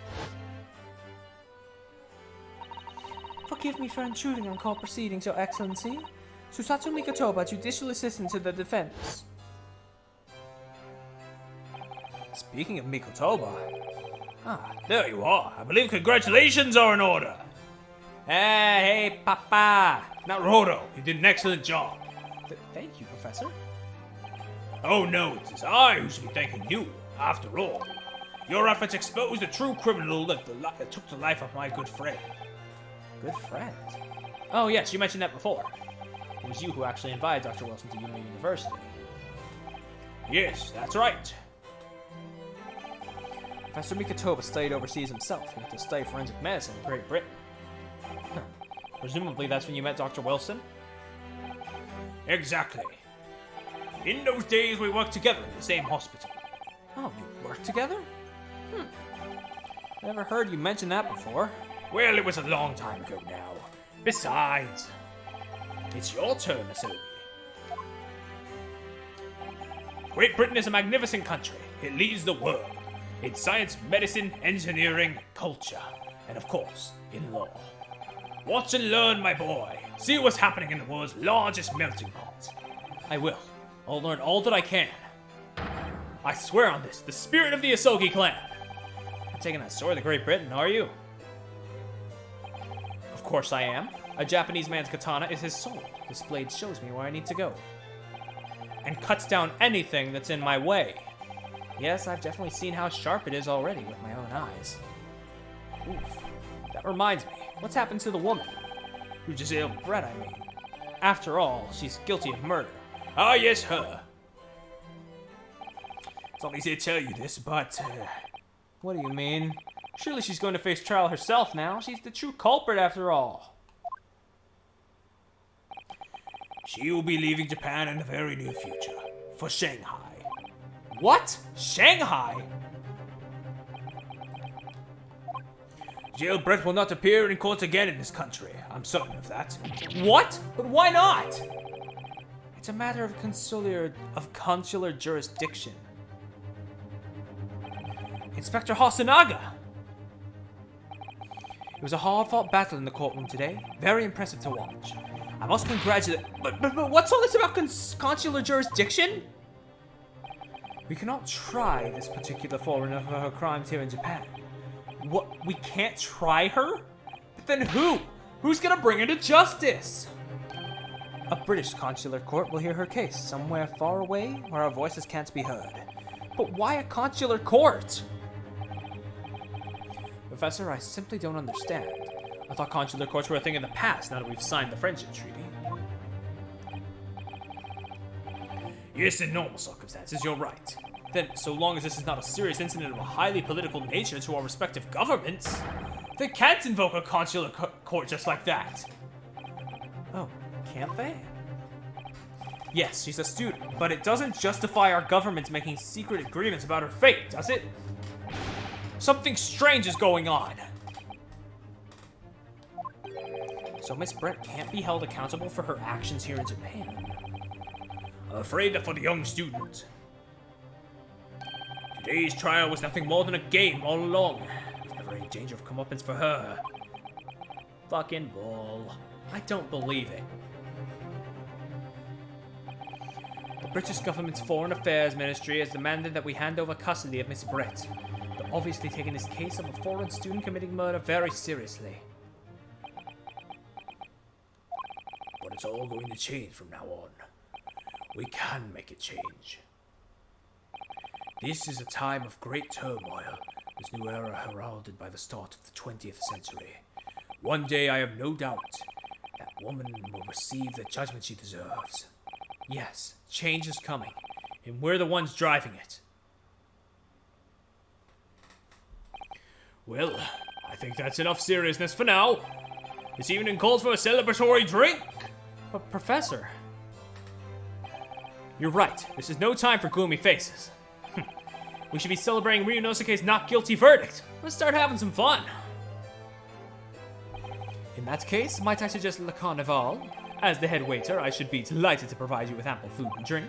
Forgive me for intruding on court proceedings, Your Excellency. Susatsu Mikotoba, judicial assistant to the defense. Speaking of Mikotoba... Ah, there you are. I believe congratulations are in order. Hey, Papa. Naruhodo, you did an excellent job. Thank you, Professor. Oh no, it is I who should be thanking you. After all, your efforts exposed the true criminal that took the life of my good friend. Good friend? Oh yes, you mentioned that before. It was you who actually invited Dr. Wilson to Yume University. Yes, that's right. Professor Mikotoba studied overseas himself. He went to study forensic medicine in Great Britain. Presumably that's when you met Dr. Wilson? Exactly. In those days, we worked together in the same hospital. Oh, you work together? Never heard you mention that before. Well, it was a long time ago now. Besides, it's your turn, Sylvie. Great Britain is a magnificent country. It leads the world in science, medicine, engineering, culture, and of course, in law. Watch and learn, my boy. See what's happening in the world's largest melting pot. I will. I'll learn all that I can. I swear on this, the spirit of the Asogi clan. You're taking that sword to Great Britain, are you? Of course I am. A Japanese man's katana is his soul. This blade shows me where I need to go. And cuts down anything that's in my way. Yes, I've definitely seen how sharp it is already with my own eyes. Oof. That reminds me, what's happened to the woman? Who Giselle Brett, I mean. After all, she's guilty of murder. Ah, yes, her. It's not easy to tell you this, but What do you mean? Surely she's going to face trial herself now. She's the true culprit after all. she will be leaving Japan in the very near future for Shanghai. What? Shanghai? Giselle Brett will not appear in court again in this country. I'm certain of that. What? But why not? It's a matter of consular jurisdiction. Inspector Hosonaga! It was a hard-fought battle in the courtroom today. Very impressive to watch. I must congratulate... But what's all this about consular jurisdiction? We cannot try this particular foreigner for her crimes here in Japan. What? We can't try her? But then who? Who's gonna bring her to justice? A British consular court will hear her case somewhere far away where our voices can't be heard. But why a consular court? Professor, I simply don't understand. I thought consular courts were a thing in the past now that we've signed the friendship treaty. Yes, in normal circumstances, you're right. Then, so long as this is not a serious incident of a highly political nature to our respective governments, they can't invoke a consular court just like that. Oh, can't they? Yes, she's a student, but it doesn't justify our government making secret agreements about her fate, does it? Something strange is going on. So Miss Brett can't be held accountable for her actions here in Japan. I'm afraid that for the young student, today's trial was nothing more than a game all along. There's never any danger of comeuppance for her. Fucking bull. I don't believe it. The British government's Foreign Affairs Ministry has demanded that we hand over custody of Miss Brett. They're obviously taking this case of a foreign student committing murder very seriously. But it's all going to change from now on. We can make it change. This is a time of great turmoil, this new era heralded by the start of the 20th century. One day, I have no doubt, that woman will receive the judgment she deserves. Yes, change is coming, and we're the ones driving it. Well, I think that's enough seriousness for now. This evening calls for a celebratory drink. But Professor... You're right, this is no time for gloomy faces. We should be celebrating Ryunosuke's not guilty verdict. Let's start having some fun. In that case, might I suggest Le Carnival? As the head waiter, I should be delighted to provide you with ample food and drink.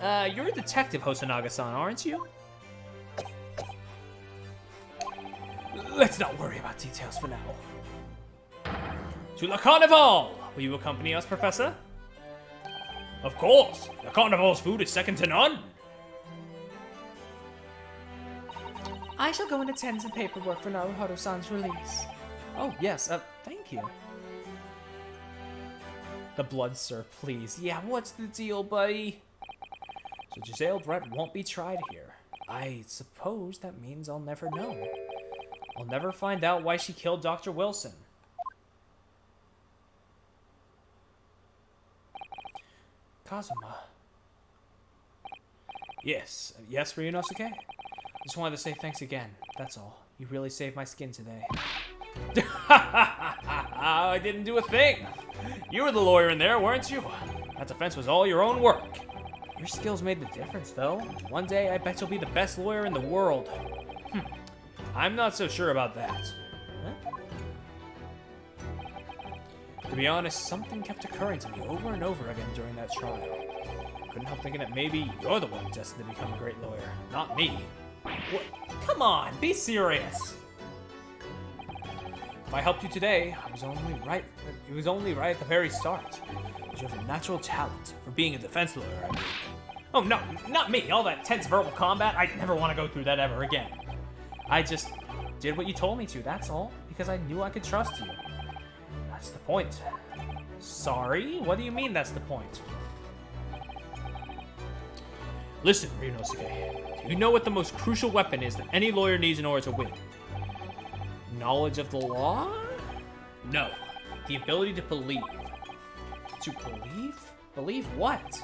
You're a detective, Hosonaga-san, aren't you? Let's not worry about details for now. To Le Carnival! Will you accompany us, Professor? Of course, the carnival's food is second to none. I shall go and attend some paperwork for Naruhodo-san's release. Oh, yes, thank you. The blood, sir, please. Yeah, what's the deal, buddy? So Giselle Brett won't be tried here. I suppose that means I'll never know. I'll never find out why she killed Dr. Wilson. Kazuma. Yes, Ryunosuke? Just wanted to say thanks again, that's all. You really saved my skin today. I didn't do a thing. You were the lawyer in there, weren't you? That defense was all your own work. Your skills made the difference, though. One day, I bet you'll be the best lawyer in the world. I'm not so sure about that. To be honest, something kept occurring to me over and over again during that trial. Couldn't help thinking that maybe you're the one destined to become a great lawyer, not me. What? Come on, be serious. If I helped you today, it was only right at the very start. But you have a natural talent for being a defense lawyer, I mean. Oh, no, not me. All that tense verbal combat, I never want to go through that ever again. I just did what you told me to, that's all. Because I knew I could trust you. That's the point. Sorry? What do you mean that's the point? Listen, Ryunosuke. Do you know what the most crucial weapon is that any lawyer needs in order to win? Knowledge of the law? No. The ability to believe. To believe? Believe what?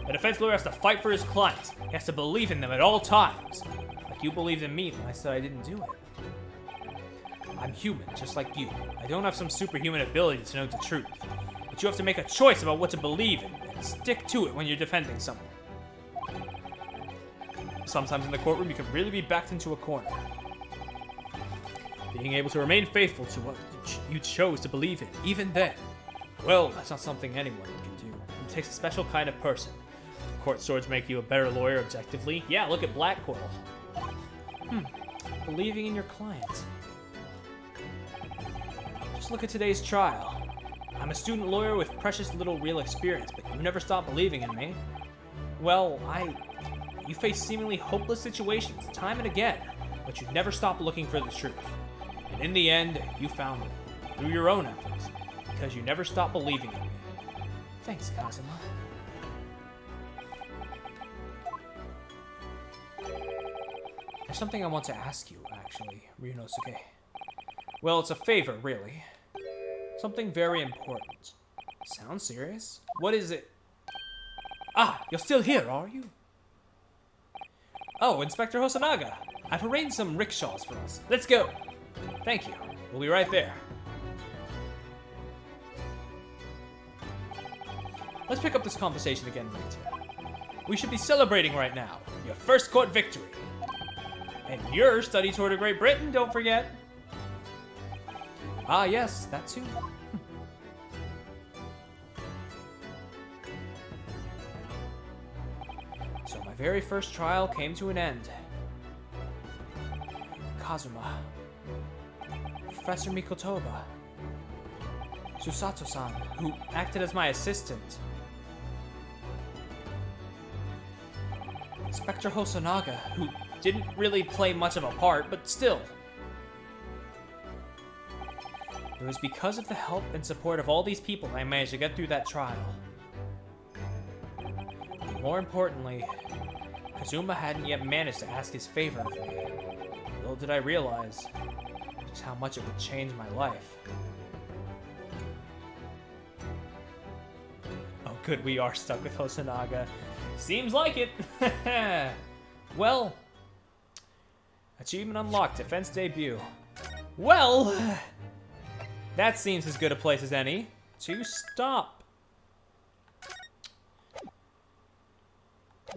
A defense lawyer has to fight for his clients. He has to believe in them at all times. Like you believed in me when I said I didn't do it. I'm human, just like you. I don't have some superhuman ability to know the truth. But you have to make a choice about what to believe in and stick to it when you're defending someone. Sometimes in the courtroom, you can really be backed into a corner. Being able to remain faithful to what you chose to believe in, even then, well, that's not something anyone can do. It takes a special kind of person. Court swords make you a better lawyer objectively. Yeah, look at Black Quill. Believing in your client. Just look at today's trial. I'm a student lawyer with precious little real experience, but you never stopped believing in me. Well, You face seemingly hopeless situations time and again, but you never stopped looking for the truth. And in the end, you found it through your own efforts, because you never stopped believing in me. Thanks, Kazuma. There's something I want to ask you, actually, Ryunosuke. Well, it's a favor, really. Something very important. Sounds serious. What is it? Ah, you're still here, are you? Oh, Inspector Hosonaga. I've arranged some rickshaws for us. Let's go. Thank you. We'll be right there. Let's pick up this conversation again later. We should be celebrating right now. Your first court victory. And your study tour to Great Britain, don't forget. Ah, yes, that too. So my very first trial came to an end. Kazuma. Professor Mikotoba. Susato-san, who acted as my assistant. Inspector Hosonaga, Who didn't really play much of a part, but still. It was because of the help and support of all these people I managed to get through that trial. And more importantly, Kazuma hadn't yet managed to ask his favor of me. Little did I realize just how much it would change my life. Oh good, we are stuck with Hosonaga. Seems like it. Well, achievement unlocked, defense debut. Well, that seems as good a place as any to stop.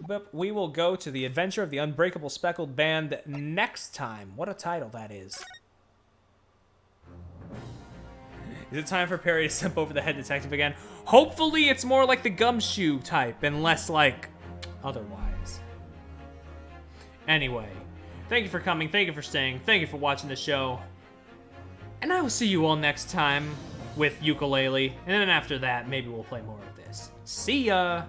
But we will go to the adventure of the Unbreakable Speckled Band next time. What a title that is. Is it time for Perry to simp over the head detective again? Hopefully it's more like the Gumshoe type and less like otherwise. Anyway, thank you for coming, thank you for staying, thank you for watching the show. And I will see you all next time with Yooka-Laylee. And then after that, maybe we'll play more of this. See ya!